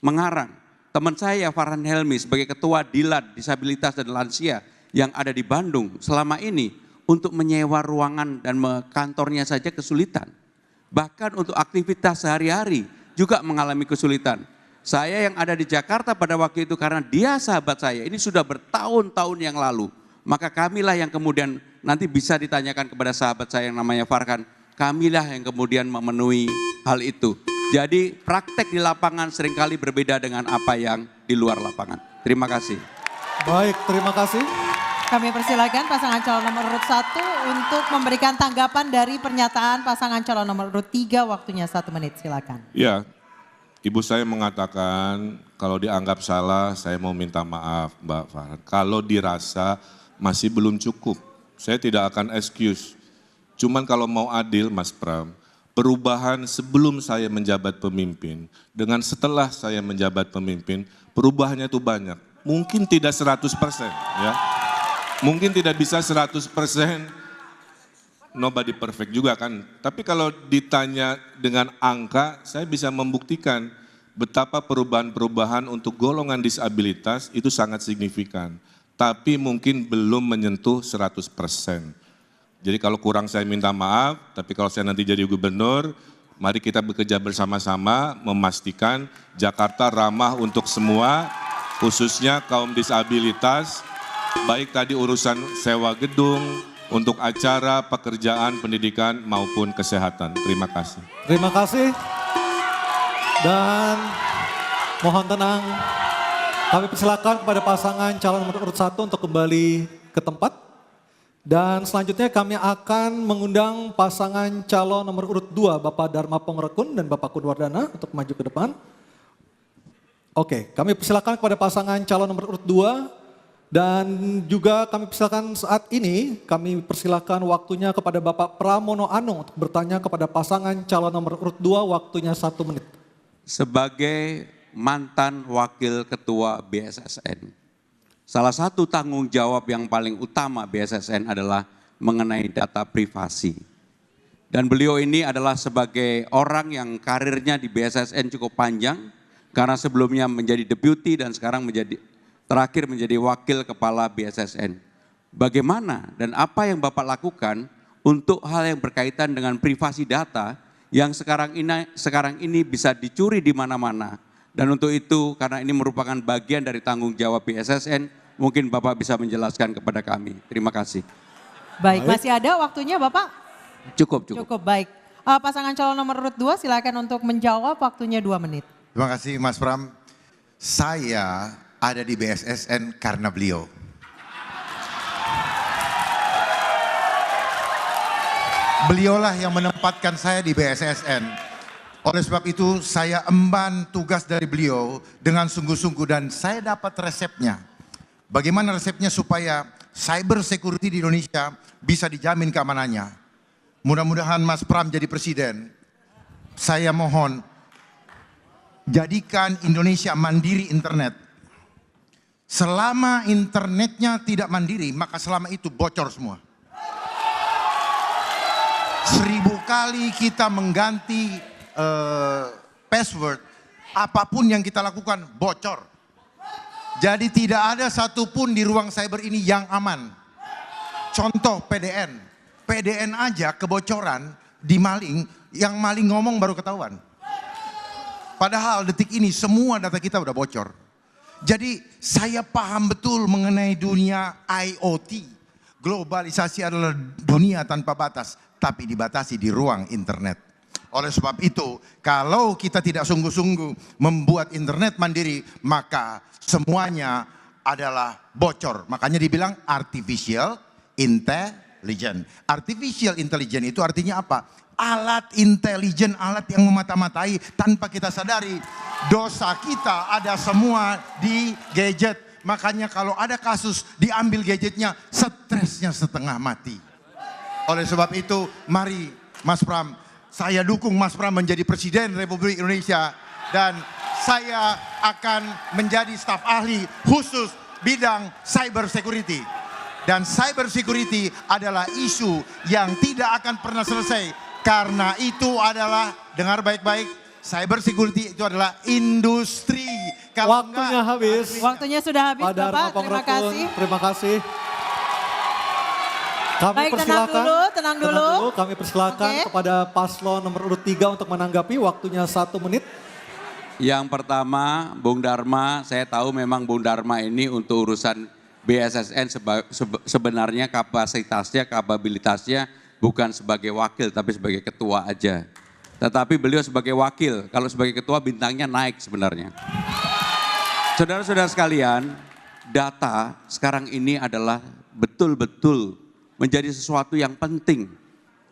mengarang. Teman saya Farhan Helmi sebagai ketua Dilan Disabilitas dan Lansia yang ada di Bandung selama ini untuk menyewa ruangan dan kantornya saja kesulitan. Bahkan untuk aktivitas sehari-hari juga mengalami kesulitan. Saya yang ada di Jakarta pada waktu itu karena dia sahabat saya, ini sudah bertahun-tahun yang lalu. Maka kamilah yang kemudian nanti bisa ditanyakan kepada sahabat saya yang namanya Farhan, kamilah yang kemudian memenuhi hal itu. Jadi praktek di lapangan seringkali berbeda dengan apa yang di luar lapangan. Terima kasih. Baik, terima kasih. Kami persilakan pasangan calon nomor urut 1 untuk memberikan tanggapan dari pernyataan pasangan calon nomor urut 3, waktunya 1 menit, silakan. Ya, ibu saya mengatakan kalau dianggap salah saya mau minta maaf Mbak Farhan. Kalau dirasa masih belum cukup, saya tidak akan excuse. Cuman kalau mau adil Mas Pram, perubahan sebelum saya menjabat pemimpin dengan setelah saya menjabat pemimpin, perubahannya itu banyak. Mungkin tidak 100% ya. Mungkin tidak bisa 100%, nobody perfect juga kan. Tapi kalau ditanya dengan angka, saya bisa membuktikan betapa perubahan-perubahan untuk golongan disabilitas itu sangat signifikan. Tapi mungkin belum menyentuh 100%. Jadi kalau kurang saya minta maaf, tapi kalau saya nanti jadi gubernur, mari kita bekerja bersama-sama memastikan Jakarta ramah untuk semua, khususnya kaum disabilitas, baik tadi urusan sewa gedung, untuk acara, pekerjaan, pendidikan maupun kesehatan. Terima kasih. Terima kasih. Dan mohon tenang, kami persilakan kepada pasangan calon nomor urut 1 untuk kembali ke tempat. Dan selanjutnya kami akan mengundang pasangan calon nomor urut 2, Bapak Dharma Pongrekun dan Bapak Kudwardana untuk maju ke depan. Oke, kami persilakan kepada pasangan calon nomor urut 2. Dan juga kami persilakan saat ini, kami persilakan waktunya kepada Bapak Pramono Anung untuk bertanya kepada pasangan calon nomor urut 2, waktunya 1 menit. Sebagai mantan wakil ketua BSSN, salah satu tanggung jawab yang paling utama BSSN adalah mengenai data privasi. Dan beliau ini adalah sebagai orang yang karirnya di BSSN cukup panjang, karena sebelumnya menjadi deputi dan sekarang terakhir menjadi wakil kepala BSSN. Bagaimana dan apa yang Bapak lakukan untuk hal yang berkaitan dengan privasi data yang sekarang ini bisa dicuri di mana-mana. Dan untuk itu karena ini merupakan bagian dari tanggung jawab BSSN, mungkin Bapak bisa menjelaskan kepada kami. Terima kasih. Baik, masih ada waktunya Bapak? Cukup. Cukup, baik. Pasangan calon nomor urut 2 silakan untuk menjawab, waktunya 2 menit. Terima kasih Mas Pram. Saya ada di BSSN karena beliau. Beliaulah yang menempatkan saya di BSSN. Oleh sebab itu saya emban tugas dari beliau dengan sungguh-sungguh dan saya dapat resepnya. Bagaimana resepnya supaya cyber security di Indonesia bisa dijamin keamanannya. Mudah-mudahan Mas Pram jadi presiden. Saya mohon jadikan Indonesia mandiri internet. Selama internetnya tidak mandiri, maka selama itu bocor semua. 1000 kali kita mengganti password, apapun yang kita lakukan bocor. Jadi tidak ada satupun di ruang cyber ini yang aman. Contoh PDN. PDN aja kebocoran di maling, yang maling ngomong baru ketahuan. Padahal detik ini semua data kita udah bocor. Jadi saya paham betul mengenai dunia IoT. Globalisasi adalah dunia tanpa batas, tapi dibatasi di ruang internet. Oleh sebab itu, kalau kita tidak sungguh-sungguh membuat internet mandiri, maka semuanya adalah bocor. Makanya dibilang artificial intelligence. Artificial intelligence itu artinya apa? Alat intelijen, alat yang memata-matai tanpa kita sadari. Dosa kita ada semua di gadget. Makanya kalau ada kasus diambil gadgetnya, stresnya setengah mati. Oleh sebab itu, mari Mas Pram, saya dukung Mas Pram menjadi Presiden Republik Indonesia. Dan saya akan menjadi staf ahli khusus bidang cyber security. Dan cyber security adalah isu yang tidak akan pernah selesai. Karena itu adalah, dengar baik-baik, cyber security itu adalah industri. Kalau Waktunya habis. Waktunya sudah habis Pak Dharma Bapak, terima Pongrekun, kasih. terima kasih. Kami Baik, persilakan, tenang dulu. Kami persilakan kepada paslon nomor urut 3 untuk menanggapi, waktunya 1 menit. Yang pertama, Bung Dharma, saya tahu memang Bung Dharma ini untuk urusan BSSN sebenarnya kapasitasnya, kapabilitasnya bukan sebagai wakil tapi sebagai ketua aja. Tetapi beliau sebagai wakil, kalau sebagai ketua bintangnya naik sebenarnya. Saudara-saudara sekalian, data sekarang ini adalah betul-betul menjadi sesuatu yang penting.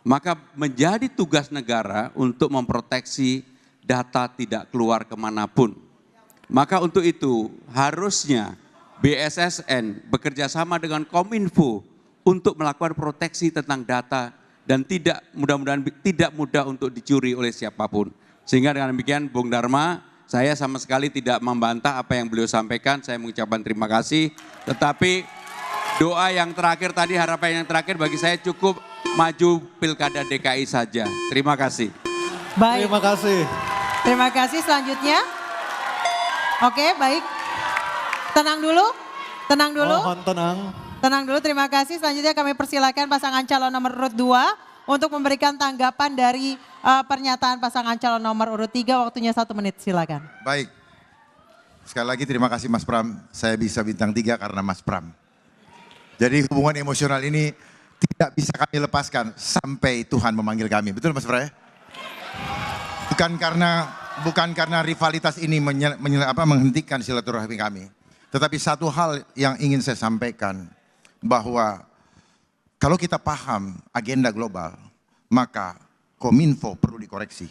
Maka menjadi tugas negara untuk memproteksi data tidak keluar kemanapun. Maka untuk itu harusnya BSSN bekerja sama dengan Kominfo untuk melakukan proteksi tentang data dan tidak mudah-mudahan tidak mudah untuk dicuri oleh siapapun. Sehingga dengan demikian Bung Dharma, saya sama sekali tidak membantah apa yang beliau sampaikan, saya mengucapkan terima kasih. Tetapi doa yang terakhir tadi, harapan yang terakhir bagi saya cukup maju Pilkada DKI saja. Terima kasih. Baik. Terima kasih. Terima kasih, selanjutnya. Oke, baik. Tenang dulu, tenang dulu. Mohon tenang. Tenang dulu, terima kasih. Selanjutnya kami persilakan pasangan calon nomor urut 2 untuk memberikan tanggapan dari pernyataan pasangan calon nomor urut 3. Waktunya 1 menit, silakan. Baik. Sekali lagi terima kasih Mas Pram. Saya bisa bintang 3 karena Mas Pram. Jadi hubungan emosional ini tidak bisa kami lepaskan sampai Tuhan memanggil kami. Betul Mas Pram? Bukan karena rivalitas ini menghentikan silaturahmi kami. Tetapi satu hal yang ingin saya sampaikan, bahwa kalau kita paham agenda global, maka Kominfo perlu dikoreksi.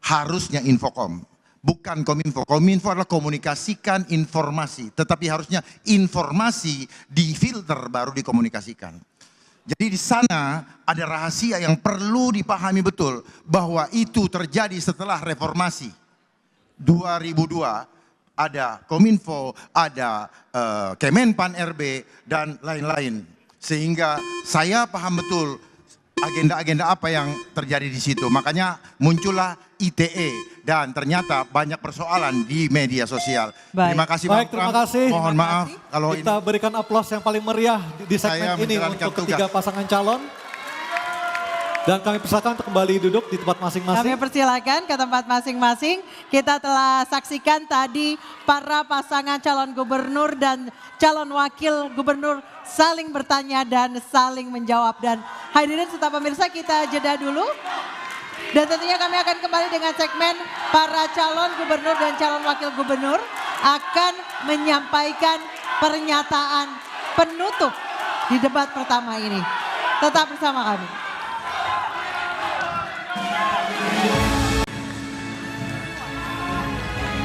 Harusnya Infocom, bukan Kominfo. Kominfo adalah komunikasikan informasi, tetapi harusnya informasi difilter baru dikomunikasikan. Jadi di sana ada rahasia yang perlu dipahami betul, bahwa itu terjadi setelah reformasi 2002. Ada Kominfo, ada Kemenpan RB, dan lain-lain. Sehingga saya paham betul agenda-agenda apa yang terjadi di situ. Makanya muncullah ITE dan ternyata banyak persoalan di media sosial. Baik. Terima kasih Baik, terima kasih. Mohon maaf kalau kita berikan aplaus yang paling meriah di segmen ini untuk ketiga pasangan calon. Dan kami persilakan untuk kembali duduk di tempat masing-masing. Kami persilakan ke tempat masing-masing. Kita telah saksikan tadi para pasangan calon gubernur dan calon wakil gubernur saling bertanya dan saling menjawab. Dan hadirin serta pemirsa, kita jeda dulu. Dan tentunya kami akan kembali dengan segmen para calon gubernur dan calon wakil gubernur akan menyampaikan pernyataan penutup di debat pertama ini. Tetap bersama kami.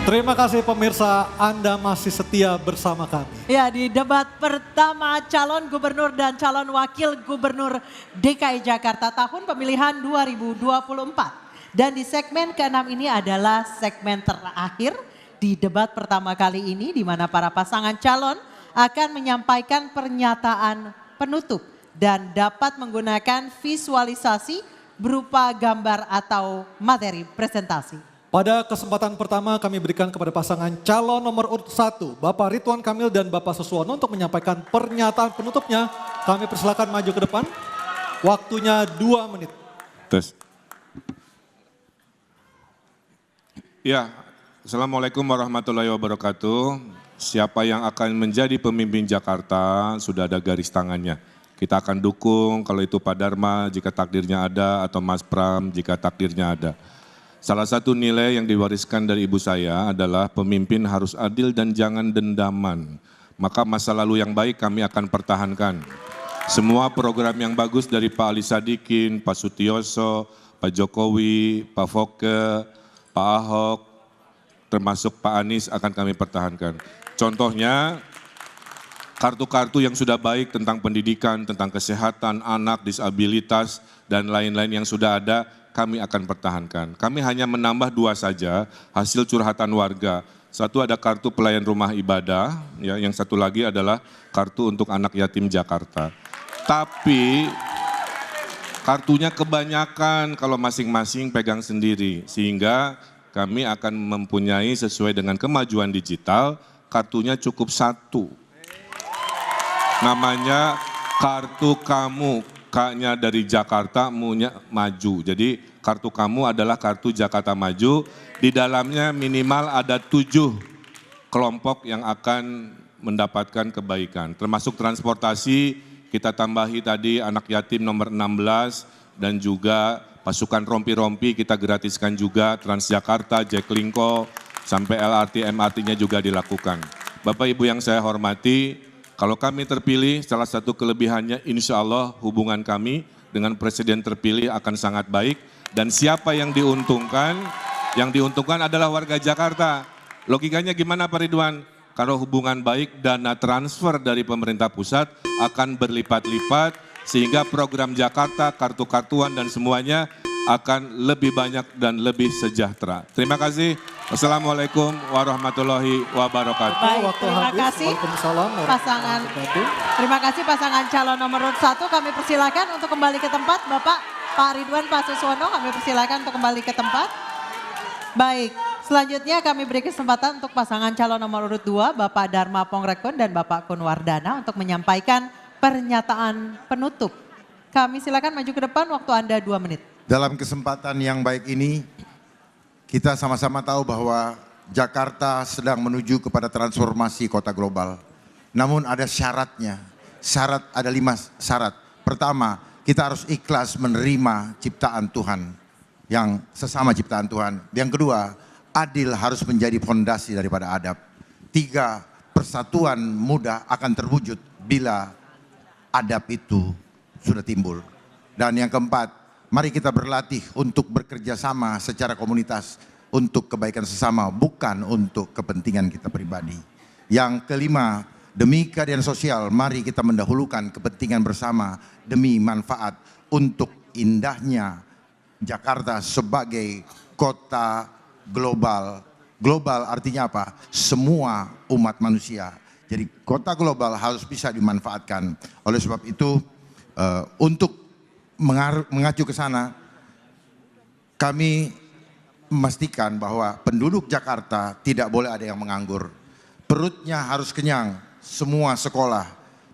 Terima kasih pemirsa, Anda masih setia bersama kami. Ya, di debat pertama calon gubernur dan calon wakil gubernur DKI Jakarta tahun pemilihan 2024. Dan di segmen ke-6 ini adalah segmen terakhir di debat pertama kali ini, di mana para pasangan calon akan menyampaikan pernyataan penutup dan dapat menggunakan visualisasi berupa gambar atau materi presentasi. Pada kesempatan pertama kami berikan kepada pasangan calon nomor urut 1, Bapak Ridwan Kamil dan Bapak Suswono untuk menyampaikan pernyataan penutupnya. Kami persilakan maju ke depan. Waktunya 2 menit. Tes. Ya, Assalamualaikum warahmatullahi wabarakatuh. Siapa yang akan menjadi pemimpin Jakarta sudah ada garis tangannya. Kita akan dukung kalau itu Pak Dharma jika takdirnya ada atau Mas Pram jika takdirnya ada. Salah satu nilai yang diwariskan dari ibu saya adalah pemimpin harus adil dan jangan dendaman. Maka masa lalu yang baik kami akan pertahankan. Semua program yang bagus dari Pak Ali Sadikin, Pak Sutioso, Pak Jokowi, Pak Foke, Pak Ahok, termasuk Pak Anies akan kami pertahankan. Contohnya, kartu-kartu yang sudah baik tentang pendidikan, tentang kesehatan, anak, disabilitas, dan lain-lain yang sudah ada, kami akan pertahankan. Kami hanya menambah 2 saja hasil curhatan warga. Satu ada kartu pelayan rumah ibadah, ya, yang satu lagi adalah kartu untuk anak yatim Jakarta. Tapi kartunya kebanyakan kalau masing-masing pegang sendiri, sehingga kami akan mempunyai sesuai dengan kemajuan digital, kartunya cukup 1. Namanya kartu kamu, K-nya dari Jakarta, mu-nya maju. Jadi kartu kamu adalah kartu Jakarta Maju, di dalamnya minimal ada 7 kelompok yang akan mendapatkan kebaikan. Termasuk transportasi, kita tambahi tadi anak yatim nomor 16 dan juga pasukan rompi-rompi kita gratiskan juga, Transjakarta, Jaklingko, sampai LRT, MRT-nya juga dilakukan. Bapak Ibu yang saya hormati, kalau kami terpilih, salah satu kelebihannya insya Allah hubungan kami dengan presiden terpilih akan sangat baik. Dan siapa yang diuntungkan? Yang diuntungkan adalah warga Jakarta. Logikanya gimana Pak Ridwan? Kalau hubungan baik, dana transfer dari pemerintah pusat akan berlipat-lipat sehingga program Jakarta, kartu-kartuan dan semuanya akan lebih banyak dan lebih sejahtera. Terima kasih. Wassalamualaikum warahmatullahi wabarakatuh. Baik, terima kasih pasangan. Terima kasih pasangan calon nomor urut 1. Kami persilakan untuk kembali ke tempat. Bapak Pak Ridwan, Pak Suswono, kami persilakan untuk kembali ke tempat. Baik, selanjutnya kami beri kesempatan untuk pasangan calon nomor urut 2, Bapak Dharma Pongrekun dan Bapak Kunwardana untuk menyampaikan pernyataan penutup. Kami silakan maju ke depan, waktu Anda 2 menit. Dalam kesempatan yang baik ini, kita sama-sama tahu bahwa Jakarta sedang menuju kepada transformasi kota global. Namun ada syaratnya, ada 5 syarat. Pertama, kita harus ikhlas menerima ciptaan Tuhan, yang sesama ciptaan Tuhan. Yang kedua, adil harus menjadi fondasi daripada adab. 3, persatuan mudah akan terwujud bila adab itu sudah timbul. Dan yang keempat, mari kita berlatih untuk bekerja sama secara komunitas untuk kebaikan sesama, bukan untuk kepentingan kita pribadi. Yang kelima, demi keadilan sosial, mari kita mendahulukan kepentingan bersama demi manfaat untuk indahnya Jakarta sebagai kota global. Global artinya apa? Semua umat manusia. Jadi kota global harus bisa dimanfaatkan. Oleh sebab itu, untuk mengacu ke sana, kami memastikan bahwa penduduk Jakarta tidak boleh ada yang menganggur. Perutnya harus kenyang, semua sekolah.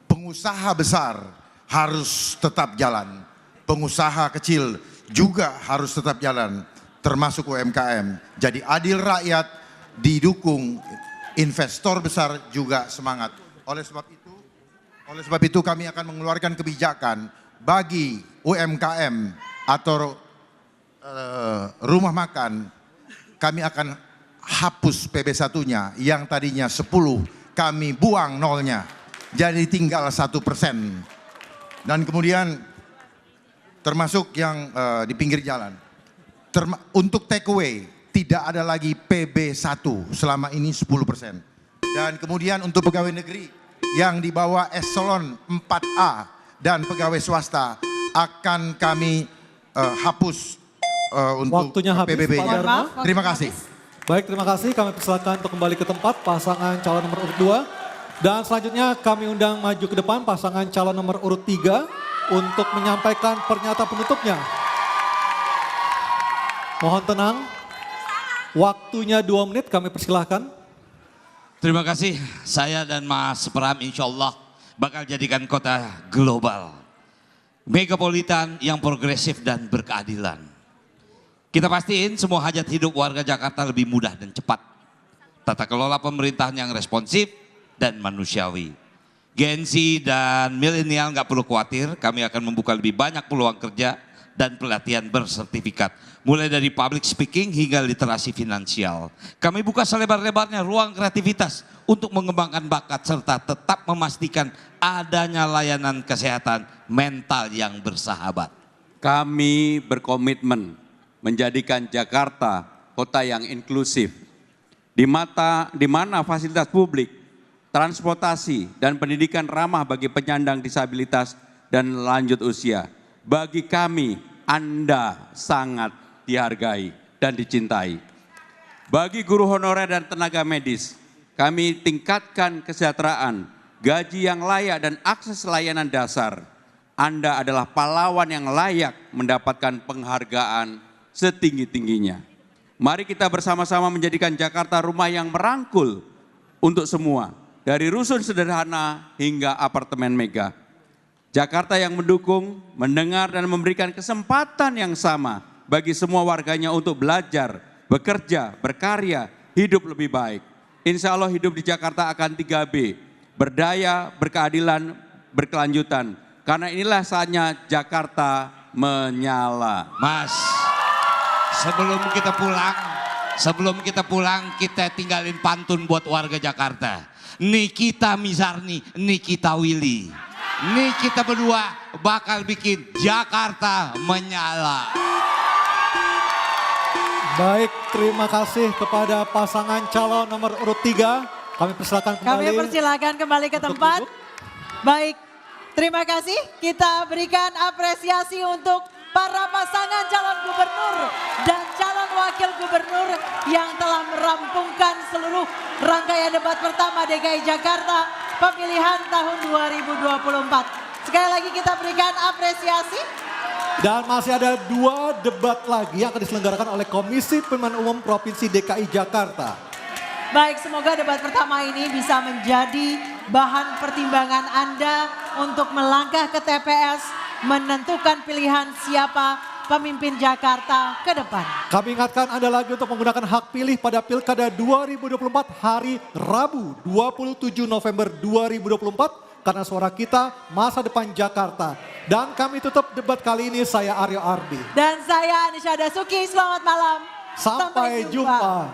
Pengusaha besar harus tetap jalan. Pengusaha kecil juga harus tetap jalan, termasuk UMKM. Jadi adil rakyat didukung, investor besar juga semangat. Oleh sebab itu kami akan mengeluarkan kebijakan bagi UMKM atau rumah makan. Kami akan hapus PB1-nya yang tadinya 10, kami buang nolnya. Jadi tinggal 1%. Dan kemudian termasuk yang di pinggir jalan. Untuk take away tidak ada lagi PB1, selama ini 10%. Dan kemudian untuk pegawai negeri yang di bawah eselon 4A dan pegawai swasta akan kami hapus untuk waktunya habis, PBB-nya. Terima kasih. Baik, terima kasih. Kami persilakan untuk kembali ke tempat pasangan calon nomor urut 2. Dan selanjutnya kami undang maju ke depan pasangan calon nomor urut 3 untuk menyampaikan pernyataan penutupnya. Mohon tenang. Waktunya 2 menit, kami persilahkan. Terima kasih, saya dan Mas Pram insya Allah bakal jadikan kota global. Megapolitan yang progresif dan berkeadilan. Kita pastiin semua hajat hidup warga Jakarta lebih mudah dan cepat. tata kelola pemerintahan yang responsif dan manusiawi. Gen Z dan milenial nggak perlu khawatir, kami akan membuka lebih banyak peluang kerja dan pelatihan bersertifikat. Mulai dari public speaking hingga literasi finansial. Kami buka selebar-lebarnya ruang kreativitas untuk mengembangkan bakat serta tetap memastikan adanya layanan kesehatan mental yang bersahabat. Kami berkomitmen menjadikan Jakarta kota yang inklusif, di mana fasilitas publik, transportasi, dan pendidikan ramah bagi penyandang disabilitas dan lanjut usia. Bagi kami, Anda sangat dihargai dan dicintai. Bagi guru honorer dan tenaga medis, kami tingkatkan kesejahteraan, gaji yang layak, dan akses layanan dasar. Anda adalah pahlawan yang layak mendapatkan penghargaan setinggi-tingginya. Mari kita bersama-sama menjadikan Jakarta rumah yang merangkul untuk semua, dari rusun sederhana hingga apartemen mega. Jakarta yang mendukung, mendengar, dan memberikan kesempatan yang sama bagi semua warganya untuk belajar, bekerja, berkarya, hidup lebih baik. Insya Allah hidup di Jakarta akan 3B, berdaya, berkeadilan, berkelanjutan. Karena inilah saatnya Jakarta menyala. Mas, sebelum kita pulang kita tinggalin pantun buat warga Jakarta. Nikita Mizarni, Nikita Willy. Nih kita berdua bakal bikin Jakarta menyala. Baik, terima kasih kepada pasangan calon nomor urut 3. Kami persilakan kembali. Kami persilakan kembali ke tempat. Baik, terima kasih. Kita berikan apresiasi untuk para pasangan calon gubernur dan calon wakil gubernur yang telah merampungkan seluruh rangkaian debat pertama DKI Jakarta pemilihan tahun 2024. Sekali lagi kita berikan apresiasi. Dan masih ada 2 debat lagi yang akan diselenggarakan oleh Komisi Pemilihan Umum Provinsi DKI Jakarta. Baik, semoga debat pertama ini bisa menjadi bahan pertimbangan Anda untuk melangkah ke TPS, menentukan pilihan siapa pemimpin Jakarta ke depan. Kami ingatkan Anda lagi untuk menggunakan hak pilih pada Pilkada 2024 hari Rabu 27 November 2024 karena suara kita masa depan Jakarta. Dan kami tutup debat kali ini, saya Aryo Ardi. Dan saya Anisha Dasuki, selamat malam. Sampai jumpa.